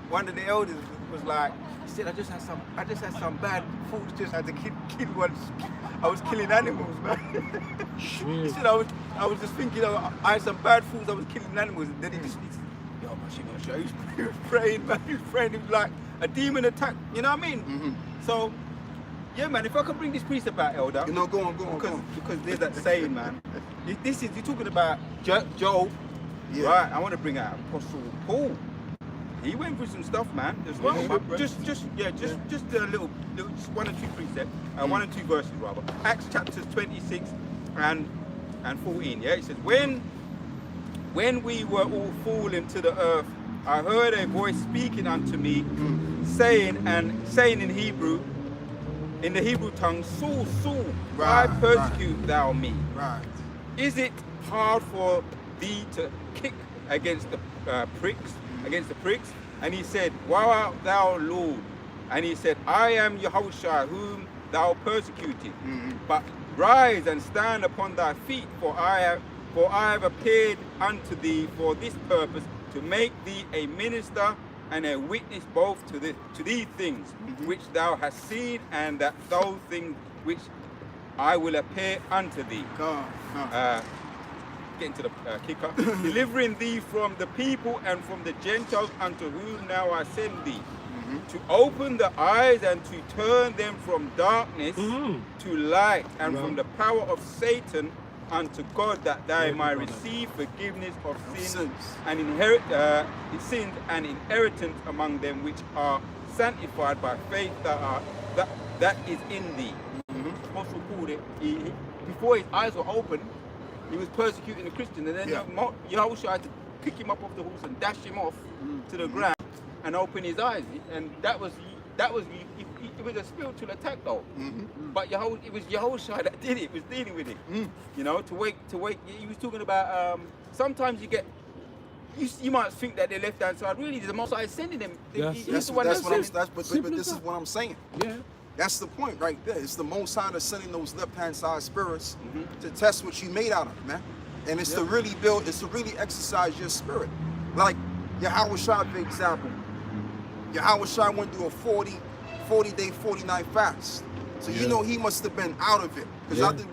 One of the elders was like, he said, I just had some bad thoughts just had to kill one. I was killing animals, man. He said, I was just thinking, I had some bad thoughts, I was killing animals. And then he just, yo, man, he was praying, man. He was praying, it was like a demon attack, you know what I mean? So, yeah, man, if I can bring this piece about, Elder. You know, go on. Because there's that saying, man. You're talking about Job, right? I want to bring out Apostle Paul. He went through some stuff, man, as well. Just a little, just 1 or 2 precepts, 1 or 2 verses rather. Acts chapters 26 and 14. Yeah, it says, when we were all fallen to the earth, I heard a voice speaking unto me, saying in Hebrew, in the Hebrew tongue, Saul, Saul, why persecute thou me? Right. Is it hard for thee to kick against the pricks, And he said, why art thou Lord? And he said, I am Yahushua, whom thou persecuted. But rise and stand upon thy feet, for I have appeared unto thee for this purpose, to make thee a minister and a witness both to these things which thou hast seen, and that those things which I will appear unto thee. Getting to the kicker. Delivering thee from the people and from the Gentiles, unto whom now I send thee, to open the eyes and to turn them from darkness to light, and from the power of Satan unto God, that they might receive forgiveness of sins and sins and inheritance among them which are sanctified by faith that is in thee. Apostle Paul, before his eyes were open, he was persecuting the Christian, and then Yahushua had to pick him up off the horse and dash him off to the ground and open his eyes. And it was a spiritual attack though. But it was Yahushua that did it, was dealing with it. You know, to wake. He was talking about sometimes you get. You might think that they're left hand side. Really, the Most High is sending them. But this is what I'm saying. Yeah. That's the point right there. It's the Most High that's sending those left-hand side spirits to test what you made out of, man. And it's to really build, it's to really exercise your spirit. Like Yahushua, for example. Yahushua went through a 40-day, 40-night fast. So you know he must have been out of it. Because I did,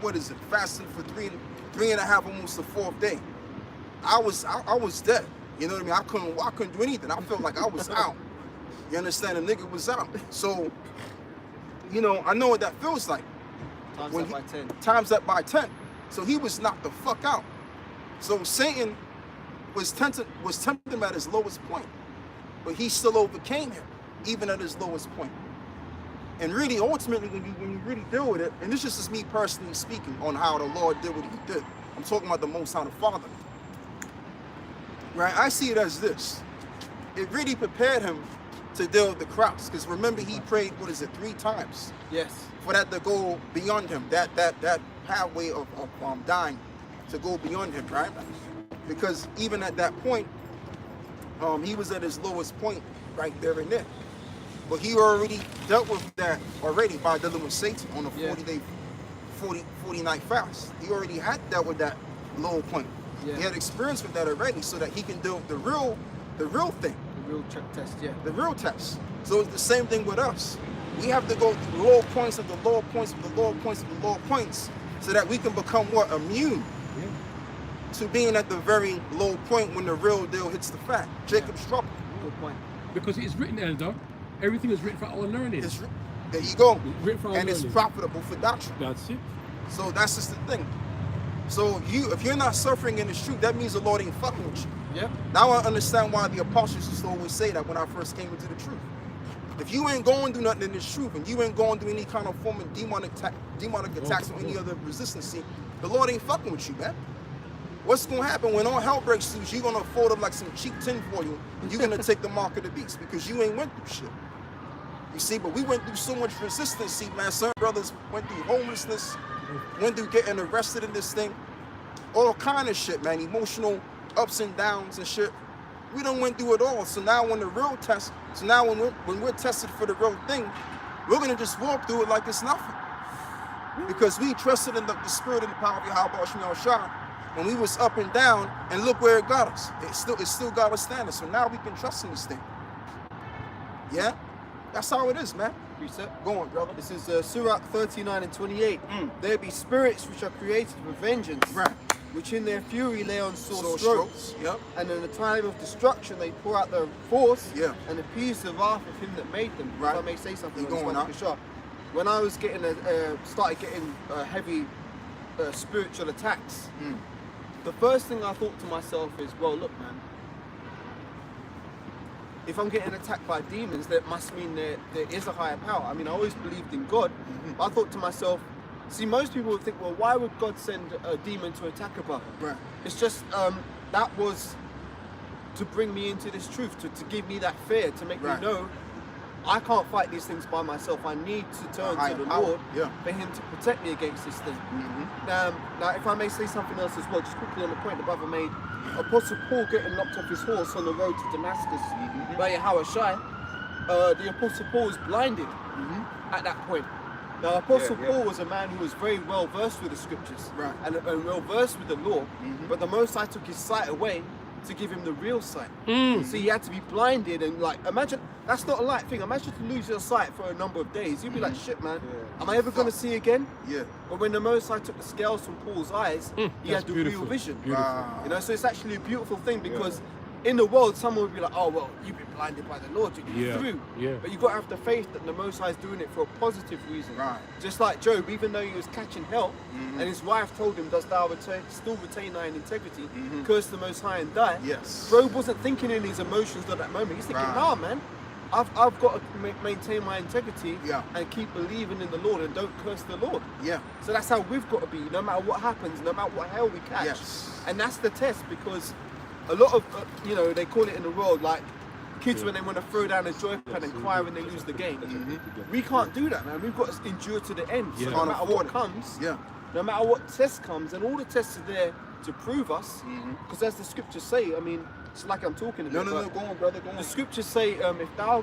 fasting for three and a half, almost the fourth day. I was dead. You know what I mean? I couldn't do anything. I felt like I was out. You understand? The nigga was out. So, you know, I know what that feels like. Times that by 10. So he was knocked the fuck out. So Satan was tempting him at his lowest point. But he still overcame him, even at his lowest point. And really, ultimately, when you really deal with it, and this is just me personally speaking on how the Lord did what he did. I'm talking about the Most High, the Father. Right? I see it as this. It really prepared him to deal with the cross. Because remember, he prayed, 3 times? Yes. For that to go beyond him, that pathway of dying to go beyond him, right? Because even at that point, he was at his lowest point right there and there. But he already dealt with that already by dealing with Satan on a 40-day, 40-night fast. He already had dealt with that low point. Yeah. He had experience with that already, so that he can deal with the real thing. The real test, yeah. The real test. So it's the same thing with us. We have to go through the low points of the low points of the low points of the low points, so that we can become immune to being at the very low point when the real deal hits the fan. Jacob's trouble. Good point. Because it's written, Elder, everything is written for our learning. There you go. And it's profitable for doctrine. That's it. So that's just the thing. So if you're not suffering in the truth, that means the Lord ain't fucking with you. Yeah. Now I understand why the apostles used to always say that when I first came into the truth. If you ain't going through nothing in this truth, and you ain't going through any kind of form of demonic attacks or any other resistance, the Lord ain't fucking with you, man. What's going to happen when all hell breaks loose? You're going to fold up like some cheap tin foil, and you're going to take the mark of the beast because you ain't went through shit. You see, but we went through so much resistance, man. Some brothers went through homelessness, went through getting arrested in this thing, all kind of shit, man. Emotional ups and downs and shit. We done went through it all. So now when the real test, when we're tested for the real thing, we're going to just walk through it like it's nothing. Because we trusted in the spirit and the power of Yahweh Shemel Shah. When we was up and down, and look where it got us. It still got us standing. So now we can trust in this thing. Yeah? That's how it is, man. Precept. Go on, brother. This is Surah 39 and 28. There be spirits which are created for vengeance, which in their fury lay on sore strokes. Yep. And in the time of destruction they pour out their force and appease the wrath of him that made them. If I may say something on this one, when I was started getting heavy spiritual attacks, the first thing I thought to myself is, well, look, man, if I'm getting attacked by demons, that must mean there is a higher power. I mean, I always believed in God, but I thought to myself, see, most people would think, well, why would God send a demon to attack a brother? Right. It's just, that was to bring me into this truth, to give me that fear, to make me know I can't fight these things by myself. I need to turn to the Lord for Him to protect me against this thing. Now, if I may say something else as well, just quickly on the point the brother made, Apostle Paul getting knocked off his horse on the road to Damascus by Yahushua, the Apostle Paul was blinded at that point. Now, Apostle Paul was a man who was very well versed with the scriptures and well versed with the law, but the Most High took his sight away to give him the real sight. So he had to be blinded, and like, imagine, that's not a light thing. Imagine to lose your sight for a number of days. You'd be like, shit, man, am I ever going to see again? But when the Most High took the scales from Paul's eyes, he had the real vision. You know, so it's actually a beautiful thing, because in the world, someone would be like, oh, well, you've been blinded by the Lord, you're through. But you've got to have the faith that the Most High is doing it for a positive reason. Just like Job, even though he was catching hell, and his wife told him, dost thou still retain thine integrity, curse the Most High and die. Job wasn't thinking in his emotions at that moment. He's thinking, nah, man, I've got to maintain my integrity and keep believing in the Lord and don't curse the Lord. So that's how we've got to be, no matter what happens, no matter what hell we catch. And that's the test, because a lot of, you know, they call it in the world, like kids when they want to throw down a joypad and cry when they lose the game. We can't do that, man. We've got to endure to the end. So no matter what comes, no matter what test comes, and all the tests are there to prove us, because as the scriptures say, I mean, it's like I'm talking about. No, go on, brother, go on. The scriptures say, if thou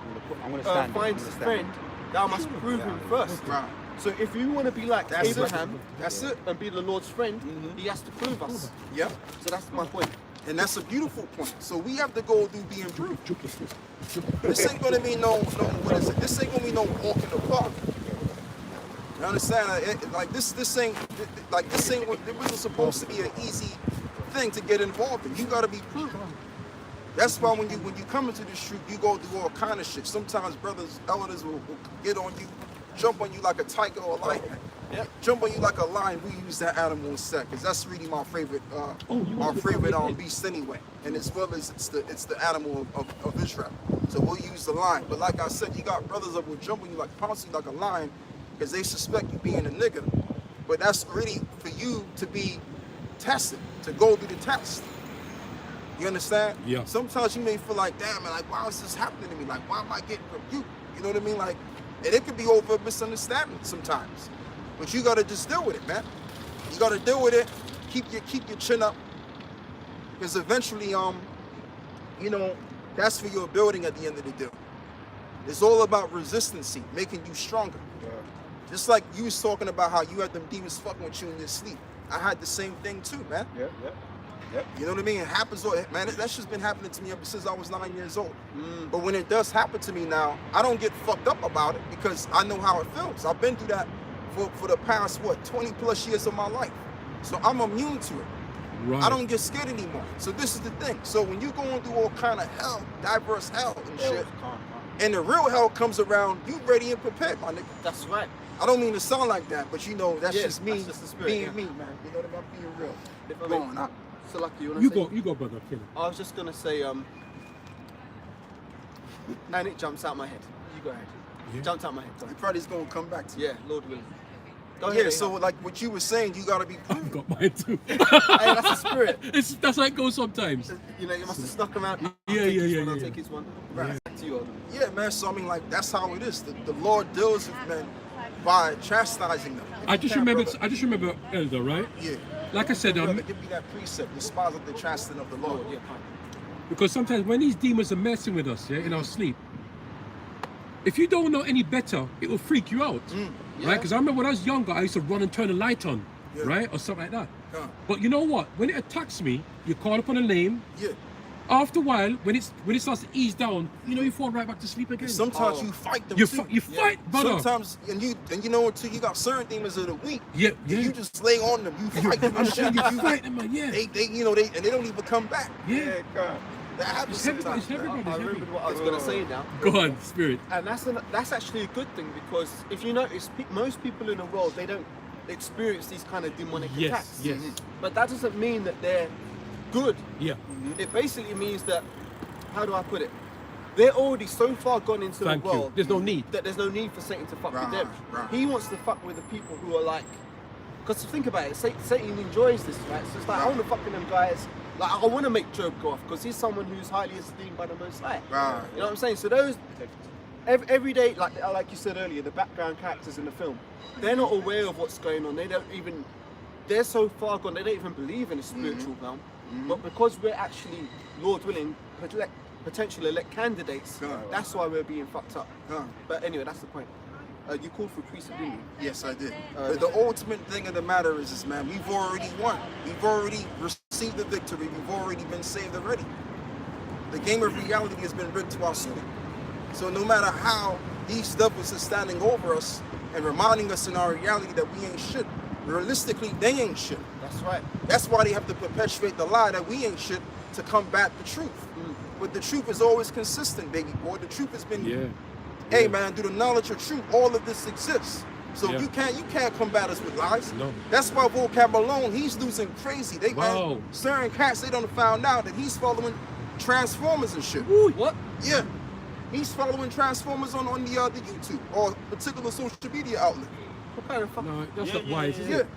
finds a friend, thou must prove him first. So if you want to be like Abraham, that's it, and be the Lord's friend, he has to prove us. So that's my point. And that's a beautiful point. So we have to go through being proved. This ain't gonna be no, what is it? This ain't gonna be no walk in the park. You understand? This ain't what it wasn't supposed to be an easy thing to get involved in. You gotta be proved. That's why when you come into this truth, you go through all kind of shit. Sometimes brothers, elders will get on you, jump on you like a tiger or a lion. Jump on you like a lion. We use that animal instead, because that's really my favorite beast anyway. And as well as it's the animal of Israel. So we'll use the lion. But like I said, you got brothers that will jump on you like pounce you like a lion, because they suspect you being a nigga. But that's really for you to be tested, to go through the test. You understand? Sometimes you may feel like, damn, man, like, why is this happening to me? Like, why am I getting rebuked? You know what I mean? Like, and it could be over a misunderstanding sometimes. But you gotta just deal with it, man. You gotta deal with it. Keep your chin up, because eventually, you know, that's for your building at the end of the day. It's all about resistancy, making you stronger. Just like you was talking about how you had them demons fucking with you in your sleep. I had the same thing too, man. You know what I mean? It happens, man. That's just been happening to me ever since I was 9 years old. But when it does happen to me now, I don't get fucked up about it, because I know how it feels. I've been through that for the past, 20 plus years of my life. So I'm immune to it. I don't get scared anymore. So this is the thing. So when you're going through all kind of hell, diverse hell and shit, and the real hell comes around, you ready and prepared, my nigga. That's right. I don't mean to sound like that, but you know, that's just me, that's just the spirit, being me, man. You know what I mean? I'm being real. If I Go may- on, So lucky, you want to You go, brother. Finish. I was just gonna say, and it jumps out my head. You go ahead. Jumped out my head. It probably is gonna come back to you. Yeah, Lord willing. Yeah, so like what you were saying, you gotta be I've proved. got mine too. Hey, that's the spirit. That's how it goes sometimes. You know, you must have snuck him out. Yeah. I'll take his one. Right. Back to you, Alden. Yeah, man. So I mean, like that's how it is. The Lord deals with men by chastising them. I just remember Elder, right? Yeah. Like I said, Give me that precept. Despise of the chastening of the Lord. Yeah, because sometimes when these demons are messing with us, in our sleep, if you don't know any better, it will freak you out, right? Because I remember when I was younger, I used to run and turn the light on, right, or something like that. But you know what? When it attacks me, you call upon a name. Yeah. After a while, when it starts to ease down, you fall right back to sleep again. Sometimes you fight them. You too. fight, brother. Sometimes, and you know until you got certain demons of the week. Yeah. You just lay on them. You fight them. I'm saying you fight them, man. Yeah. They and they don't even come back. Yeah. That happens It's heavy, sometimes. it's heavy, I brother. remembered what I was going to say now. Go on, spirit. And that's actually a good thing, because if you notice, most people in the world, they don't experience these kind of demonic attacks. Yes. But that doesn't mean that they're good. Yeah. It basically means that, how do I put it? They're already so far gone into Thank the you. world There's no need. that there's no need for Satan to fuck with them. Right. He wants to fuck with the people who are like, because think about it, Satan enjoys this, right? So it's like, I want to fuck with them guys. Like, I want to make Job go off, because he's someone who's highly esteemed by the Most High. Right. You know what I'm saying? So those every day, like you said earlier, the background characters in the film, they're not aware of what's going on. They don't even, they're so far gone, they don't even believe in the spiritual realm. But because we're actually, Lord willing, potential elect candidates, that's why we're being fucked up. But anyway, that's the point. You called for precept, didn't you? Yes, I did. But the ultimate thing of the matter is, man, we've already won. We've already received the victory. We've already been saved already. The game of reality has been written to our suiting. So no matter how these devils are standing over us and reminding us in our reality that we ain't shit, realistically, they ain't shit. That's right. That's why they have to perpetuate the lie that we ain't shit to combat the truth. But the truth is always consistent, baby boy. The truth has been, hey man, through the knowledge of truth, all of this exists. So you can't combat us with lies. No. That's why Vocab alone, he's losing crazy. They man, certain cats, they don't found out that he's following Transformers and shit. Ooh, what? Yeah. He's following Transformers on the YouTube or particular social media outlet. What kind of fuck? No, that's not wise, is it?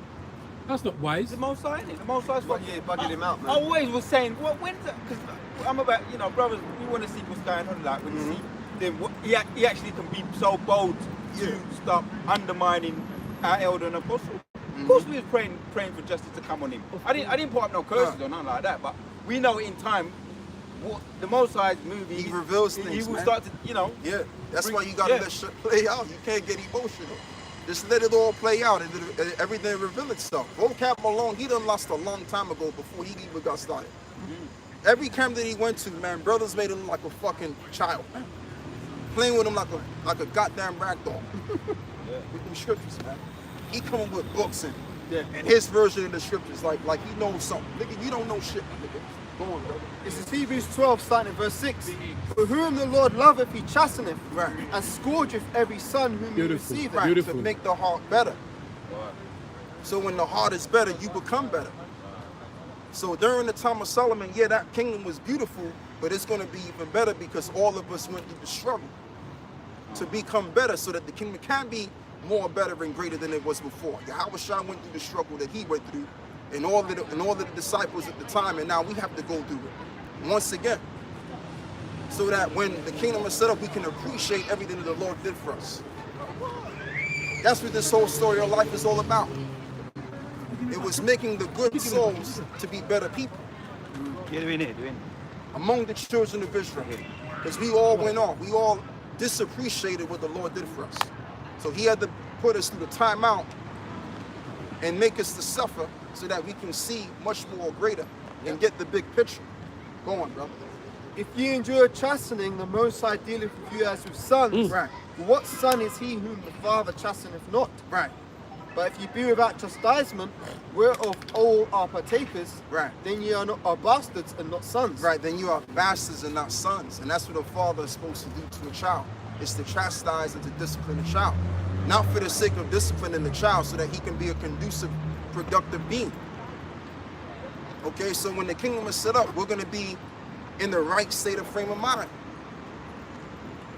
That's not wise. The Most High, the Most High's bugging him out, man. I always was saying, well, when's that? Because I'm about, brothers, we want to see what's going on. Like, when you see, then he actually can be so bold to stop undermining our elder and apostle. Of course, we was praying for justice to come on him. I didn't put up no curses or nothing like that, but we know in time, what the Most High's movie, He reveals things, He will man. start to, Yeah, that's why you gotta let shit play out. You can't get emotional. Just let it all play out and everything reveal itself. Vocab Malone, he done lost a long time ago before he even got started. Every camp that he went to, man, brothers made him like a fucking child, man. Playing with him like a goddamn ragdoll. With them scriptures, man. He coming with books and his version of the scriptures, like he knows something. Nigga, you don't know shit, nigga. Go on, brother. This is Hebrews 12, starting at verse 6. For whom the Lord loveth, he chasteneth, and scourgeth every son whom he receiveth. Right, to make the heart better. So when the heart is better, you become better. So during the time of Solomon, that kingdom was beautiful, but it's going to be even better because all of us went through the struggle to become better so that the kingdom can be more better and greater than it was before. Yahushua went through the struggle that he went through and all of the disciples at the time, and now we have to go through it once again. So that when the kingdom is set up, we can appreciate everything that the Lord did for us. That's what this whole story of life is all about. It was making the good souls to be better people among the children of Israel. Because we all went off. We all disappreciated what the Lord did for us. So he had to put us through the timeout and make us to suffer so that we can see much more greater and get the big picture. Go on, brother. If ye endure chastening, the Most High dealeth with you as with sons. Right. For what son is he whom the Father chasteneth not? Right. But if ye be without chastisement, whereof all are partakers, then ye are bastards and not sons. Right, then you are bastards and not sons. And that's what a father is supposed to do to a child. It's to chastise and to discipline a child. Not for the sake of disciplining the child so that he can be a conducive, productive being. Okay, so when the kingdom is set up, we're going to be in the right state of frame of mind.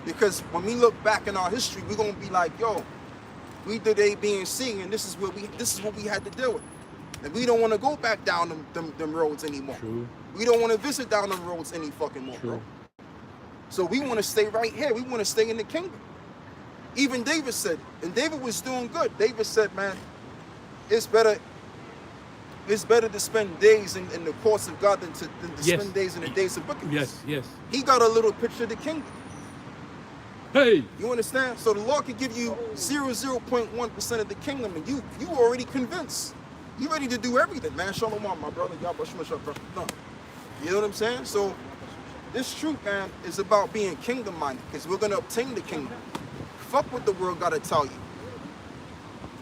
Because when we look back in our history, we're going to be like, yo, we did A, B, and C, and this is what we had to deal with. And we don't want to go back down them roads anymore. True. We don't want to visit down them roads any fucking more, bro. So we want to stay right here. We want to stay in the kingdom. Even David said, and David was doing good. David said, man, it's better to spend days in the courts of God than to spend days in the days of wickedness. Yes. He got a little picture of the kingdom. Hey. You understand? So the Lord could give you 0.1% of the kingdom, and you already convinced. You ready to do everything, man. Shalom, my brother. Y'all no. You know what I'm saying? So this truth, man, is about being kingdom minded, because we're gonna obtain the kingdom. Fuck what the world gotta tell you.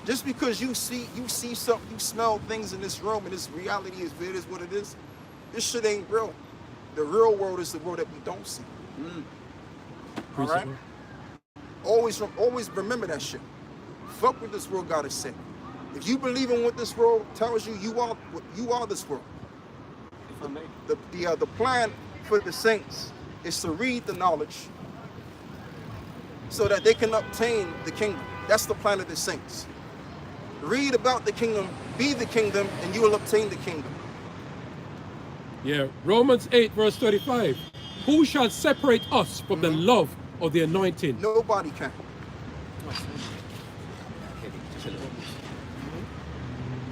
Just because you see something, you smell things in this room, and this reality is what it is. This shit ain't real. The real world is the world that we don't see. All right. Always remember that shit. Fuck what this world gotta say. If you believe in what this world tells you, you are this world. If I may. The plan for the saints is to read the knowledge so that they can obtain the kingdom. That's the plan of the saints. Read about the kingdom, be the kingdom, and you will obtain the kingdom. Yeah, Romans 8 verse 35. Who shall separate us from the love or the anointing? Nobody can.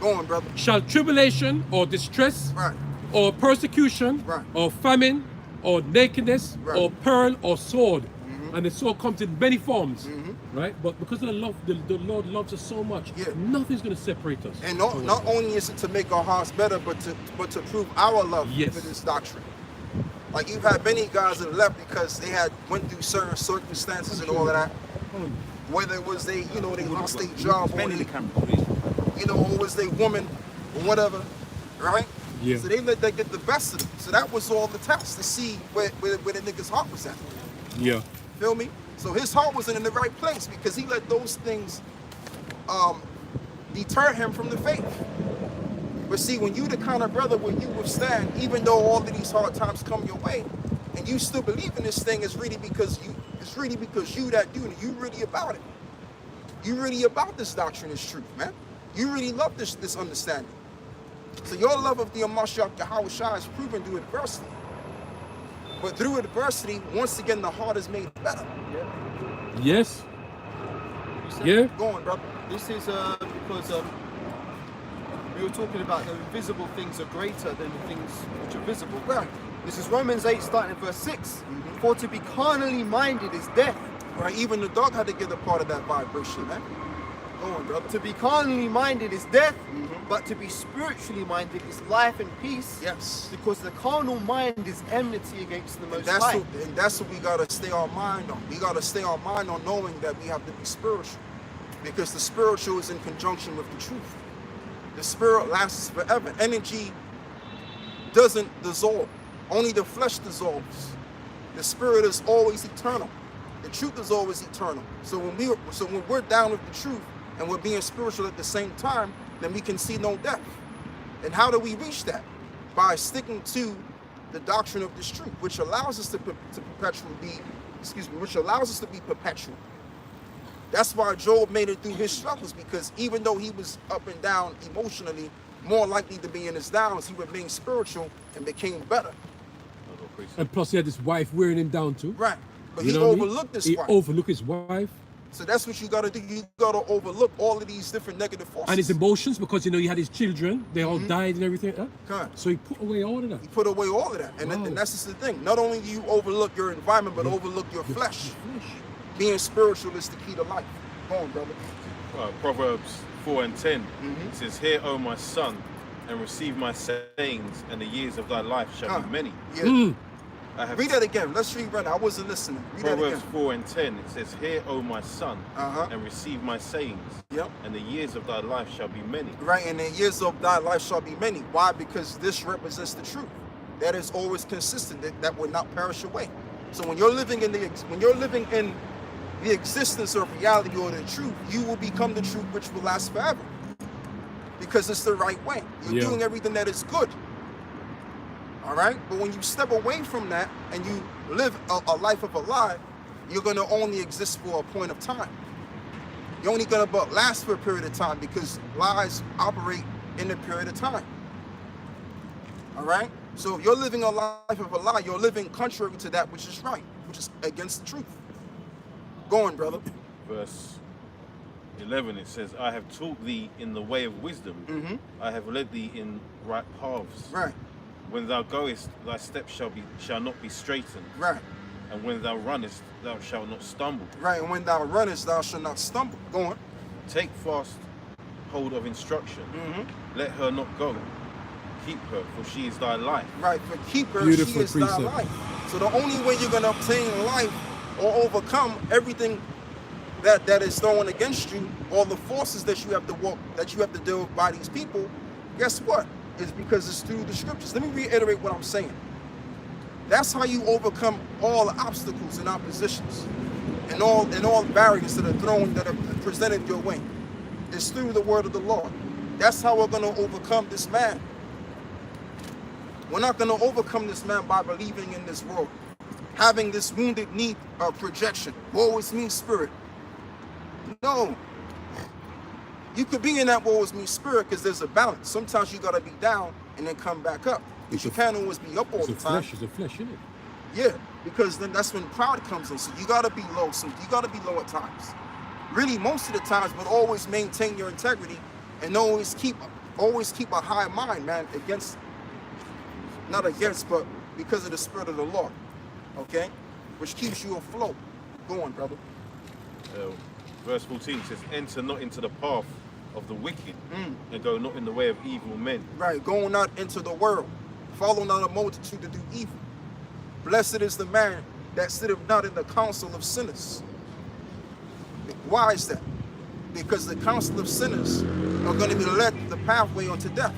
Go on, brother. Shall tribulation or distress Right. or persecution Right. or famine or nakedness Right. or peril or sword? And the sword comes in many forms, right? But because of the love, the Lord loves us so much, Yeah. nothing's going to separate us. And not only is it to make our hearts better, but to prove our love Yes. for this doctrine. Like you've had many guys that left because they had went through certain circumstances and all of that. Whether it was they lost their job or they, or was they woman or whatever, right? Yeah. So they let that get the best of them. So that was all the test to see where the nigga's heart was at. Yeah. Feel me? So his heart wasn't in the right place because he let those things deter him from the faith. But see, when you the kind of brother where you withstand, even though all of these hard times come your way, and you still believe in this thing, it's really because you that dude, and you really about it. You really about this doctrine, this truth, man. You really love this understanding. So your love of the Mashiach Yahushua is proven through adversity. But through adversity, once again, the heart is made better. Yes. Yeah. Go on, brother. This is because we were talking about the invisible things are greater than the things which are visible. Right. This is Romans 8, starting at verse 6. For to be carnally minded is death. Right, even the dog had to get a part of that vibration, man. Go on, brother. To be carnally minded is death, but to be spiritually minded is life and peace. Yes. Because the carnal mind is enmity against the Most High. And that's what we gotta stay our mind on. We gotta stay our mind on knowing that we have to be spiritual. Because the spiritual is in conjunction with the truth. The spirit lasts forever. Energy doesn't dissolve. Only the flesh dissolves. The spirit is always eternal. The truth is always eternal. So when we're down with the truth and we're being spiritual at the same time, then we can see no death. And how do we reach that? By sticking to the doctrine of this truth, which allows us to be perpetual. That's why Job made it through his struggles, because even though he was up and down emotionally, more likely to be in his downs, he remained spiritual and became better. And plus he had this wife wearing him down too. Right. But You he know what I mean? overlooked this He wife. overlooked his wife. So that's what you gotta do. You gotta overlook all of these different negative forces. And his emotions, because he had his children, they all died and everything. Huh? Correct. So he put away all of that. You put away all of that. And, Wow. and that's just the thing. Not only do you overlook your environment, but overlook your flesh. Being spiritual is the key to life. Go on, brother. Proverbs 4 and 10 it says, "Hear, O my son, and receive my sayings, and the years of thy life shall be many." Yeah. I have Read that again. Let's rerun. I wasn't listening. Read that Proverbs again. 4 and 10 it says, "Hear, O my son, and receive my sayings, Yep. and the years of thy life shall be many." Right, and the years of thy life shall be many. Why? Because this represents the truth. That is always consistent. That will not perish away. So when you're living in the existence of reality or the truth, you will become the truth, which will last forever. Because it's the right way. You're doing everything that is good. All right? But when you step away from that and you live a life of a lie, you're going to only exist for a point of time. You're only going to last for a period of time, because lies operate in a period of time. All right? So if you're living a life of a lie, you're living contrary to that which is right, which is against the truth. Go on, brother. Verse 11 it says, "I have taught thee in the way of wisdom, I have led thee in right paths. Right, When thou goest, thy steps shall not be straitened, right, and when thou runnest, thou shalt not stumble. right. And when thou runnest, thou shalt not stumble." Go on. Take fast hold of instruction, let her not go. Keep her, for she is thy life." Right, for keep her, Beautiful she is thy precept. life. So the only way you're going to obtain life or overcome everything that is thrown against you, all the forces that you have to deal with by these people, guess what? It's because it's through the scriptures. Let me reiterate what I'm saying. That's how you overcome all the obstacles and oppositions and all barriers that are presented your way. It's through the word of the Lord. That's how we're going to overcome this man. We're not going to overcome this man by believing in this world, having this wounded knee projection. Woe is me spirit. No. You could be in that woe is me spirit because there's a balance. Sometimes you got to be down and then come back up. Because you can't always be up all the time. It's a flesh, isn't it? Yeah, because then that's when pride comes in. So you gotta be low. So you gotta be low at times. Really, most of the times, but always maintain your integrity and always keep a high mind, man. Not against, but because of the spirit of the Lord. Okay, which keeps you afloat. Go on, brother. Verse 14 says, "Enter not into the path of the wicked, and go not in the way of evil men." Right, go not into the world. Follow not a multitude to do evil. Blessed is the man that sitteth not in the counsel of sinners. Why is that? Because the counsel of sinners are going to be led the pathway unto death.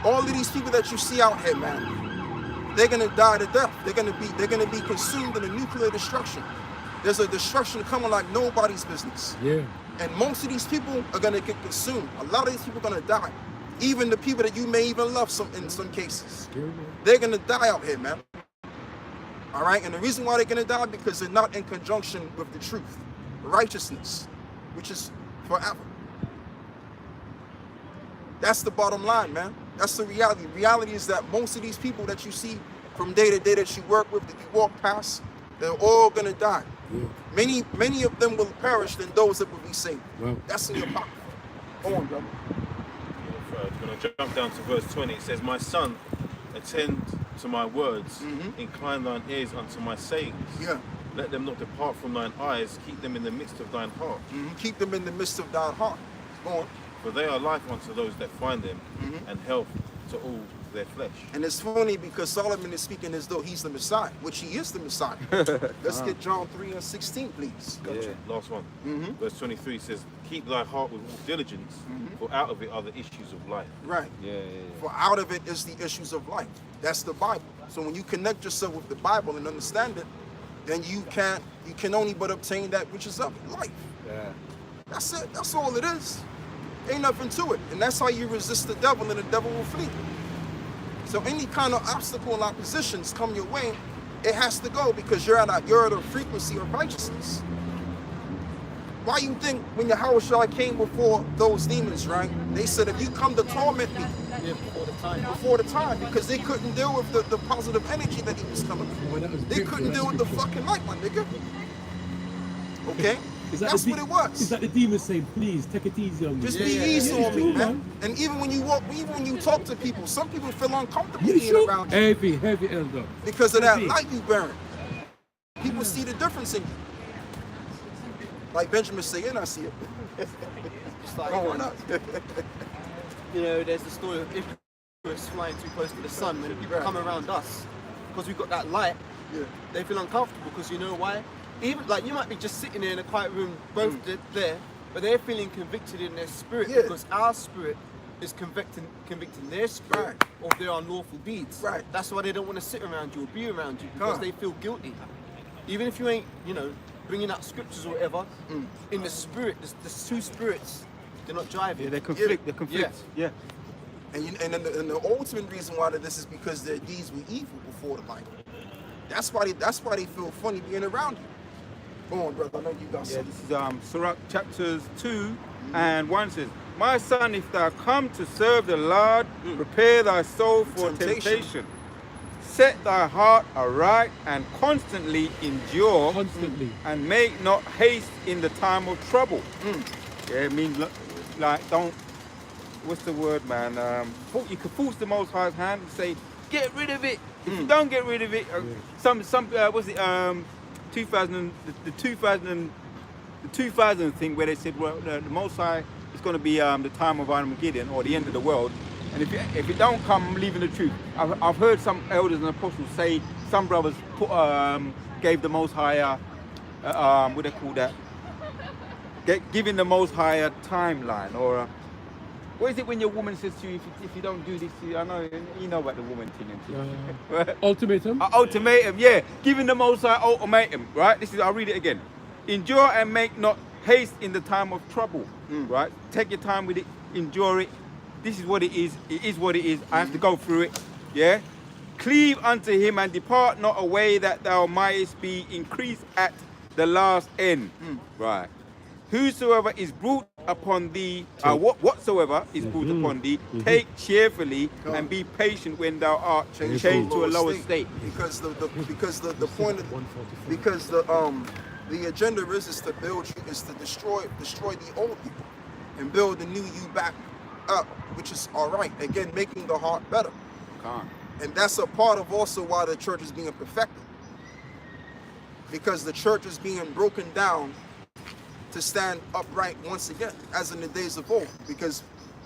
All of these people that you see out here, man, they're going to die to death. They're going to be consumed in a nuclear destruction. There's a destruction coming like nobody's business. Yeah. And most of these people are going to get consumed. A lot of these people are going to die. Even the people that you may even love in some cases. They're going to die out here, man. All right? And the reason why they're going to die, because they're not in conjunction with the truth. Righteousness, which is forever. That's the bottom line, man. That's the reality. Reality is that most of these people that you see from day to day that you work with, that you walk past, they're all going to die. Yeah. Many of them will perish than those that will be saved. Wow. That's in your pocket. Go on, brother. When I jump down to verse 20, it says, "My son, attend to my words, incline thine ears unto my sayings. Yeah. Let them not depart from thine eyes, keep them in the midst of thine heart. Keep them in the midst of thine heart." Go on. For they are life unto those that find them, and health to all their flesh. And it's funny because Solomon is speaking as though he's the Messiah, which he is the Messiah. Let's get John 3:16, please. Yeah. Last one. Verse 23 says, "Keep thy heart with all diligence, for out of it are the issues of life." Right. For out of it is the issues of life. That's the Bible. So when you connect yourself with the Bible and understand it, then you can only but obtain that which is of life. Yeah. That's it. That's all it is. Ain't nothing to it. And that's how you resist the devil, and the devil will flee. So any kind of obstacle and oppositions come your way, it has to go, because you're at a frequency of righteousness. Why you think when Yahushua came before those demons, right? They said, if you come to torment me, before the time, because they couldn't deal with the positive energy that he was coming from. They couldn't deal with the fucking light, my nigga. Okay? That's what it was. Is that the demon saying, please, take it easy on me? Just be easy on me, man. And even when you talk to people, some people feel uncomfortable being around you. Heavy elder. Because of that light you bearing. People see the difference in you. Like Benjamin said, and I see it. Just like, you know, there's the story of Icarus flying too close to the sun. When people come around us, because we've got that light, they feel uncomfortable, because you know why? Even like you might be just sitting there in a quiet room, both there, but they're feeling convicted in their spirit, because our spirit is convicting their spirit of their unlawful deeds. Right. That's why they don't want to sit around you or be around you, because they feel guilty. Even if you ain't, bringing out scriptures or whatever, in the spirit, there's two spirits. They're not driving. Yeah, they conflict. They conflict. Yeah. And the ultimate reason why this is because their deeds were evil before the Bible. That's why they feel funny being around you. Go on, brother. I know you got something. This is Sirach chapters 2 and 1 says, "My son, if thou come to serve the Lord, prepare thy soul for temptation. Set thy heart aright and constantly endure, and make not haste in the time of trouble." Yeah, it means like don't. What's the word, man? You can force the Most High's hand and say, "Get rid of it." If you don't get rid of it, what's it? 2000 thing where they said, well, the Most High is going to be the time of Armageddon, or the end of the world. And if it don't come, I'm leaving the truth. I've heard some elders and apostles say some brothers gave the Most High what they call that? Giving the Most High a timeline, or what is it when your woman says to you, if you don't do this, I know you know about the woman thing. Ultimatum? Ultimatum, yeah. Giving the Most High ultimatum, right? I'll read it again. "Endure and make not haste in the time of trouble," right? Take your time with it, endure it. This is what it is. It is what it is. I have to go through it, yeah? "Cleave unto him and depart not away, that thou mightest be increased at the last end," right? "Whosoever is brought upon thee, whatsoever is brought upon thee, take cheerfully and be patient when thou art changed to a lower state. Because the point of because the agenda is to build you, is to destroy the old you and build the new you back up, which is all right. Again, making the heart better. And that's a part of also why the church is being perfected. Because the church is being broken down to stand upright once again, as in the days of old. Because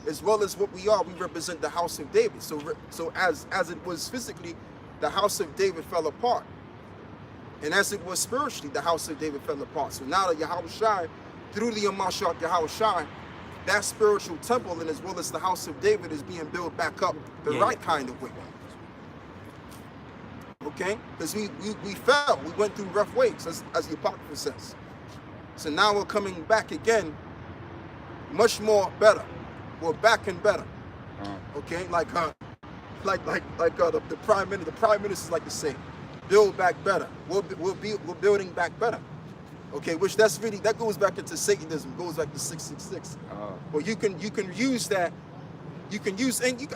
as well as what we are, we represent the house of David. So as it was physically, the house of David fell apart. And as it was spiritually, the house of David fell apart. So now that Yahushua, through the Mashiach Yahushua, that spiritual temple and as well as the house of David is being built back up the right kind of way. Okay? Because we fell. We went through rough ways, as the Apocrypha says. So now we're coming back again, much more better. We're back and better. Okay? Like the prime minister. The prime ministers like to say, build back better. We're building back better. Okay, which that goes back into Satanism, goes back to 666. Well, you can use that. You can use anything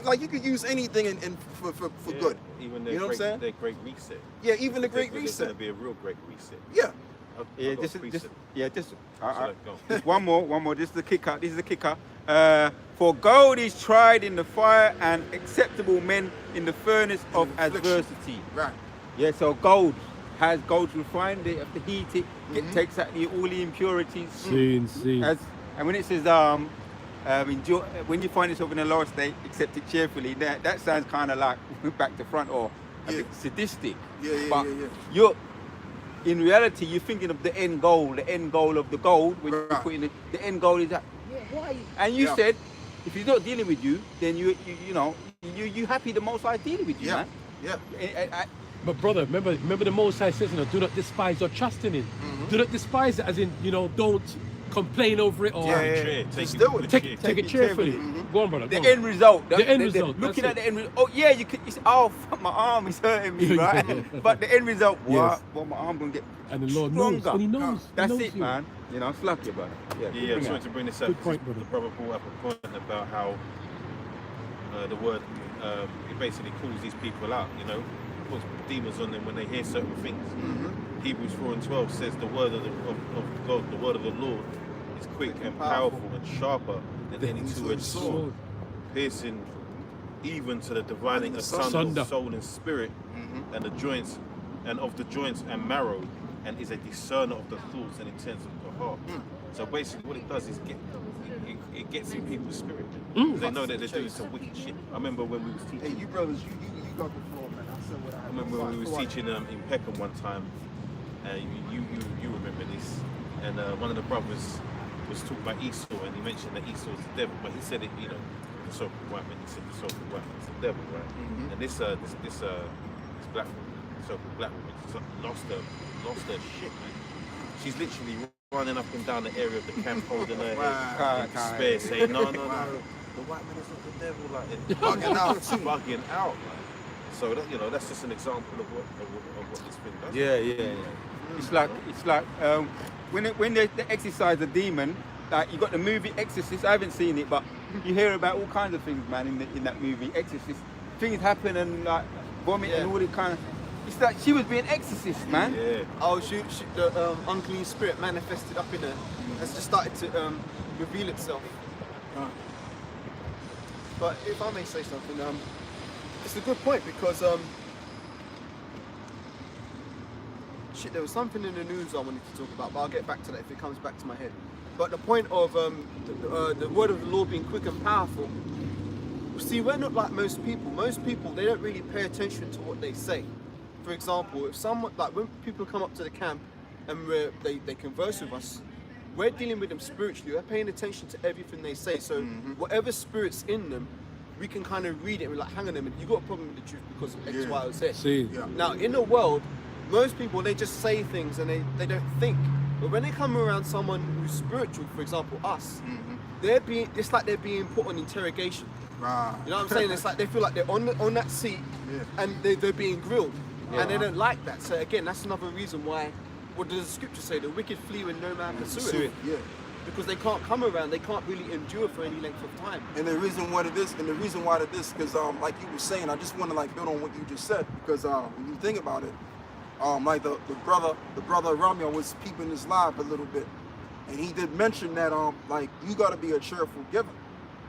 for good. Even you know what I'm saying? The Great Reset. Yeah, even the Great It's Reset. going to be a real Great Reset. Yeah. Just one more. This is the kicker. For gold is tried in the fire and acceptable men in the furnace of adversity. Right. Yeah, so gold refined, they have to heat it, it takes out all the impurities. And when it says enjoy, when you find yourself in a lower state, accept it cheerfully, that sounds kind of like back to front or a bit sadistic. But you're in reality, you're thinking of the end goal of the gold. When you put in the end goal is that, why? And you said, if he's not dealing with you, then you happy the Most High dealing with you, man. Yeah. But brother, remember the Most High says, do not despise or trust in it. Do not despise it, as in, don't complain over it or take it cheerfully. Go on, brother. The end result. The end result. Looking at the end result. Oh yeah, you could. Fuck, my arm is hurting me, right? But the end result, well, my arm gonna get and the Lord stronger. knows. And He knows. That's he knows it, man. Slap you, brother. I just wanted to bring this up. Good point, brother. The brother brought up a point about how the word it basically calls these people out. Puts demons on them when they hear certain things. Hebrews 4:12 says the word of God, the word of the Lord, is quick and powerful and sharper than any two-edged sword, piercing even to the dividing asunder of soul and spirit, and the joints and of the joints and marrow, and is a discerner of the thoughts and intents of the heart. So basically, what it does is it gets in people's spirit. They know that they're doing some wicked shit. I remember when we was teaching. Hey, you brothers, you got the floor, man. I remember when we was teaching in Peckham one time. You remember this, and one of the brothers was talking about Esau, and he mentioned that Esau is the devil, but he said it, the so-called white man. He said the so-called white man is the devil, right? And this black woman, so-called black woman, lost her shit, man. She's literally running up and down the area of the camp, holding her head in despair, saying, no, the white man is not the devil, like bugging out. Like. So that, that's just an example of what this thing does. Yeah. It's like when they exorcise a demon, like you got the movie Exorcist. I haven't seen it, but you hear about all kinds of things, man, in that movie Exorcist. Things happen and like vomit and all that kind of. It's like she was being exorcist, man. Yeah. Oh, the unclean spirit manifested up in her. Has just started to reveal itself. But if I may say something, it's a good point because there was something in the news I wanted to talk about, but I'll get back to that if it comes back to my head. But the point of the word of the Lord being quick and powerful. See, we're not like most people. Most people, they don't really pay attention to what they say. For example, if someone, like when people come up to the camp and they converse with us, we're dealing with them spiritually. We're paying attention to everything they say. So whatever spirit's in them, we can kind of read it and we're like, hang on a minute, you got a problem with the truth because of X, Y, or Z. Now, in the world, most people, they just say things and they don't think. But when they come around someone who's spiritual, for example, us, it's like they're being put on interrogation. You know what I'm saying? It's like they feel like they're on that seat and they're being grilled. And they don't like that. So again, that's another reason why, what does the scripture say? The wicked flee when no man pursue it. because they can't come around, they can't really endure for any length of time. And the reason why it is, because like you were saying, I just want to like build on what you just said, because when you think about it, like the brother Ramya was peeping his live a little bit, and he did mention that like you got to be a cheerful giver.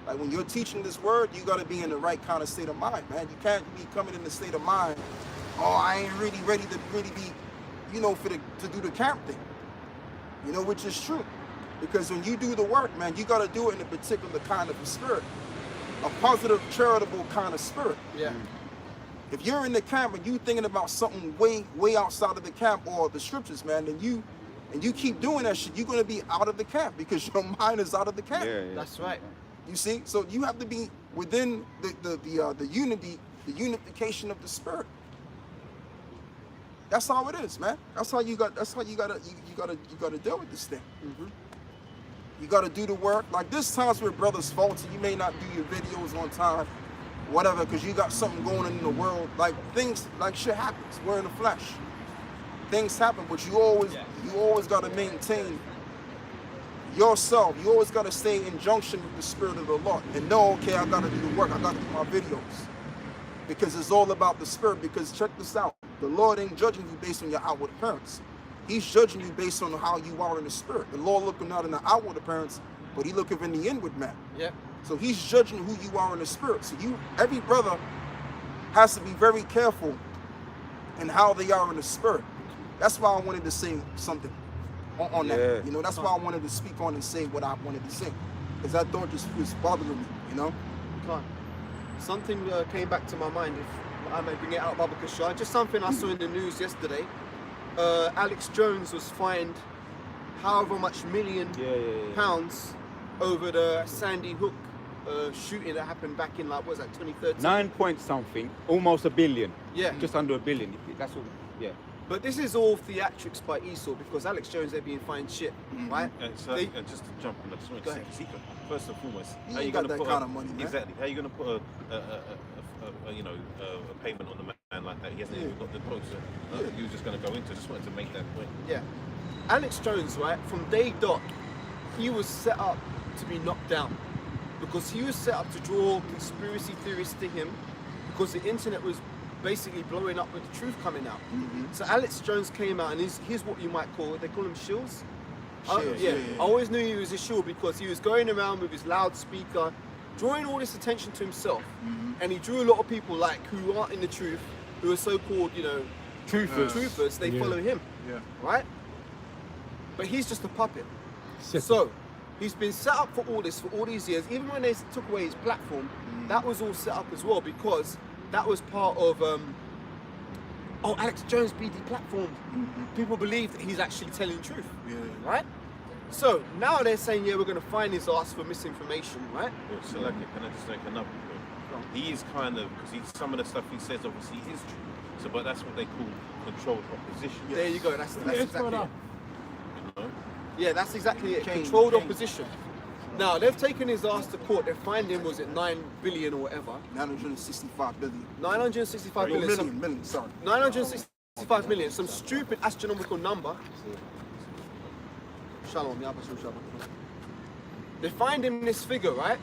Like when you're teaching this word, you got to be in the right kind of state of mind, man. You can't be coming in the state of mind, oh, I ain't really ready to really be, you know, to do the camp thing, you know, which is true. Because when you do the work, man, you got to do it in a particular kind of a spirit, a positive, charitable kind of spirit. Yeah. If you're in the camp and you thinking about something way outside of the camp or the scriptures, man, then you keep doing that shit, you're gonna be out of the camp because your mind is out of the camp. Yeah. That's right. You see, so you have to be within the unity, the unification of the spirit. That's how it is, man. That's how you gotta deal with this thing. Mm-hmm. You got to do the work. Like this times where brothers faulty, you may not do your videos on time, whatever, because you got something going on in the world. Like things, like shit happens. We're in the flesh. Things happen, but you always got to maintain yourself. You always got to stay in junction with the spirit of the Lord and know, okay, I got to do the work. I got to do my videos because it's all about the spirit. Because check this out, the Lord ain't judging you based on your outward appearance. He's judging you based on how you are in the spirit. The Lord looking not in the outward appearance, but he looking in the inward man. Yeah. So he's judging who you are in the spirit. So every brother has to be very careful in how they are in the spirit. That's why I wanted to say something on that. You know, that's why I wanted to speak on and say what I wanted to say. Because that thought just was bothering me, you know? Something came back to my mind, if I may bring it out, Baba Kashar. Just something I saw in the news yesterday. Alex Jones was fined however much million pounds over the Sandy Hook shooting that happened back in, like, what was that, 2013? 9 point something, almost $1 billion. Yeah. Just under $1 billion. That's all. Yeah. But this is all theatrics by Esau, because Alex Jones, they're being fined shit, right? And so, and just to jump on, I just want to say, first and foremost, You how you ain't going got to that put kind of money, man. exactly? How you going to put a payment on the man like that? He hasn't even got the poster. You was just going to go into. Just wanted to make that point. Yeah. Alex Jones, right, from day dot, he was set up to be knocked down, because he was set up to draw conspiracy theorists to him, because the internet was basically blowing up with the truth coming out. So Alex Jones came out, and he's what you might call, they call him shills. I always knew he was a shill because he was going around with his loudspeaker, drawing all this attention to himself. And he drew a lot of people like who aren't in the truth, who are so-called, you know, truthers, they follow him, right? But he's just a puppet. So he's been set up for all this for all these years. Even when they took away his platform, that was all set up as well, because that was part of Alex Jones be deplatformed. People believe that he's actually telling the truth, right? So now they're saying, yeah, we're going to fine his ass for misinformation, right? Well, so like, can I just make another point? He is kind of, because some of the stuff he says obviously is true. So, but that's what they call controlled opposition. There you go. That's exactly it. You know? Yeah, that's exactly it. Controlled opposition. Now they've taken his ass to court. They fined him, was it 9 billion or whatever? 965 billion. 965 billion. Million, sorry. 965 million. Some stupid astronomical number. Shalom, shalom. They fined him this figure, right?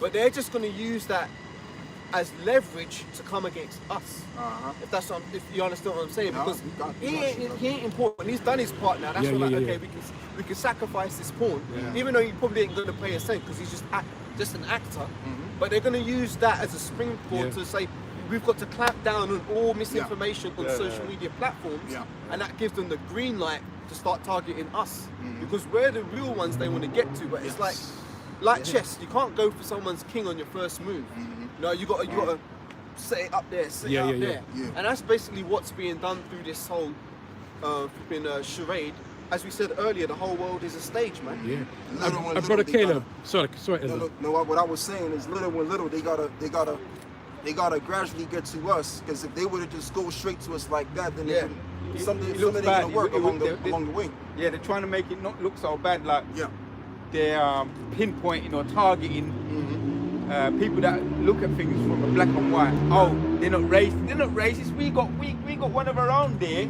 But they're just going to use that as leverage to come against us. If you understand what I'm saying, because he ain't important. He's done his part now. That's we can sacrifice this pawn, even though he probably ain't going to pay a cent because he's just an actor. But they're going to use that as a springboard to say we've got to clamp down on all misinformation on social media platforms, and that gives them the green light to start targeting us, because we're the real ones they want to get to. But it's like chess. You can't go for someone's king on your first move. No, you got to set it up there, set it up there. And that's basically what's being done through this whole charade. As we said earlier, the whole world is a stage, man. And Brother Caleb, sorry. No, what I was saying is little and little, they gotta gradually get to us, because if they would have just go straight to us like that, then something ain't gonna work along the way. Yeah, they're trying to make it not look so bad, like they're pinpointing or targeting people that look at things from a black and white. Oh, they're not racist. We got one of our own there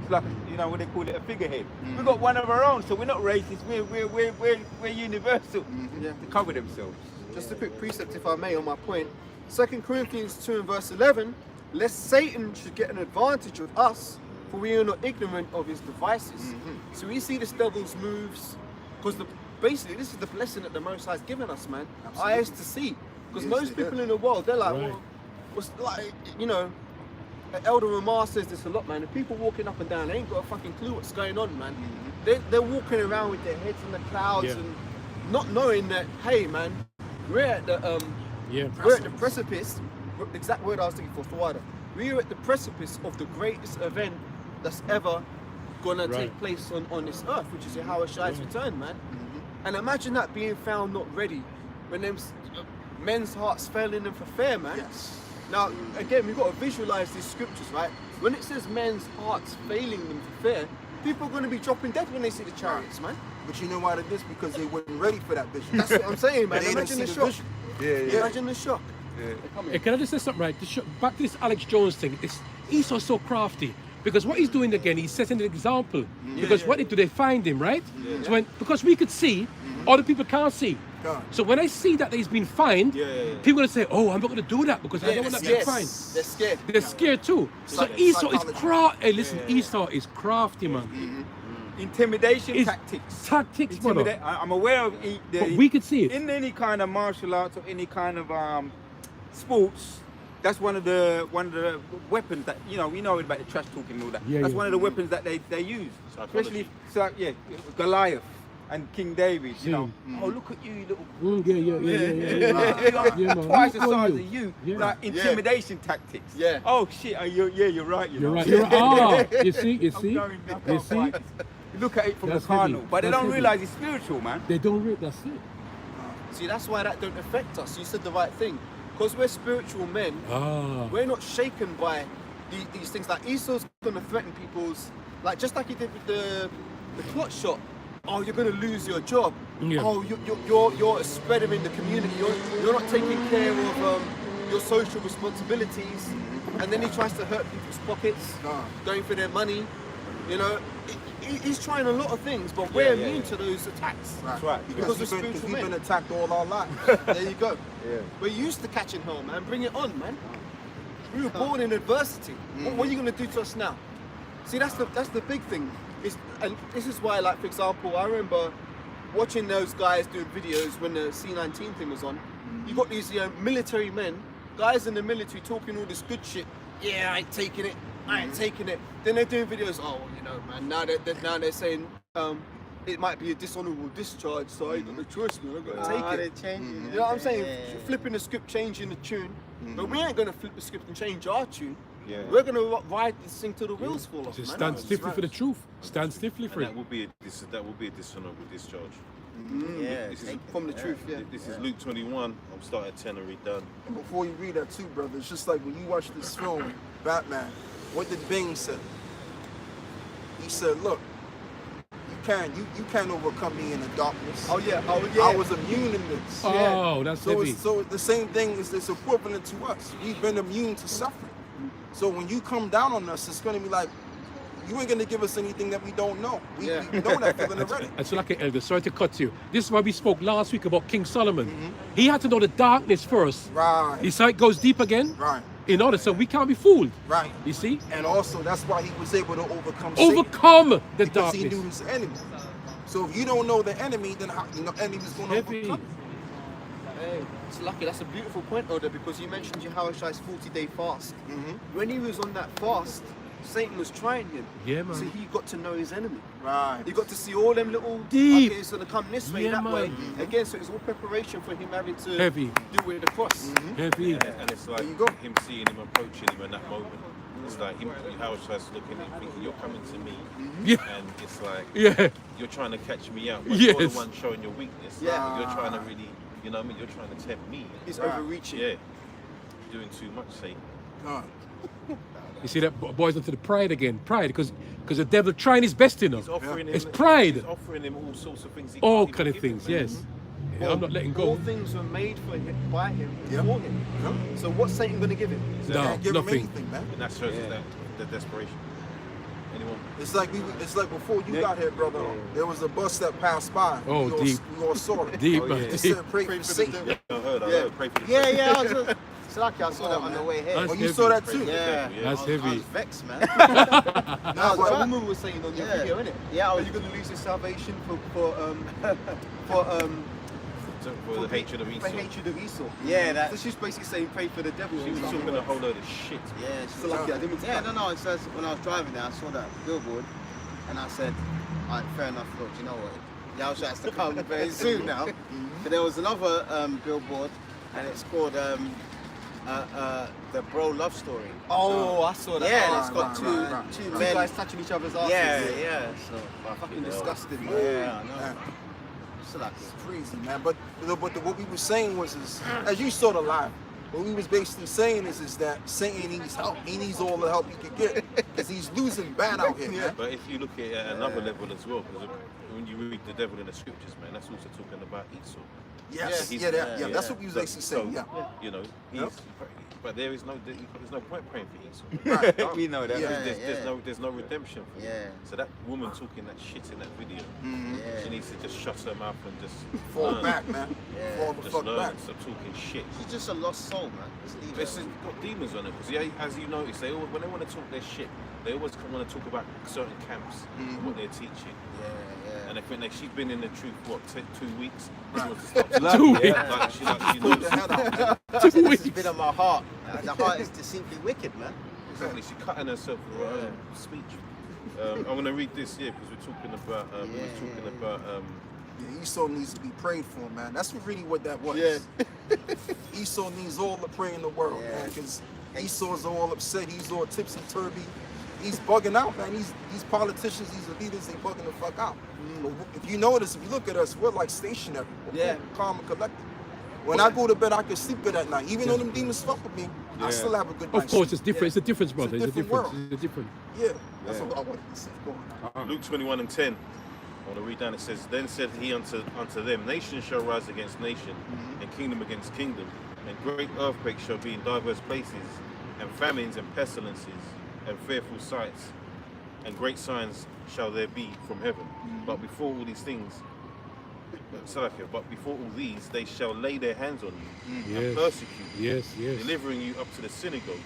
It's like, you know, what they call it, a figurehead. We've got one of our own, so we're not racist. We're universal. Yeah. To cover themselves. Just a quick precept, if I may, on my point. 2 Corinthians 2 and verse 11, lest Satan should get an advantage of us, for we are not ignorant of his devices. So we see this devil's moves, because basically this is the blessing that the Most High has given us, man. Eyes to see. Because most people in the world, they're like, well, what's like, you know, Elder Ramar says this a lot, man. The people walking up and down, they ain't got a fucking clue what's going on, man. They're walking around with their heads in the clouds and not knowing that, hey, man, we're at the we're at the precipice. The exact word I was thinking for Thawada. We're at the precipice of the greatest event that's ever gonna take place on this earth, which is Yahweh Shai's return, man. And imagine that being found not ready, when them men's hearts failing them for fear, man. Now, again, we've got to visualize these scriptures, right? When it says men's hearts failing them for fear, people are going to be dropping dead when they see the chariots, man. But you know why it is? Because they weren't ready for that vision. That's what I'm saying, man. They didn't Imagine the see shock. vision. Imagine the shock. Hey, can I just say something, right? Back to this Alex Jones thing. Esau's so crafty. Because what he's doing again, he's setting an example. Because what they do, they find him, right? So because we could see, other people can't see. So when I see that he's been fined, people are going to say, oh, I'm not going to do that because I don't want that to be fined. They're scared. They're scared too. So Esau is crafty. Hey, listen, Esau is crafty, man. Intimidation It's tactics. Tactics, brother. I'm aware of But we could see it. in any kind of martial arts or any kind of sports. That's one of the weapons that, you know, we know about the trash talking and all that. That's one of the weapons that they use. Psychology. Especially Goliath and King David, you know. Oh, look at you little Yeah, man. twice the Look size on of you. Yeah. Like intimidation tactics. Yeah. Oh shit, you're right, you know. You're right. You see? I'm going back up, right? You look at it from That's the carnal, heavy. but they That's don't heavy. realise it's spiritual, man. They don't that's it. See, that's why that don't affect us. You said the right thing. Because we're spiritual men, we're not shaken by these things. Like Esau's gonna threaten people's, like just like he did with the clot shot. Oh, you're gonna lose your job. Oh, you're a spreader in the community. You're not taking care of your social responsibilities. And then he tries to hurt people's pockets, going for their money. You know, he's trying a lot of things, but we're immune to those attacks. That's right. Because we're spiritual we've men. been attacked all our lives. There you go. We're used to catching hell, man. Bring it on, man. We were born in adversity. What are you going to do to us now? See, that's the big thing. And this is why, like, for example, I remember watching those guys doing videos when the C-19 thing was on. You got these military men, guys in the military talking all this good shit. Yeah, I ain't taking it. I ain't taking it. Then they're doing videos. Oh, you know, man. Now they're saying it might be a dishonorable discharge, so I ain't got no choice, man. I've got to take it. Changing. You know what I'm saying? Flipping the script, changing the tune. But we ain't gonna flip the script and change our tune. We're gonna ride this thing till the wheels fall off, Just man. stand stiffly for the truth. Stand stiffly for And it. that will be a dishonorable discharge. Yeah. From the truth, yeah. This is Luke 21. I'm starting at 10 and read done. And before you read that too, brother, it's just like when you watch this film, Batman, what did Bane say? He said, look, you can't overcome me in the darkness. Oh yeah. I was immune in this. Oh, that's heavy. So the same thing is equivalent to us. We've been immune to suffering. So when you come down on us, it's gonna be like, you ain't gonna give us anything that we don't know. We know that feeling already. That's like an elder. Sorry to cut you. This is why we spoke last week about King Solomon. He had to know the darkness first. Right. You saw it goes deep again. Right. In order, so we can't be fooled. Right. You see? And also that's why he was able to overcome Satan, Overcome the because darkness. he knew his enemy. So if you don't know the enemy, then how enemy's gonna Heavy. overcome? Hey, it's lucky. That's a beautiful point, Oda, because you mentioned Yahweh Shai's 40-day fast. When he was on that fast, Satan was trying him. Yeah, man. So he got to know his enemy. Right. He got to see all them little Deep. okay, it's gonna come this way, Yeah, that man. way. Again, so it's all preparation for him having to Heavy. do with the cross. Heavy. And it's like There you go. him seeing him approaching him in that moment. It's like him, how Shai's looking at him, thinking, you're coming to me. Yeah. And it's like, Yeah. you're trying to catch me out, but you're Yes. the one showing your weakness. Yeah. You're trying to really, you know what I mean? You're trying to tempt me. He's overreaching. Yeah. Doing too much, Satan. You see that boys onto the pride again. Pride, because the devil trying his best in He's them. offering him, It's pride. He's offering him all sorts of things. He All can't kind even of give him, things, man. yes. Yeah, I'm not letting All go. things were made for him, by him, Yeah. for him. So what's Satan gonna give him? No, Can't give him nothing. anything, man. And that shows us that the desperation. Anyone? It's like before you got here, brother. There was a bus that passed by. Oh, deep. We all saw it. Deep, It man. said, pray for Satan. I heard, pray for the Yeah, I was just, it's lucky I saw that on the way here. That's Oh, you heavy. saw that too? Yeah. That's I heavy. was vexed, man. That's what a woman was saying on your Yeah. video, innit? Yeah, I Are was you going to lose your salvation for for the hatred of for Esau. hatred of Esau? Yeah, that- So she's basically saying pray for the devil. She was talking a whole load of shit. Yeah, So lucky I didn't. Yeah, no, it says when I was driving there, I saw that billboard, and I said, all right, fair enough, look, you know what, Yahusha has to come very soon now. But there was another billboard, and it's called the Bro Love Story. Oh, I saw that. Yeah, and Oh, it's got right. two two men. guys touching each other's asses. Yeah, so Fucking disgusting. Man. yeah, I know. Man. So like, It's crazy, man. But what we were saying was, as you saw the live, what we was basically saying is that Satan needs help. He needs all the help he can get because he's losing bad out here, man. But if you look at it at another level as well, because when you read the devil in the scriptures, man, that's also talking about Esau. Yes, He's- yeah, that's what we was basically saying. Yeah, You know, Yep. but there's no point praying for Esau. We know that. Yeah. There's no redemption for him. yeah, So that woman talking that shit in that video, yeah. she needs to just shut her mouth and just fall learn. back, man. Yeah. Fall the Just fuck learn back. and stop talking shit. She's just a lost soul, man. Just leave It's her. got demons on it because, as you notice, when they want to talk their shit, they always want to talk about certain camps, what they're teaching. Yeah, And I think that she's been in the truth, what, 2 weeks? She Right. wants to stop 2 weeks. She Pull knows the head out, man. This has been on my heart. The heart is deceitfully wicked, man. exactly. She's cutting herself for her own speech. I'm going to read this here because we're talking about. Yeah, Esau needs to be prayed for, man. That's really what that was. Yeah. Esau needs all the prayer in the world, Yeah. man, because Esau's all upset. He's all tipsy-turvy. He's bugging out, man. These politicians, these leaders, they bugging the fuck out. But if you notice, if you look at us, we're like stationary. We're Yeah. calm and collected. When I go to bed, I can sleep good at night. Even though them demons fuck with me, I still have a good Of night's course, sleep. it's different. It's a difference, brother. It's a different difference. world. It's a different. Yeah, that's what I wanted to say. Go on. Luke 21:10. I want to read down. It says, "Then said he unto them, Nation shall rise against nation, and kingdom against kingdom, and great earthquakes shall be in diverse places, and famines and pestilences, and fearful sights, and great signs shall there be from heaven. But before all these things, they shall lay their hands on you and Yes. persecute you, Yes, yes. delivering you up to the synagogues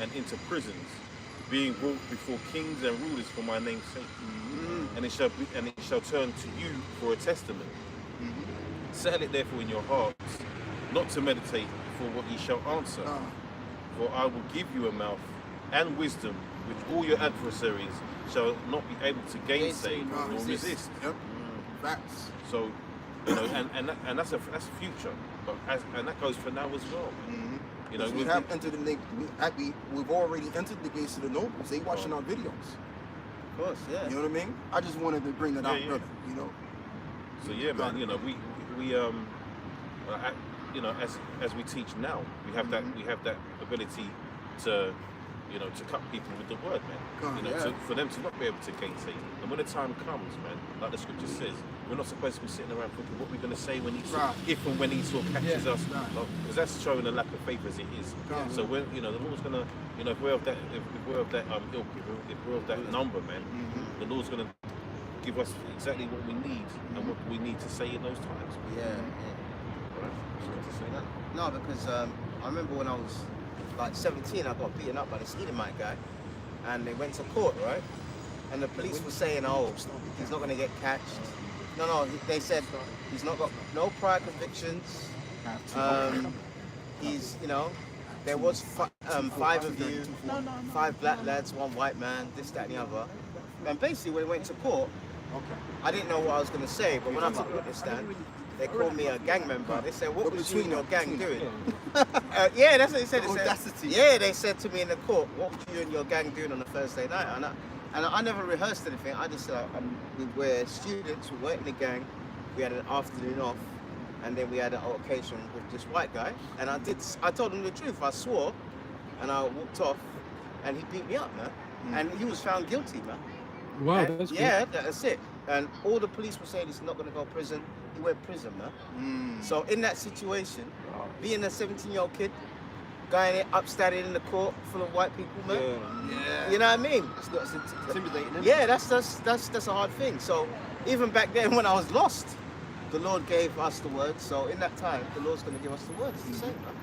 and into prisons, being brought before kings and rulers for my name's sake. And it shall turn to you for a testament. Settle it therefore in your hearts, not to meditate for what ye shall answer. For I will give you a mouth and wisdom, which all your adversaries shall not be able to gainsay nor resist." Yep. Facts. So, and that's future, but and that goes for now as well. You know, We have entered we've already entered the gates of the nobles. They watching our videos. Of course, yeah. You know what I mean? I just wanted to bring it out, Yeah. brother. You know. So yeah, man. You know, we as we teach now, we have that ability to, to cut people with the word, man. For them to not be able to gainsay. And when the time comes, man, like the scripture says, we're not supposed to be sitting around thinking what we're going to say when Esau, if and when Esau catches us, because that's showing a lack of faith as it is. So when the Lord's going to, if we're of that ilk, if we're of that number, man, the Lord's going to give us exactly what we need and what we need to say in those times. Yeah. Right? Just got to say that. No, because I remember when I was like 17, I got beaten up by this Edomite guy, and they went to court, right? And the police were saying, "Oh, he's not going to get catched." No, they said he's not got no prior convictions. He's, there was 5 of you, 5 black lads, 1 white man, this, that, and the other. And basically, when we went to court, I didn't know what I was going to say, but when I took the witness stand, they called me a gang member. They said, "What was you and your gang doing?" Yeah, that's what they said. They said, Audacity. yeah, they said to me in the court, "What was you and your gang doing on a Thursday night?" And I never rehearsed anything. I just said, we were students, we weren't in the gang, we had an afternoon off, and then we had an altercation with this white guy. And I told him the truth. I swore, and I walked off, and he beat me up, man. And he was found guilty, man. Wow, And that's yeah, that's it. And all the police were saying he's not going to go to prison. He went to prison, man. So in that situation, being a 17-year-old kid, going up standing in the court full of white people, man. Yeah. You know what I mean? It's not as intimidating. Isn't it? Yeah, that's a hard thing. So even back then when I was lost, the Lord gave us the word. So in that time, the Lord's going to give us the word. It's the same, man.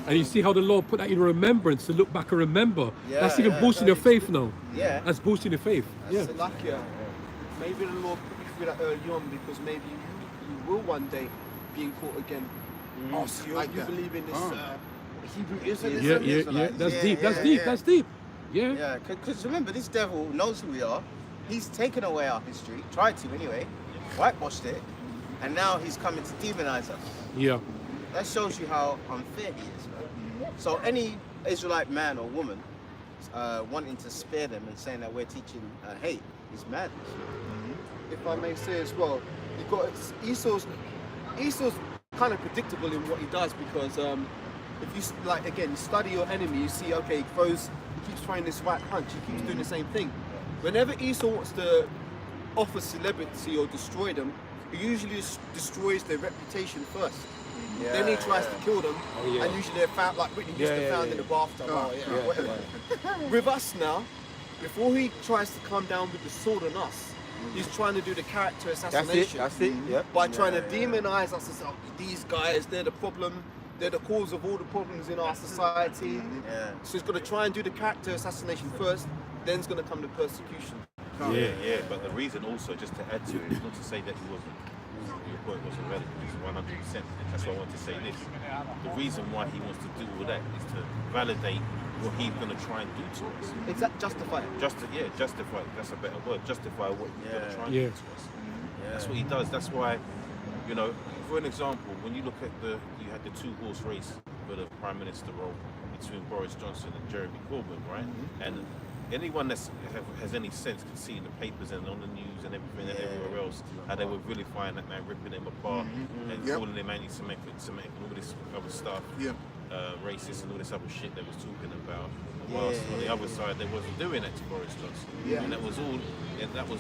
And you see how the Lord put that in remembrance to look back and remember. Yeah, That's even yeah. boosting your faith now. Yeah. That's boosting your faith. Yeah. So like, maybe the Lord put you through that early on because maybe you will one day be in court again. Oh, So you like that. believe in this Hebrew Yeah, Israelism. yeah, yeah. That's deep. That's deep. That's deep. Yeah. Yeah, because remember, this devil knows who we are. He's taken away our history, tried to anyway, whitewashed it, and now he's coming to demonize us. Yeah. That shows you how unfair he is, man. So any Israelite man or woman wanting to spare them and saying that we're teaching hate is madness. If I may say as well, you got Esau's kind of predictable in what he does because if you like again you study your enemy, you see he keeps throwing this right punch, he keeps doing the same thing. Whenever Esau wants to offer celebrity or destroy them, he usually destroys their reputation first. Then he tries to kill them, and usually they're found like Whitney used to found in the bathtub. Whatever. With us now, before he tries to come down with the sword on us, he's trying to do the character assassination. That's it. Yeah. By trying to demonize us as these guys, they're the problem, they're the cause of all the problems in our society. So he's going to try and do the character assassination first, then's going to come the persecution. Yeah. But the reason also, just to add to it, is not to say that your point wasn't relevant. It's 100%. That's why I want to say this. The reason why he wants to do all that is to validate what he's going to try and do to us. Exactly, justify it. Justify. That's a better word. Justify what he's going to try and do to us. That's what he does. That's why, for an example, when you look at you had the 2-horse race for the Prime Minister role between Boris Johnson and Jeremy Corbyn, right? And anyone that has any sense can see in the papers and on the news and everything and everywhere else how they were vilifying that man, ripping him apart and calling him anti-Semitic and all this other stuff, racist and all this other shit they was talking about. Whilst on the other side they wasn't doing that to Boris Johnson, and that was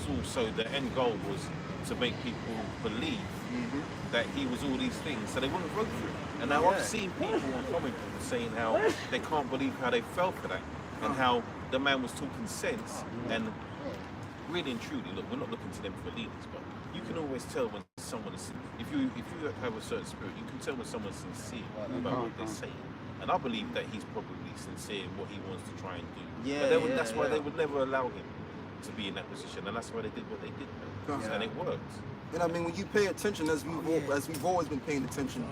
all. So the end goal was to make people believe that he was all these things, so they wouldn't vote for him. And now I've seen people on comment saying how they can't believe how they fell for that, and how the man was talking sense. And really and truly, look, we're not looking to them for leaders, but you can always tell when someone is, if you have a certain spirit, you can tell when someone's sincere about what they're saying. And I believe that he's probably sincere in what he wants to try and do. But that's why they would never allow him to be in that position, and that's why they did what they did, and it worked. And I mean, when you pay attention, as we've always been paying attention,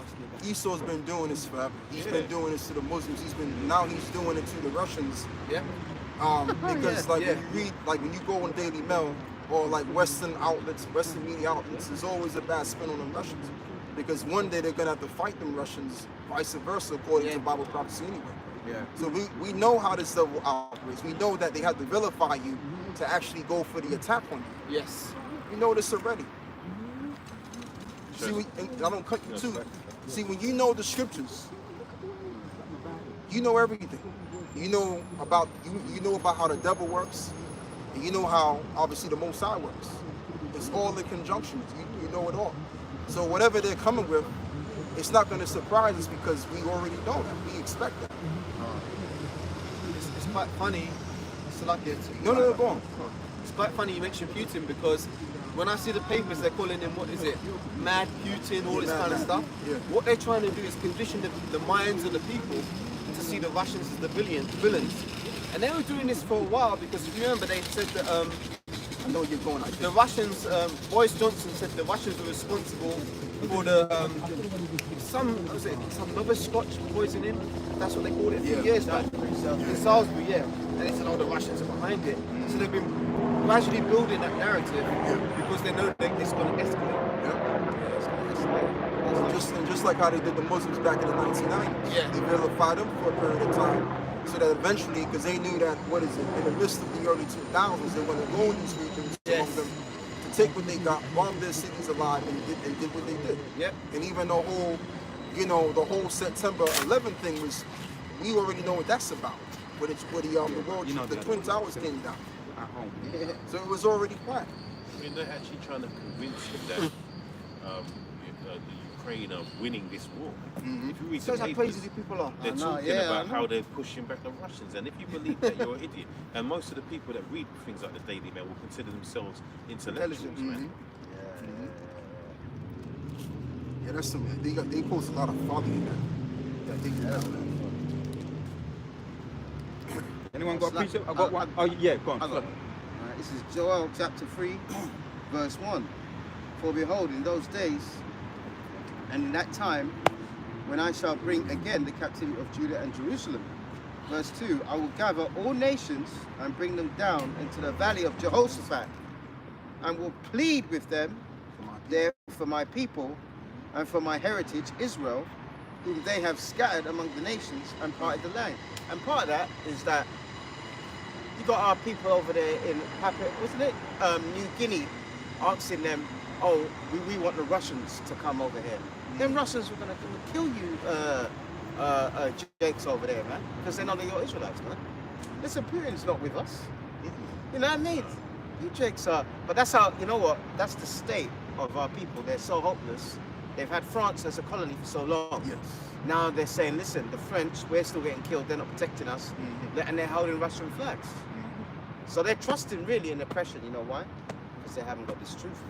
Esau's been doing this forever. He's been doing this to the Muslims. He's doing it to the Russians. Because when you read, when you go on Daily Mail or Western media outlets, there's always a bad spin on the Russians. Because one day they're gonna have to fight them Russians, vice versa, according to Bible prophecy anyway. So we know how this devil operates. We know that they have to vilify you to actually go for the attack on you. Yes. We know this already. See, and I don't cut you too. See, when you know the scriptures, you know everything. You know about how the devil works, and you know how obviously the Most High works. It's all in conjunction. You know it all. So whatever they're coming with, it's not going to surprise us because we already know that. We expect that. It's quite funny. No, go on. It's quite funny you mentioned Putin because when I see the papers, they're calling him, what is it, Mad Putin, all this kind of stuff. What they're trying to do is condition the minds of the people to see the Russians as the villains. And they were doing this for a while because if you remember, they said that I know you're going. The Russians, Boris Johnson said the Russians were responsible for the some Nova Scotch poisoning. That's what they called it a few years back in Salisbury, And they said, the Russians are behind it. So they've been gradually building that narrative because they know that it's going to escalate. Just like how they did the Muslims back in the 1990s. They vilified them for a period of time. So that eventually, because they knew that, in the midst of the early 2000s, they were going to go in these regions, some of them, to take what they got, bomb their cities alive, and did what they did. And even the whole September 11th thing was, we already know what that's about. Where the Twin Towers came down. So it was already planned. I mean, they're actually trying to convince you that Ukraine are winning this war. If you read the Shows how papers, crazy these people are. they're I know, talking yeah, I about know. how they're pushing back the Russians, and if you believe that, you're an idiot. And most of the people that read things like the Daily Mail will consider themselves intellectuals, man. Yeah, that's some. They post a lot of folly in that. They do that. Anyone got a Slap. precept? I got one. Oh yeah, go on. I got it. This is Joel chapter 3, verse 1. For behold, in those days, and in that time, when I shall bring again the captivity of Judah and Jerusalem. Verse 2, I will gather all nations and bring them down into the valley of Jehoshaphat, and will plead with them there for my people and for my heritage Israel, whom they have scattered among the nations and parted the land. And part of that is that you got our people over there in wasn't it? New Guinea, asking them, oh, we want the Russians to come over here. Them Russians were gonna kill you, Jakes over there, man, because they're none of your Israelites, man. Listen, Putin's not with us. You know what I mean? You Jakes are, but that's how, you know what? That's the state of our people. They're so hopeless. They've had France as a colony for so long. Yes. Now they're saying, listen, the French, we're still getting killed, they're not protecting us, and they're holding Russian flags. So they're trusting really in oppression, you know why? Because they haven't got this truth.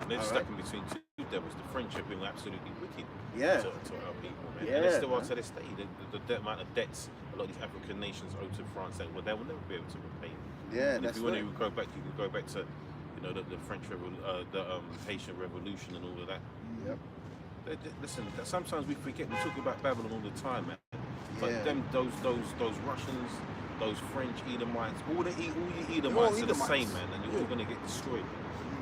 And they're stuck in between two devils. The French have been absolutely wicked Yeah. to our people, man. Yeah, And they still are man. to this day. The amount of debts a lot of these African nations owe to France, they will never be able to repay. Yeah, And that's if you want right. to go back, you can go back to, you know, the French Haitian Revolution and all of that. Yep. Listen, sometimes we forget. We talk about Babylon all the time, man. But Yeah. those Russians, those French Edomites, all your Edomites are the Edomites. same, man, and you're all gonna get destroyed.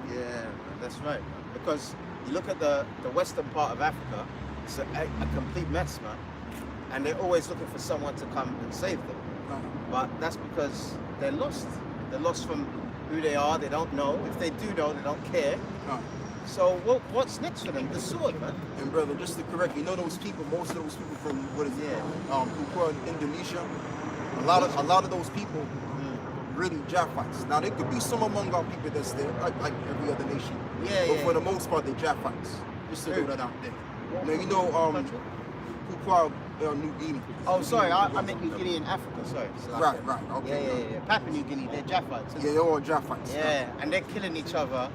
Yeah, man, that's right. Man. Because you look at the western part of Africa, it's a complete mess, man. And they're always looking for someone to come and save them. But that's because they're lost. They're lost from who they are. They don't know. If they do know, they don't care. So what's next for them? The sword, man. And brother, just to correct you, know those people, most of those people from what is it? Who in Indonesia. A lot of those people really Japhites. Now there could be some among our people that's there, like every other nation. Yeah, but yeah, for the yeah. most part, they're Japhites. Just to Who? throw that out there. Now you know New Guinea. Oh, sorry, I meant New Guinea in Africa. Sorry. So Right. Okay. Yeah. Papua New Guinea, they're Japhites. Yeah, they're all Japhites. Yeah, and they're killing each other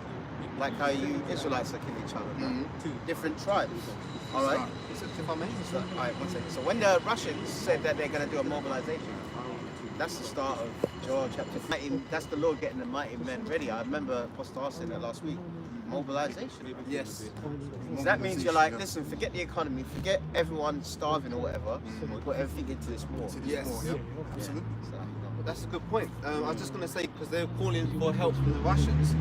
like how you Israelites are killing each other. Two different tribes. All right. If I may. So, all right, 1 second. So when the Russians said that they're going to do a mobilization, that's the start of Joel chapter 15. That's the Lord getting the mighty men ready. I remember Pastor Haas saying that last week. Mobilization. Yes. So that means you're like, listen, forget the economy, forget everyone starving or whatever. We'll put everything into this war. Yes. Absolutely. That's a good point. I was just going to say, because they're calling for help from the Russians.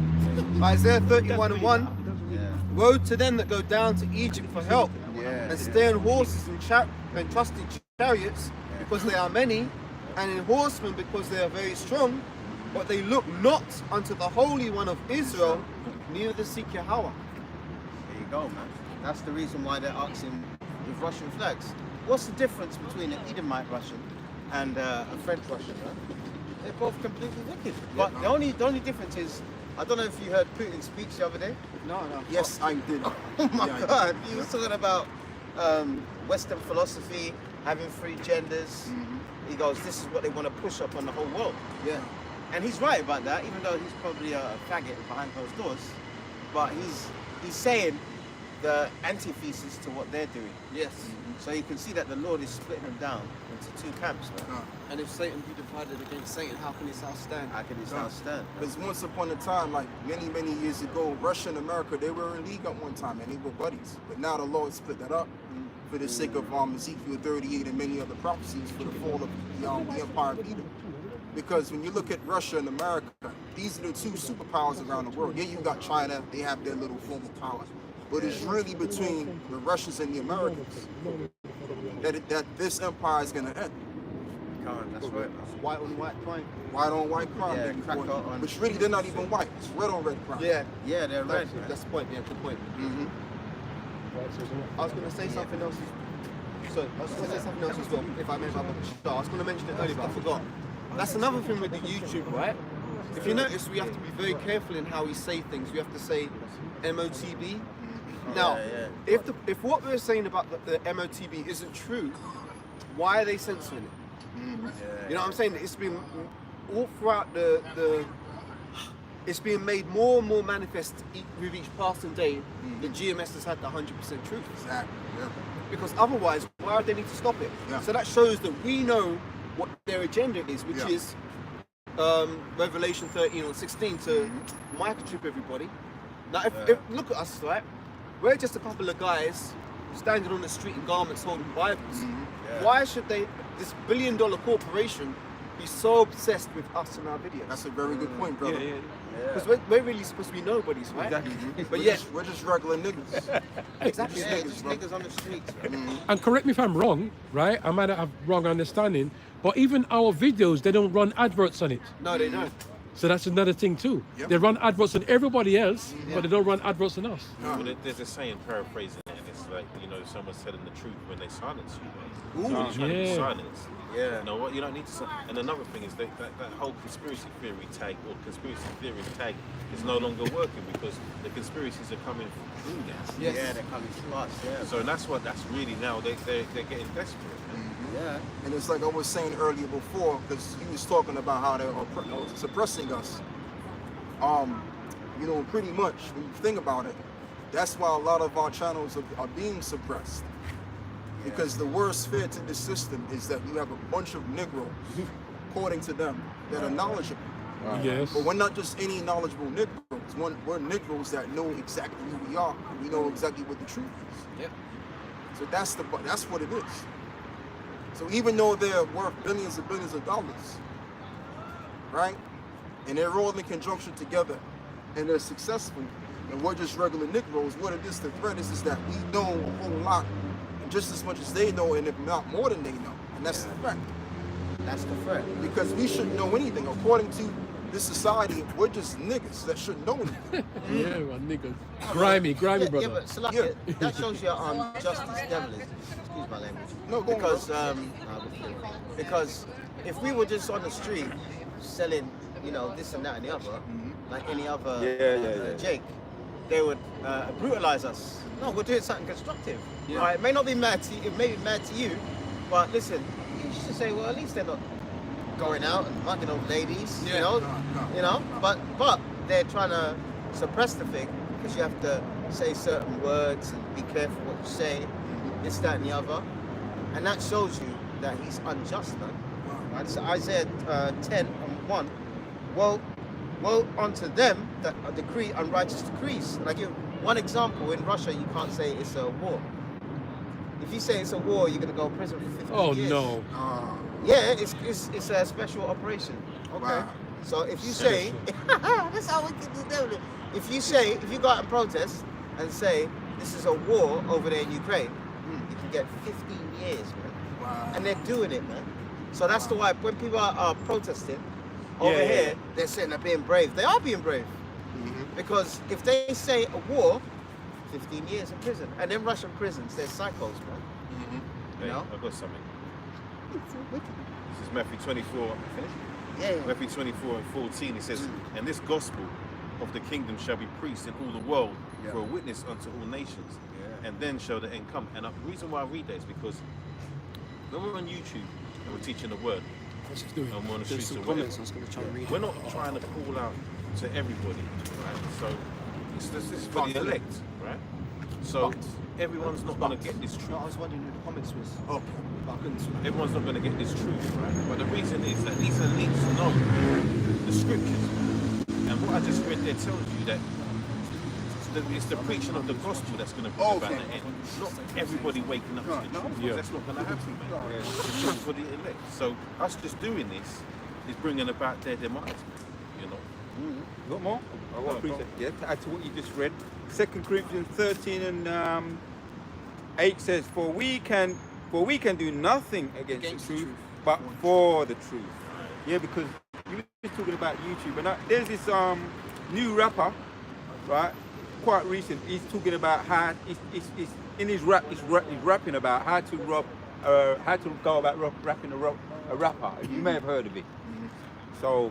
Isaiah 31:1, woe to them that go down to Egypt for help, and stay on horses and trust in chariots, because they are many, and in horsemen, because they are very strong, but they look not unto the Holy One of Israel, neither seek Yahweh. There you go, man. That's the reason why they're asking with Russian flags. What's the difference between an Edomite Russian and a French Russian? Man? They're both completely wicked. But the only difference is, I don't know if you heard Putin's speech the other day. No. Yes, I did. Oh my God, he was talking about Western philosophy, having three genders. He goes, this is what they want to push up on the whole world. Yeah. And he's right about that, even though he's probably a faggot behind closed doors. But he's saying the antithesis to what they're doing. Yes. So you can see that the Lord is splitting them down into two camps, man. And if Satan be divided against Satan, how can his house stand? How can his house stand? Because once upon a time, like many years ago, Russia and America, they were in league at one time and they were buddies. But now the Lord split that up for the sake of Ezekiel 38 and many other prophecies for the fall of the Empire of Edom. Because when you look at Russia and America, these are the two superpowers around the world. Yeah, you got China, they have their little form of power. But it's really between the Russians and the Americans that this empire is going to end. That's right. White on white crime. White on white crime. Yeah, baby crack boy. on. Which really, they're not even white. It's red on red crime. Yeah. Yeah, they're red. That's the point. Yeah, good point. I was going to say something else. So I was going to say something else as well. If I mention, I was going to mention it earlier, but I forgot. That's another thing with the YouTube, right? If you notice, we have to be very careful in how we say things. We have to say MOTB, Now, if what we're saying about the MOTB isn't true, why are they censoring it? You know what I'm saying? It's been all throughout it's being made more and more manifest with each passing day. The GMS has had the 100% truth. Exactly. Yeah. Because otherwise, why would they need to stop it? Yeah. So that shows that we know what their agenda is, which is Revelation 13 or 16 to microchip everybody. Now, if look at us, right? We're just a couple of guys standing on the street in garments holding Bibles. Why should this billion-dollar corporation, be so obsessed with us and our videos? That's a very good point, brother. Because we're really supposed to be nobodies, right? Exactly. But yet, We're just regular niggas. exactly. Yeah, just niggas on the streets. And correct me if I'm wrong, right? I might have wrong understanding, but even our videos, they don't run adverts on it. No, they don't. So that's another thing too. Yep. They run adverts on everybody else, but they don't run adverts on us. Well, there's a saying, paraphrasing it, and it's like, you know, someone's telling the truth when they silence you, mate. Ooh. So you're trying to be Yeah. silenced. You know what? You don't need to. And another thing is that whole conspiracy theory tag or conspiracy theory tag is no longer working because the conspiracies are coming through now. Yes. Yeah, they're coming to us. Yeah. So that's really now they're getting desperate. Yeah. And it's like I was saying earlier before, because he was talking about how they're suppressing us. You know, pretty much when you think about it, that's why a lot of our channels are being suppressed. Because the worst fear to this system is that you have a bunch of Negroes, according to them, that are knowledgeable. Yes. But we're not just any knowledgeable Negroes. We're Negroes that know exactly who we are. And we know exactly what the truth is. Yep. So that's what it is. So even though they're worth billions and billions of dollars, right? And they're all in conjunction together, and they're successful, and we're just regular Negroes. What it is, the threat is that we know a whole lot, and just as much as they know, and if not more than they know. And that's the threat. That's the threat. Because we shouldn't know anything. According to this society, we're just niggas that shouldn't know anything. Yeah, man, niggas. Grimy, Yeah, brother. but Salaki, that shows you how justice devil is. Excuse my language. No, go on, Because if we were just on the street selling, you know, this and that and the other, like any other Jake, they would brutalize us. No, we're doing something constructive. Yeah. Right? It may not be mad to you, it may be mad to you, but listen, you should say, well, at least they're not going out and mugging old ladies, you know, but they're trying to suppress the thing because you have to say certain words and be careful what you say, this, that, and the other, and that shows you that he's unjust, man. Right? So Isaiah 10:1, woe unto them that decree unrighteous decrees. And I give one example. In Russia, you can't say it's a war. If you say it's a war, you're gonna go to prison for 50 years. Oh no. Yeah, it's a special operation. Okay. Wow. So if you say, that's how we can do that. If you go out and protest and say this is a war over there in Ukraine, you can get 15 years, man. Wow. And they're doing it, man. So that's the why when people are protesting over here, they're saying they're being brave. They are being brave. Because if they say a war, 15 years in prison. And in Russian prisons, they're psychos, man. Hey, No? I've got something. This is Matthew 24. Finished? Yeah. Matthew 24 and 14. It says, "And this gospel of the kingdom shall be preached in all the world for a witness unto all nations, and then shall the end come." And the reason why I read that is because when we're on YouTube and we're teaching the word, What's he doing? and we're on the There's streets some of comments I whatever, was going to try and read. we're not trying to call out to everybody, right? So this is for the elect, right? So everyone's not going to get this truth. No, I was wondering who the comments was. Okay. But I couldn't see. Everyone's not going to get this truth, right? But the reason is that these elites know the scriptures. And what I just read there tells you that it's the preaching of the gospel that's going to bring about the end. Not everybody waking up to the truth. Yeah. That's not going to happen, man. It's just for the elect. So us just doing this is bringing about their demise, you know. Got more? I want to yeah, to add to what you just read. 2 Corinthians 13 and 8 says, For we can do nothing against the truth, but for the truth. Yeah, because you were talking about YouTube, and there's this new rapper, right? Quite recent. He's talking about how he's in his rap. He's rapping about how to go about rapping a rapper. You may have heard of it. So.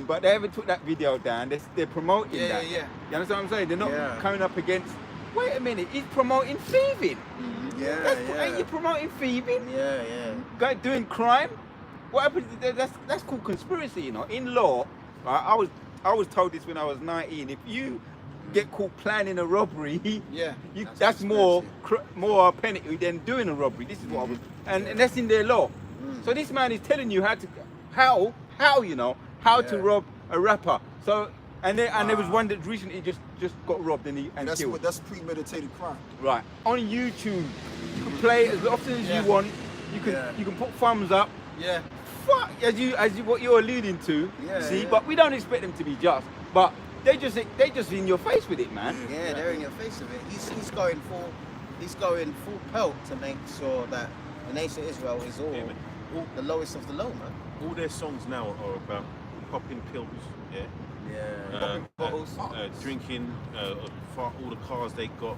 But they haven't took that video down. They're promoting that. Yeah. You understand what I'm saying? They're not coming up against wait a minute, he's promoting thieving. Ain't you promoting thieving? Guy doing crime? What happened? That's called conspiracy, you know. In law, right, I was told this when I was 19. If you get caught planning a robbery, that's more penalty than doing a robbery. This is what I was, and that's in their law. So this man is telling you how you know to rob a rapper. So and there was one that recently just got robbed and killed. That's premeditated crime. Right. On YouTube, you can play it as often as you want. You can put thumbs up. Yeah. Fuck, as you what you're alluding to. See, but we don't expect them to be just. But they just in your face with it, man. Yeah, they're in your face with it. He's going full pelt to make sure that the nation of Israel is all the lowest of the low, man. All their songs now are about popping pills, Popping bottles. drinking, all the cars they got,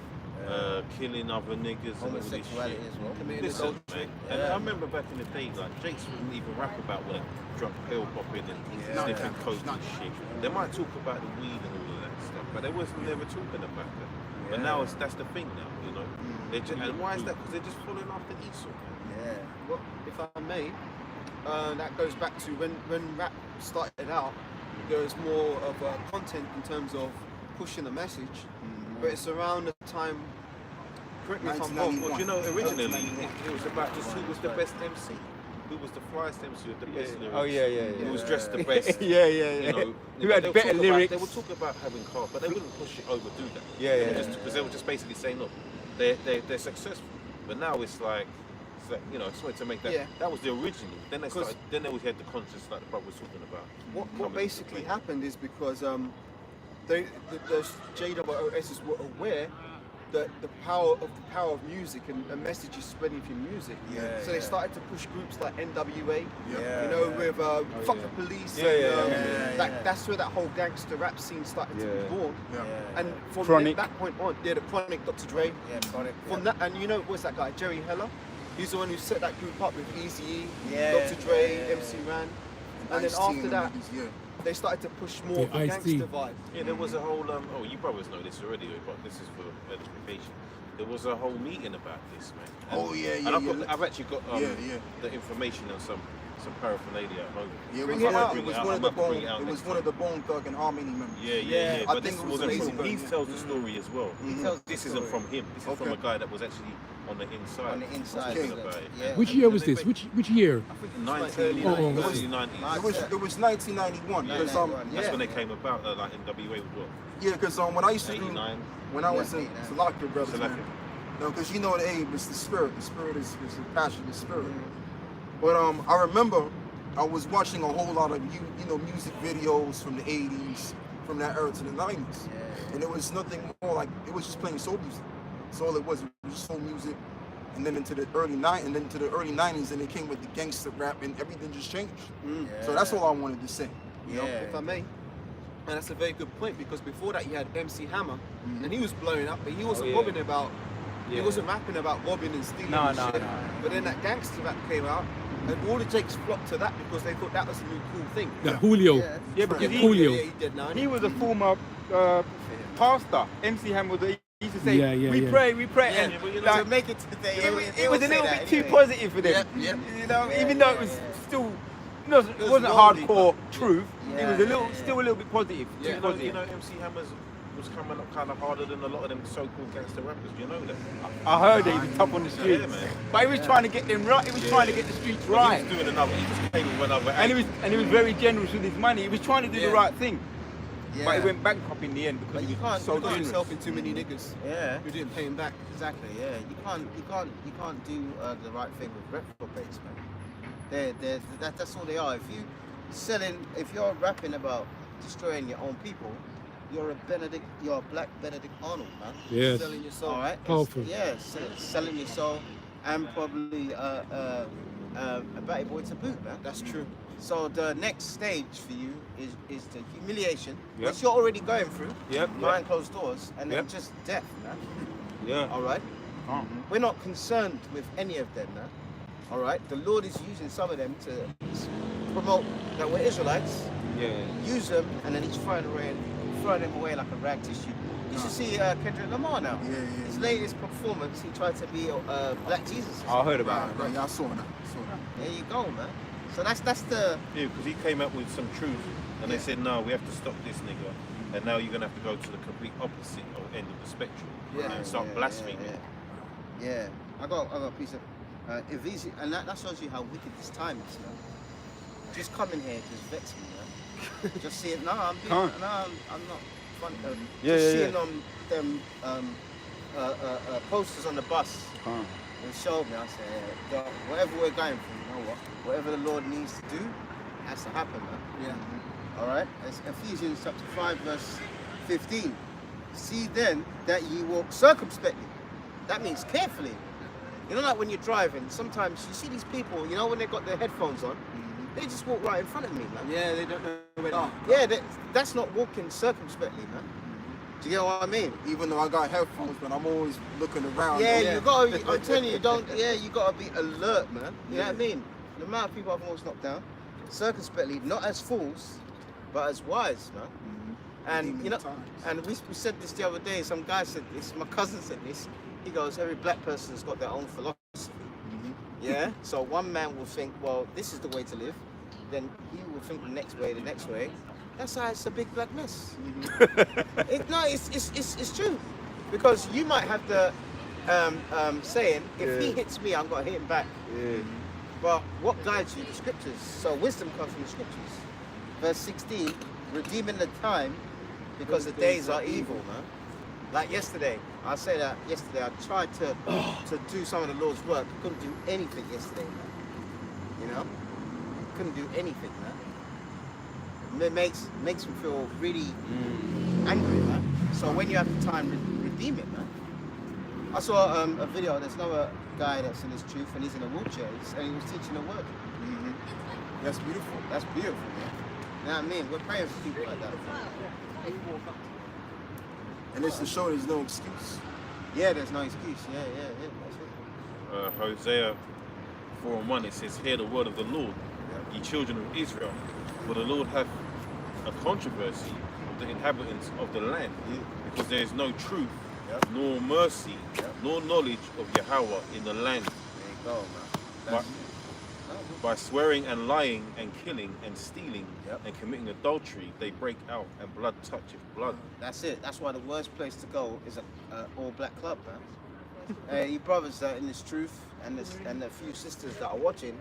killing other niggas and all this shit. Homosexuality as well. Listen, mate, and I remember back in the day, like Jakes wouldn't even rap about when drug pill popping and sniffing coke and shit. They might talk about the weed and all of that stuff, but they wasn't never talking about that. But now that's the thing now, you know. And why is that? Because they're just following after Esau, man. Yeah. Well, if I may, that goes back to when rap started out. There was more of a content in terms of pushing a message, but it's around the time. Correct me if I'm wrong. Well, you know, originally it was about just who was the best MC, who was the flyest MC with the best lyrics. Oh yeah. Who was dressed the best. Yeah. You know, Who had they'll better talk lyrics. They would talk about having cars, but they wouldn't push it overdo that. Because they were just basically saying, look, they're successful. But now it's like you know, I just wanted to make that. Yeah. That was the original. Then they started. Then they had the conscience like the brother was talking about. What basically happened is because the JWOS were aware that the power of music and messages spreading through music. So they started to push groups like NWA. With Fuck the Police. That's where that whole gangster rap scene started to be born. And from that point on, the Chronic, Dr. Dre. Chronic. From that, and you know what's that guy, Jerry Heller? He's the one who set that group up with Eazy-E, Dr. Dre, MC Ran. And then after that, they started to push more of the gangster vibe. Yeah, there was a whole, you brothers know this already, but this is for edification. There was a whole meeting about this, man. And I've actually got the information and some paraphernalia at home. Yeah, it was one of the Bone Thug and Harmony members. Yeah. I But think this it was wasn't amazing. from, he tells the story as well. This isn't from him. This is from a guy that was actually on the inside. On the inside. Talking about it. Yeah. Which year was this? Which year? 1990s. It was 1991. Because That's when they came about, like NWA as well. yeah, because when I used to do 89. when I was in Salaka Brothers, man. Because you know the aim is the spirit. The spirit is the passion, the spirit. But I remember I was watching a whole lot of music videos from the 80s, from that era to the 90s, and it was nothing more like it was just playing soul music. That's all it was. It was just soul music, and then into the early 90s, and it came with the gangster rap, and everything just changed. So that's all I wanted to say. You know? If I may. And that's a very good point because before that you had MC Hammer, and he was blowing up, but he wasn't robbing about. He wasn't rapping about robbing and stealing and shit. But then that gangster rap came out, and all the Jakes flocked to that because they thought that was a new cool thing. Julio. Yeah, because Julio. He did now. he was a former pastor. MC Hammer, he used to say, we pray, and To make it to the day, it was a little bit too positive for them. You know, even though it was still, it wasn't hardcore truth. It was still a little bit positive. Too positive. You know, MC Hammers was coming up kind of harder than a lot of them so-called gangster rappers. You know that? I heard he was tough on the streets, man. but he was trying to get them right. He was trying to get the streets right. He was doing another. He just came with another. And he was very generous with his money. He was trying to do the right thing. But he went bankrupt in the end because he was so got generous. himself in too many niggas. Who didn't pay him back. Exactly. Yeah. You can't do the right thing with reprobates, man. That's all they are. If you're rapping about destroying your own people, you're a black Benedict Arnold, man. Yes. Selling your soul. All right. Powerful. Selling your soul, and probably a batty boy to boot, man. That's true. So the next stage for you is the humiliation, which you're already going through, behind closed doors, and then just death, man. Yeah. All right. We're not concerned with any of them, man. All right. The Lord is using some of them to promote that we're Israelites. Use them, and then He's throwing him away like a rag tissue. You should see Kendrick Lamar now. His latest performance, he tried to be Black Jesus. I heard about it. Right, yeah, I saw that. There you go, man. So that's the. Yeah, because he came up with some truth, and they said, no, we have to stop this nigga, and now you're gonna have to go to the complete opposite end of the spectrum and start blaspheming. Yeah. I got a piece of. If these, and that shows you how wicked this time is, man. Just coming here, just vex me, man. Just seeing, I'm not fun. Just seeing them posters on the bus. It showed me. I said, yeah, whatever we're going through, you know what? Whatever the Lord needs to do, has to happen, man. Yeah. All right. It's Ephesians chapter 5, verse 15. See then that ye walk circumspectly. That means carefully. You know, like when you're driving, sometimes you see these people, you know, when they've got their headphones on, they just walk right in front of me, man. Yeah, they don't know where they are. Yeah, that's not walking circumspectly, man. Do you get what I mean? Even though I got headphones, but I'm always looking around. Yeah, you gotta. I'm telling you, you gotta be alert, man. You know what I mean? The amount of people I've almost knocked down, circumspectly, not as fools, but as wise, man. And you know, and we said this the other day. Some guy said this. My cousin said this. He goes, every black person's got their own philosophy. Yeah. So one man will think, well, this is the way to live. Then he will think the next way. That's how it's a big black mess. It's true, because you might have the saying, if he hits me, I'm gonna hit him back. But what guides you? The scriptures. So wisdom comes from the scriptures. Verse 16, redeeming the time, because the days are evil, man. Like yesterday, I say that yesterday I tried to do some of the Lord's work. Couldn't do anything yesterday, man. You know, couldn't do anything, man. It makes me feel really angry, man. So when you have the time, redeem it, man. I saw a video. There's another guy that's in his truth, and he's in a wheelchair, and he was teaching the word. That's beautiful. That's beautiful, man. You know what I mean? We're praying for people like that. And it's to show there's no excuse. Yeah, there's no excuse. Yeah, that's it. Hosea 4:1, it says, hear the word of the Lord, ye children of Israel, for the Lord hath a controversy of the inhabitants of the land, because there is no truth, nor mercy, nor knowledge of Yahweh in the land. There you go, man. By swearing and lying and killing and stealing and committing adultery, they break out, and blood toucheth blood. That's it. That's why the worst place to go is an all-black club, man. You brothers that are in this truth, and the few sisters that are watching,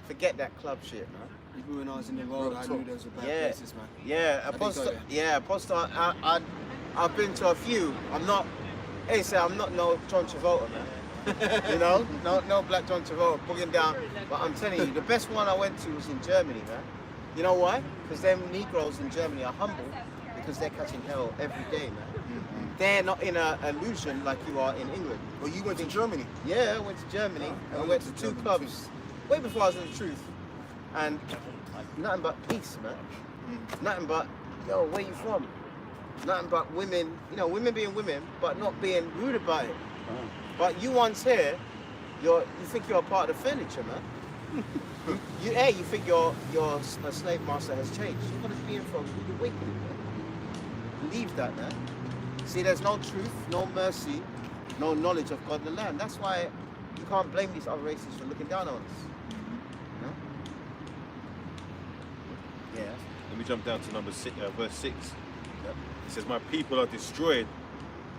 forget that club shit, man. Even when I was in the world, I knew those were bad places, man. Yeah, Apostle, I've been to a few. I'm not no John Travolta, man. You know, no black John Travolta booking down. But I'm telling you, the best one I went to was in Germany, man. You know why? Because them Negroes in Germany are humble, because they're catching hell every day, man. They're not in an illusion like you are in England. Well, you went to Germany? Yeah, I went to Germany. I went to 2 clubs way before I was in the truth. And nothing but peace, man. Nothing but, yo, where you from? Nothing but women, you know, women being women, but not being rude about it. But you once here, you think you're a part of the furniture, man. you think your slave master has changed. You're gonna be in for a rude awakening, man. Leave that, man. See, there's no truth, no mercy, no knowledge of God in the land. That's why you can't blame these other races for looking down on us. You know? Yeah. Let me jump down to number 6, verse 6. It says, my people are destroyed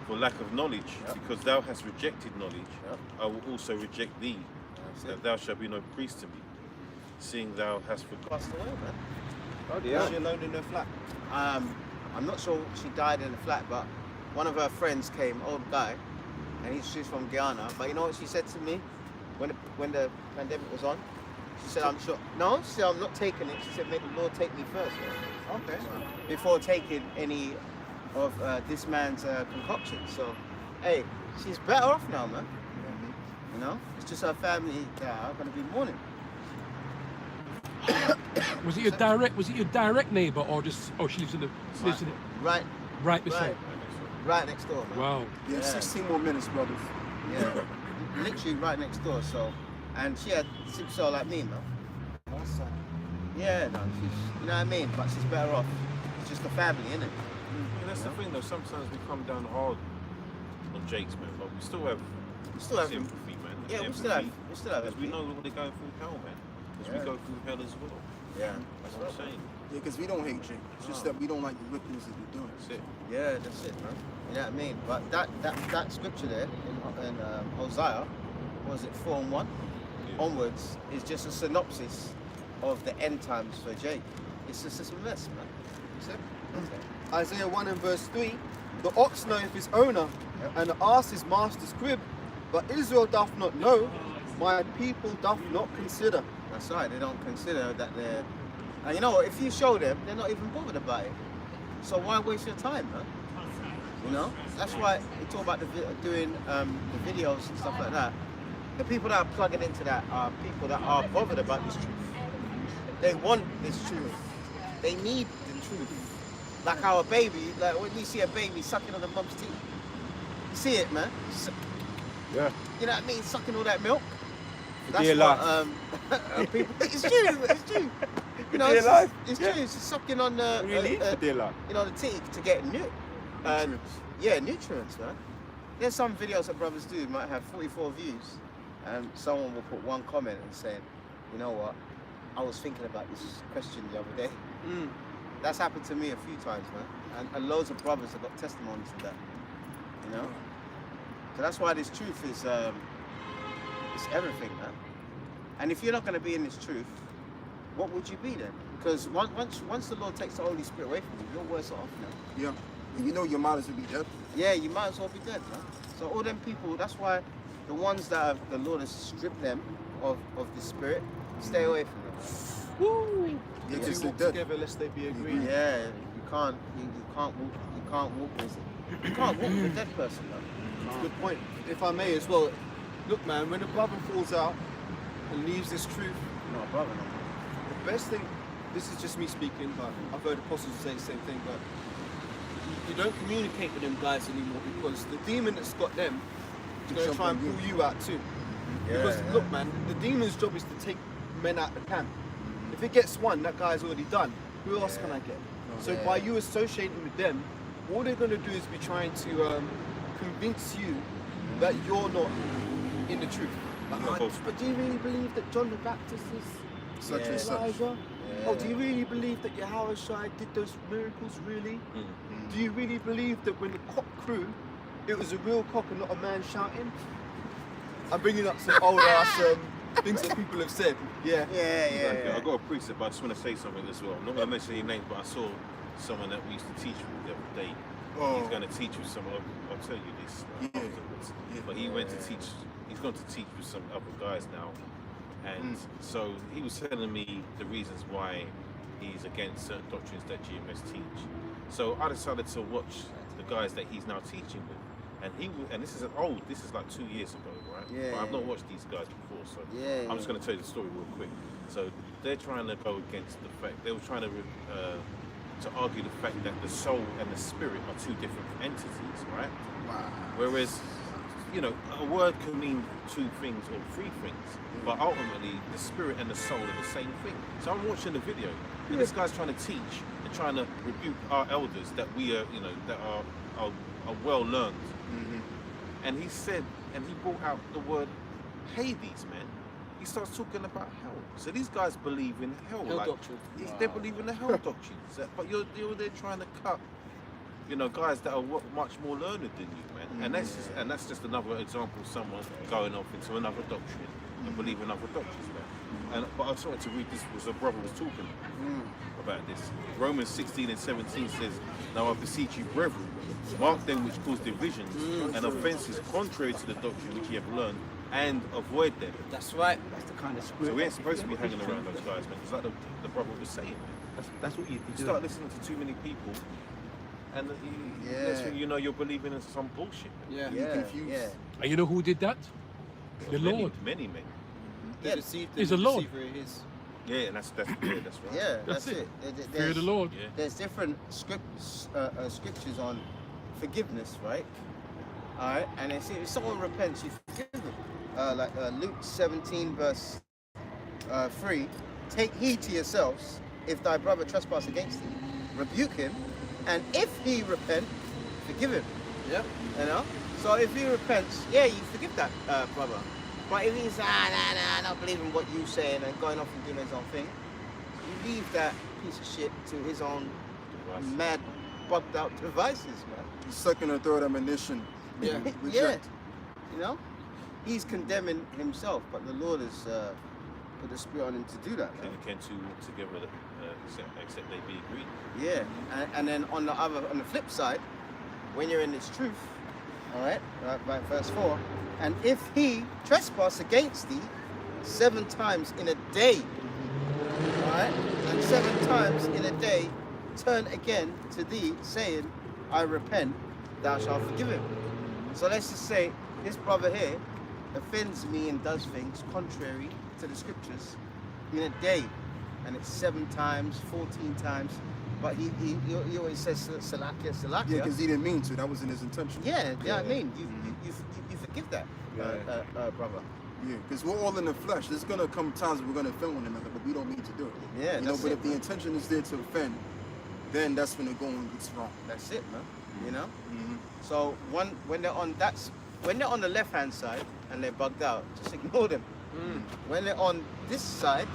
for lack of knowledge, because thou hast rejected knowledge, I will also reject thee, that thou shalt be no priest to me, seeing thou hast forgotten. Passed away, man. Oh, yeah. She alone in her flat. I'm not sure she died in the flat, but one of her friends came, old guy, and she's from Guyana. But you know what she said to me when the pandemic was on? She said, I'm sure. No, she said, I'm not taking it. She said, may the Lord take me first. Man. Okay. Before taking any of this man's concoction. So, hey, she's better off now, man. You know, it's just her family that are going to be mourning. Was it your direct neighbor, or just? Oh, she lives in the. Right beside. Right next door, man. Wow. Yeah, 16 more minutes, brothers. Yeah, literally right next door. So, and she had sick soul like me, man. Yeah, no, she's, you know what I mean. But she's better off. It's just a family, innit? Yeah, that's the thing though. Sometimes we come down hard on Jake's, man, but we still have sympathy, man. Yeah, we empathy, still have because we empathy. know they're going through hell, man. Because we Yeah. go through hell as well. Yeah. That's what I'm saying. Yeah, because we don't hate Jake. It's just that we don't like the whippings that they're doing. That's it. Yeah, that's it, man. You know what I mean? But that scripture there in Hosea, was it 4:1 Yeah. onwards, is just a synopsis of the end times for Jake. It's just a mess, man. That's it. Isaiah 1 and verse 3, the ox knoweth his owner, and the ass his master's crib, but Israel doth not know, my people doth not consider. That's right, they don't consider that they're... And you know what, if you show them, they're not even bothered about it. So why waste your time, man? You know? That's why we talk about doing the videos and stuff like that. The people that are plugging into that are people that are bothered about this truth. They want this truth. They need the truth. Like our baby, like when we see a baby sucking on the mum's teeth. You see it, man? Yeah. You know what I mean? Sucking all that milk. Dear life. People. It's true. It's true. You know, Dear life. it's true. It's sucking on the Really? Dear life. you know, the teeth to get nutrients. Yeah, nutrients, man. There's some videos that brothers do might have 44 views, and someone will put one comment and say, you know what, I was thinking about this question the other day. That's happened to me a few times, man, and loads of brothers have got testimonies to that. You know, so that's why this truth is it's everything, man. And if you're not going to be in this truth, what would you be then? Because once the Lord takes the Holy Spirit away from you, you're worse off now. Yeah. And you know your might as well be dead. Yeah, you might as well be dead, man. So all them people, that's why the ones that the Lord has stripped them of the Spirit, stay away from them. Woo! Yeah, The just two walk dead. together lest they be agreed. Yeah, you can't walk with a dead person, man. Good point. If I may as well, look man, when a brother falls out and leaves this truth, No, brother, no. the best thing, this is just me speaking, but I've heard apostles say the same thing, but you don't communicate with them guys anymore because the demon that's got them is going to jump try and on you. pull you out too. Because look man, the demon's job is to take men out of the camp. If it gets one, that guy's already done. Who else can I get? So by you associating with them, all they're going to do is be trying to convince you that you're not in the truth. Like, Yeah. but do you really believe that John the Baptist is Such and such. Elijah? Oh, do you really believe that Yahushua did those miracles, really? Do you really believe that when the cock crew, it was a real cock and not a man shouting? I'm bringing up some old ass things that people have said. Yeah. Yeah. I got a precept, but I just want to say something as well. I'm not going to mention any names, but I saw someone that we used to teach with the other day. Oh. He's going to teach with some. I'll tell you this afterwards. Yeah. But he went to teach. He's going to teach with some other guys now, and so he was telling me the reasons why he's against certain doctrines that GMS teach. So I decided to watch the guys that he's now teaching with, and this is this is like 2 years ago, right? Yeah, But I've not yeah. watched these guys before, so Yeah, I'm just going to tell you the story real quick. So they're trying to go against the fact they were trying to argue the fact that the soul and the spirit are two different entities, right? Wow. Whereas, you know, a word can mean two things or three things, but ultimately the spirit and the soul are the same thing. So I'm watching the video, and this guy's trying to teach and trying to rebuke our elders that we are, you know, that are well learned. And he said, and he brought out the word Hades, man. He starts talking about hell. So these guys believe in hell. Hell doctrine. They believe in the hell doctrines. But you're there trying to cut, you know, guys that are much more learned than you, man. And that's just another example of someone going off into another doctrine and believing other doctrines, man. But I just wanted to read this, was a brother was talking about this. Romans 16 and 17 says, "Now I beseech you, brethren, mark them which cause divisions and offences contrary to the doctrine which ye have learned, and avoid them." That's right. That's the kind of spirit. So we ain't supposed to be hanging around those guys, man. It's like the brother was saying, man. That's what you You start listening to too many people, and next thing you know, you're believing in some bullshit. Yeah. Yeah, confused. yeah. And you know who did that? The Many, Lord. many men. Yeah, He's the Lord. Yeah, and that's right. Yeah, That's that's it. it. Fear the Lord. Yeah. There's different scriptures on forgiveness, right? All right, and if someone repents, you forgive them. Like Luke 17 verse 3, take heed to yourselves. If thy brother trespass against thee, rebuke him, And if he repent, forgive him. Yeah. You know? So if he repents, yeah, you forgive that brother. But if he's, nah, I don't believe in what you saying and going off and doing his own thing, you leave that piece of shit to his own mad, bugged out devices, man. Second or third ammunition. Yeah. Yeah. Reject. You know? He's condemning himself, but the Lord has put the Spirit on him to do that. Man. Can two walk together except they be agreed? Yeah, and then on the flip side, when you're in this truth, all right, verse 4, and if he trespass against thee 7 times in a day, all right, and 7 times in a day turn again to thee, saying, I repent, thou shalt forgive him. So let's just say this brother here offends me and does things contrary to the scriptures in a day, and it's 7 times, 14 times, but he always says Salakia. Yeah, because he didn't mean to. That wasn't his intention. Yeah, I mean, you forgive that, brother. Yeah, because we're all in the flesh. There's gonna come times we're gonna offend one another, but we don't mean to do it. Yeah, you know. that's But it, if the intention is there to offend, then that's when the going gets wrong. That's it, man. You know. So when they're on the left hand side and they're bugged out, just ignore them. When they're on this side,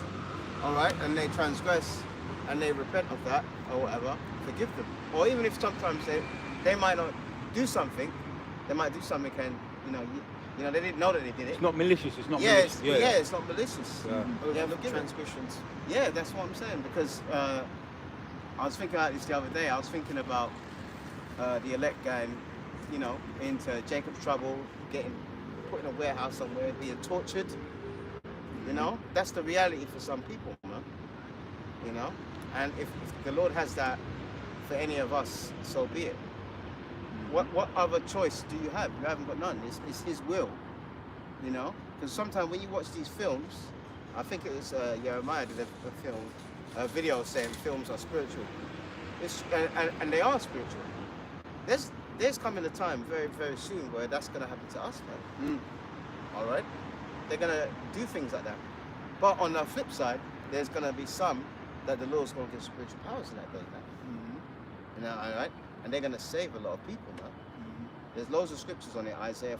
all right, and they transgress and they repent of that or whatever, forgive them. Or even if sometimes they might not do something, they might do something and you know they didn't know that they did it. It's not malicious. It's not Yeah, malicious. it's not malicious. Yeah. Yeah, forgive it. Transgressions. Yeah, that's what I'm saying, because I was thinking about this the other day. I was thinking about the elect going, into Jacob's trouble, getting put in a warehouse somewhere, being tortured. That's the reality for some people, man. And if the Lord has that for any of us, so be it. What other choice do you have? You haven't got none. It's His will, Because sometimes when you watch these films, I think it was Jeremiah did a video saying films are spiritual. And they are spiritual. There's coming a time very, very soon where that's going to happen to us, man. All right? They're going to do things like that. But on the flip side, there's going to be some that the Lord's going to give spiritual powers in that day, man. All right? And they're going to save a lot of people, man. There's loads of scriptures on it. Isaiah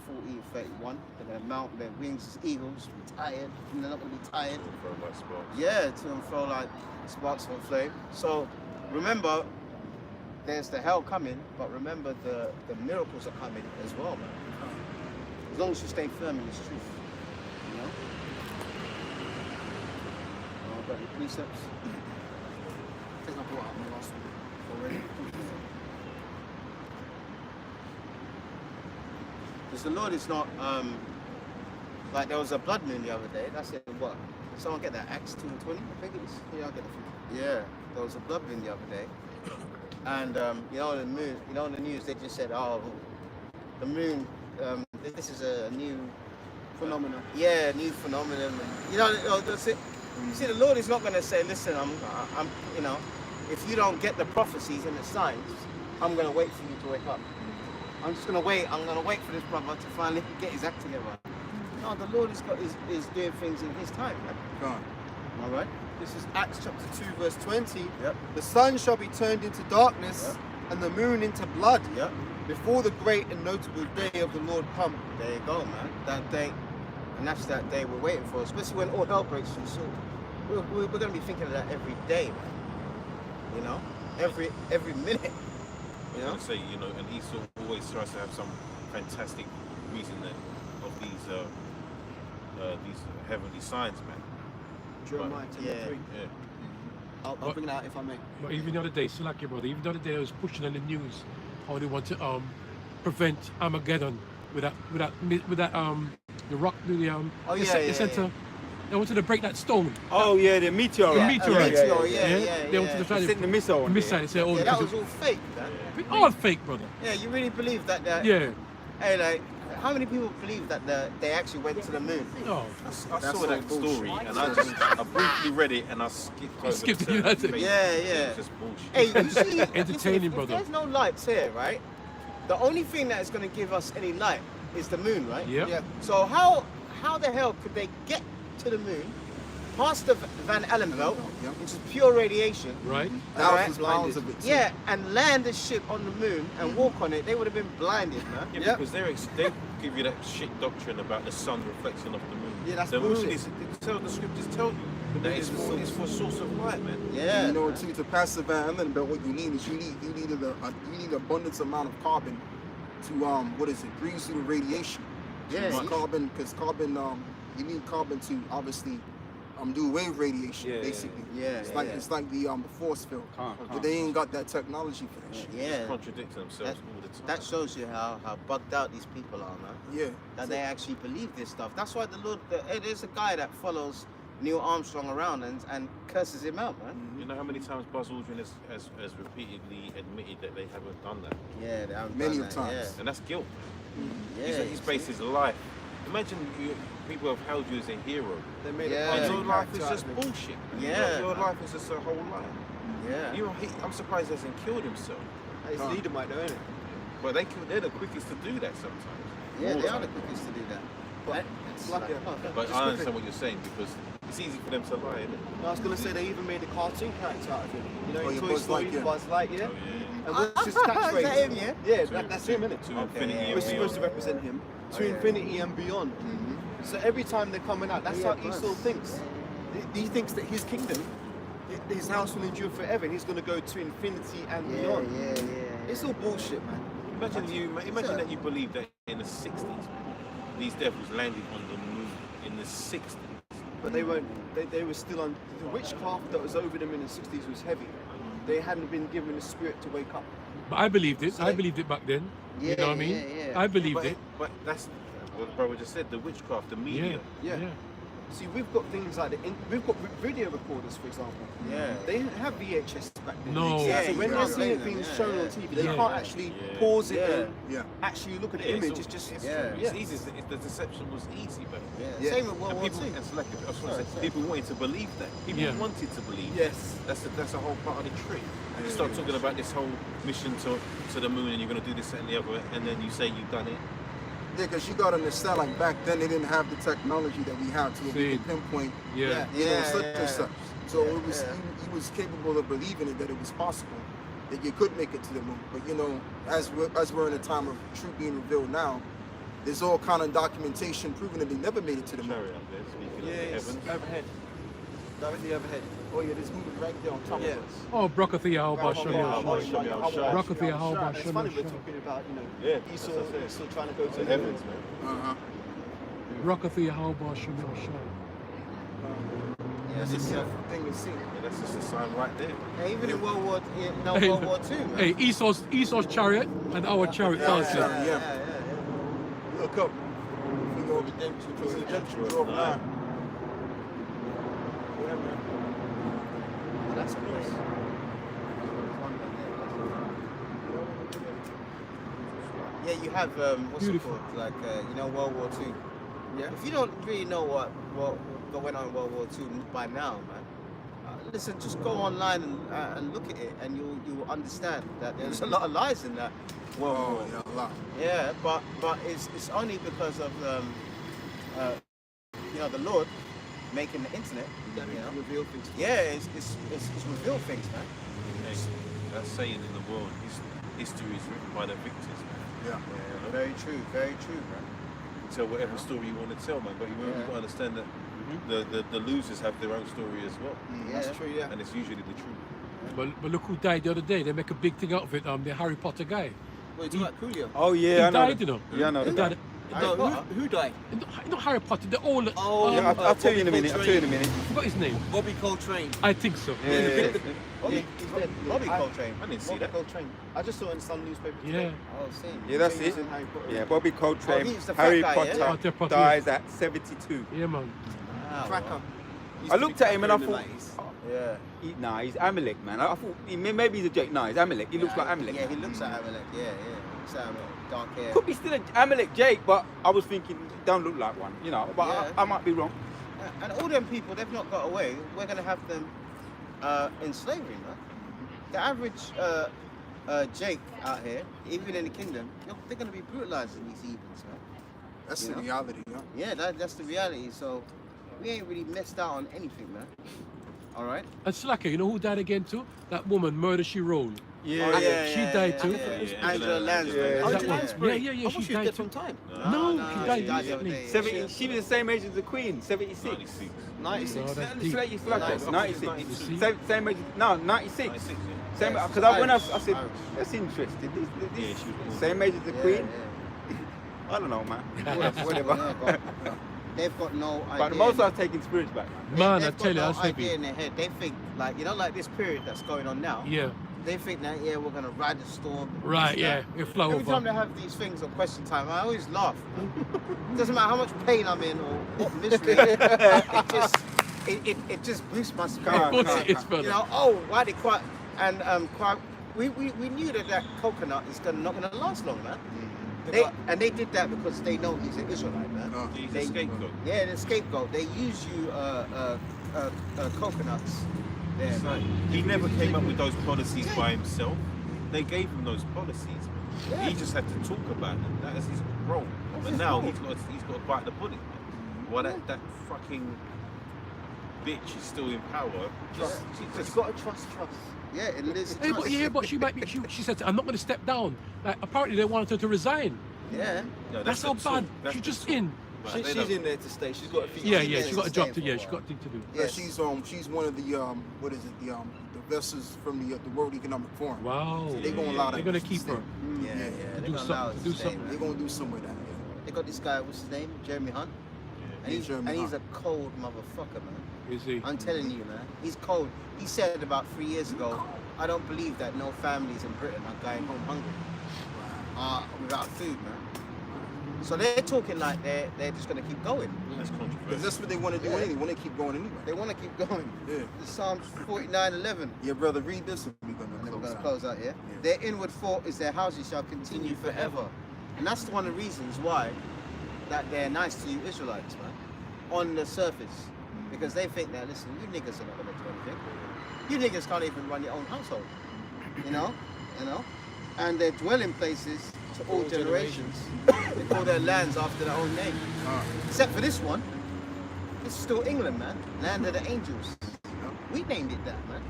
40:31. They're going to mount their wings as eagles, be tired, and they're not going to be tired. Throw like sparks. Yeah, to and fro like sparks from a flame. So remember, there's the hell coming, but remember the miracles are coming as well, man. As long as you stay firm in this truth, Got any precepts? I think I brought up my last one already. Because the Lord is not, like there was a blood moon the other day. That's it, what? Someone get that? Acts 2:20, I think it is. Yeah, I'll get it. Yeah, there was a blood moon the other day. And, the moon, on the news, they just said, oh, the moon, this is a new Phenomenon. Yeah, new phenomenon. And, that's it. You see, the Lord is not going to say, listen, I'm, if you don't get the prophecies and the signs, I'm going to wait for you to wake up. I'm just going to wait. I'm going to wait for this brother to finally get his act together. No, the Lord is doing things in His time, man. God. All right? This is Acts chapter 2 verse 20. Yep. The sun shall be turned into darkness and the moon into blood Yep. before the great and notable day of the Lord come. There you go, man. That day. And that's that day we're waiting for, especially when all hell breaks loose. So we're going to be thinking of that every day, man. Every minute. I was going to say, and Esau always tries to have some fantastic reason of these heavenly signs, man. Jeremiah 10:3. Yeah. I'll bring that out if I may. But even the other day, Salak, your brother, even the other day I was pushing on the news how they want to prevent Armageddon with that the rock the center. They wanted to break that stone. Oh yeah, the meteor. The meteor. Yeah. They wanted to try Send the missile. the missile. They said, oh, Yeah, that was all fake, man. all fake, brother. Yeah, you really believe that? Yeah. Hey, like, how many people believe that they actually went to the moon? No. I saw that story and I briefly read it and I skipped over. Skipped the it, that's it. bit. Yeah. It's just bullshit. Hey, you see, Entertaining, if brother. there's no lights here, right? The only thing that is going to give us any light is the moon, right? Yep. Yeah. So how the hell could they get to the moon past the Van Allen belt, Yeah. which is pure radiation. Right. Thousands of Right. pounds of it. Too. Yeah, and land a ship on the moon and walk on it, they would have been blinded, man. Yeah, Yep. because they give you that shit doctrine about the sun reflection off the moon. Yeah, that's the bullshit. moon is. The scriptures tell you that it's for a source of light, man. Yeah. You know, to pass the Van Allen belt, what you need is you need abundance amount of carbon to breathe through the radiation. Yeah. Because carbon you need carbon to obviously do wave radiation basically. Yeah, It's like the force field. But they ain't got that technology for that shit. Yeah. Contradict themselves all the time. That shows you how bugged out these people are, man. Yeah. That they actually believe this stuff. That's why there's a guy that follows Neil Armstrong around and curses him out, man. You know how many times Buzz Aldrin has repeatedly admitted that they haven't done that? Yeah, they haven't Many done of that, times. And that's guilt. Yeah. He's based his life. Imagine people have held you as a hero. They made Yeah. a And cartoon your life is character just out of it. bullshit. Yeah. Your life is just a whole lie. Yeah. I'm surprised he hasn't killed himself. It's leader might know, isn't it? But they're the quickest to do that sometimes. Yeah, All they the are the time. quickest to do that. But It's like like, a- But Just I quickly. understand what you're saying because it's easy for them to lie, isn't it? I was gonna say they even made a cartoon character out of him. You know, Oh, in yeah, Toy Buzz Story, Lightyear. Buzz Lightyear. Oh, yeah. And what's his Is catchphrase? that him, yeah? Yeah, that's him, innit? To infinity We're and supposed to beyond. represent him to yeah. infinity and beyond. So every time they're coming out, that's Yeah, how Buzz. Esau thinks. He thinks that his kingdom, his house will endure forever, and he's going to go to infinity and Yeah, beyond. yeah. It's all bullshit, man. Imagine that you believe that in the 60s, these devils landed on the moon in the 60s. But they weren't. They were still on. The witchcraft that was over them in the 60s was heavy. They hadn't been given the spirit to wake up. But I believed it. So I they- believed it back then. Yeah, You know what I mean? yeah. I believed But, it. but that's what the brother just said, the witchcraft, the Yeah. media. Yeah. See, we've got things like we've got video recorders, for example. Yeah. They didn't have VHS back then. No. Yeah, So you when they're can't seeing it blame being them, shown yeah, on yeah. TV, they Yeah. can't actually Yeah. pause it Yeah. and Yeah. actually look at the Yeah, image. it's It's just Yeah. It's easy. The deception was easy back then. Yeah. Yeah. Same with World And War people, II. and selective, I was gonna Sorry, say, sorry. people wanted to believe that. People Yeah. wanted to believe. Yes. That's a whole part of the trick. You start talking about this whole mission to the moon, and you're going to do this that, and the other, and then you say you've done it. Yeah, because you got to understand, like back then they didn't have the technology that we have to where we See. can pinpoint, Yeah. such Yeah. and such. So Yeah, it was yeah. he was capable of believing it that it was possible that you could make it to the moon. But you know, as we're in a time of truth being revealed now, there's all kind of documentation proving that they never made it to the moon. Chariot up there, speaking Yeah, of the it's heavens. overhead. Directly overhead. Oh yeah, there's moving right there on top Yeah. of us. Oh, Brakathia, how about Show me how much, show me how much. Brakathia, how about It's Shana funny we're Shana. talking about, Yeah, that's Esau, what I said. Esau trying to go to The heaven. heavens, man. Uh-huh. Brakathia, how about Shana Shana. Yeah, That's a this, beautiful thing to see. Yeah, that's just a sign right there. even in World War II, Hey, World War II, man. Hey, Esau's chariot and our chariot dancing. Yeah. Look up. We go Redemption, to the redemption Sure, draw no. line. Yeah, man. That's nice. Yeah, you have what's Beautiful. it called? Like World War II. Yeah. If you don't really know what going on in World War II by now, man, listen, just go online and look at it, and you'll understand that there's a lot of lies in that World Oh, War. yeah, a lot. Yeah, but it's only because of the Lord making the internet. That You know? reveal things. Yeah, it's revealed things, man. Hey, that saying in the world, history is written by the victors, man. Yeah. Yeah, very true, man. Tell whatever story you want to tell, man. But you've Yeah. got to understand that the losers have their own story as well, Yeah. That's true, yeah. and it's usually the truth. But look who died the other day. They make a big thing out of it. The Harry Potter guy. Wait, you talking about Coolio? Oh He yeah, I know. died, you know. Yeah, I know. He died. No, who died? Not Harry Potter. The old. Oh, Yeah, I'll tell you in a Bobby minute. I'll tell you in a minute. I forgot his name. Bobby Coltrane. I think so. Yeah, yeah, yeah. Bobby, He's dead. Bobby I- Coltrane. I didn't see Bobby that. Coltrane. I just saw it in some newspaper Yeah. today. Oh, same. Yeah, that's James it. and Harry Potter. Yeah, Bobby Coltrane, Oh, he's the fat Harry guy, Potter, yeah? Harry Potter. dies at 72. Yeah, man. Wow. Cracker. Used I to be looked at him and I cracker in the thought, 90s. Yeah. nah, he's Amalek, man. I thought maybe he's a Jake. Nah, he's Amalek. He looks like Amalek. Yeah, he looks like Amalek. Yeah. Looks like Amalek. Dark hair. Could be still an Amalek Jake, but I was thinking, he don't look like one, you know. But Yeah. I might be wrong. And all them people, they've not got away. We're gonna have them in slavery, man. The average Jake out here, even in the kingdom, they're gonna be brutalizing these heathens, man. That's You the know? reality, yeah. Yeah, that's the reality. So we ain't really missed out on anything, man. All right. And Slacker, you know who died again too? That woman, Murder She Wrote. She died too. Angela Lansbury. Yeah. That Angela one. Lansbury. Yeah, I she thought she was died dead too. from time. No, no, she she died died the other recently. day. 70, she was the same age as the Queen, 76. 96. 96. No, that's It's deep. like it's like that, 96. 96. See? Same age, no, 96. 96, yeah. Same, Yeah, because when I Irish. said, Irish. that's interesting. Yeah, she was born. Same age as the Yeah, Queen. yeah. I don't know, man. Yeah, Whatever. but they've got no idea. But the most I was taking spirits back. Man, I They've tell you, got that's no heavy. idea in their head. They think, like, you know, like this period that's going on now. Yeah. They think that, yeah, we're gonna ride the storm. Right, this, yeah. that. It flow Every time they over. have these things on question time, I always laugh. Doesn't matter how much pain I'm in or what misery. it just boosts my spirit. Of course it is, brother. You know, oh, why they quite and quite. We knew that coconut is not gonna last long, man. They did that because they know he's an Israelite, man. He's They- a scapegoat. Yeah, the scapegoat. They use you coconuts. Yeah, man. He never came up with those policies by himself. They gave him those policies. Yeah. He just had to talk about them. That is his role. But his now role. he's got to bite the bullet. Well, that fucking bitch is still in power. Just, You've got to trust. Yeah, it is. But she might be. She said, "I'm not going to step down." Like apparently they wanted her to resign. Yeah. no, That's how the talk. bad. That's She's the just talk. in. But She, they she's don't- in there to stay. She's got a few. Yeah, Yeah, she got a she's job staying to. for Yeah, a she while. got a thing to do. Yeah, Yes. she's one of the what is it, the vessels from the World Economic Forum. Wow. They gonna allow They're that gonna to keep stay. her. Yeah, Yeah. They're Do gonna allow something- it do to stay. something. They're gonna do some with that. They got this guy, what's his name? Jeremy Hunt. And he's Jeremy he's a Hunt. cold motherfucker, man. You see. I'm telling you, man. He's cold. He said about 3 years ago, I don't believe that no families in Britain are going home hungry. Without food, man. So they're talking like they're just gonna keep going. That's Because controversial. that's what they want to do Yeah. anyway. They want to keep going anyway. They want to keep going. Yeah. The Psalms 49:11. Yeah, brother, read this and we're And then gonna we're going to close close out. out, yeah? Yeah. Their inward thought is their houses shall continue forever. And that's one of the reasons why that they're nice to you Israelites, man, on the surface. Because they think that, listen, you niggas are not going to do anything. You niggas can't even run your own household. You know? And their dwelling places to all generations. They call their lands after their own name. Except for this one. This is still England, man. Land of the angels. We named it that, man.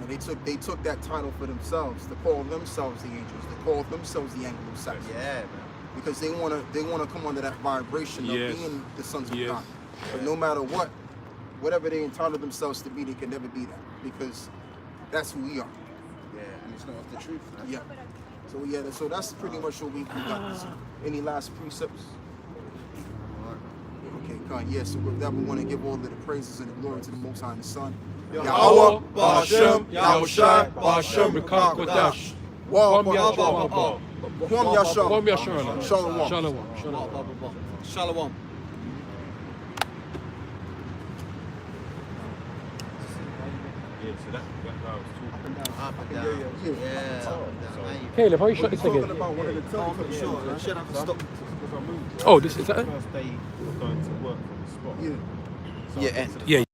And they took that title for themselves to call themselves the angels. They call themselves the Anglo-Saxons. Yeah, man. Because they wanna come under that vibration Yes. of being the sons of Yes. God. But no matter whatever they entitle themselves to be, they can never be that. Because that's who we are. Yeah, and it's not the truth, man. Yeah. So that's pretty much what we got. Any last precepts? Okay, Khan. Yeah, so with that we want to give all of the praises and the glory to the Most High and the Son. Yahweh, Ba'ashem, Yahushai, Ba'ashem, B'kah Kodash. Wow, Kwam Yahshua. Kwam Yahshua. Kwam Yahshua. Shalom. Shalom. Shalom. Yeah, so that guy was talking. Up and down. Yeah. Up and down. Now you- Caleb, how you shot this Talking again? about one of the I'm not sure. I should have to stop. Oh, this is that? First day of going to work from the spot. Yeah. So Yeah, I get end. to the Yeah.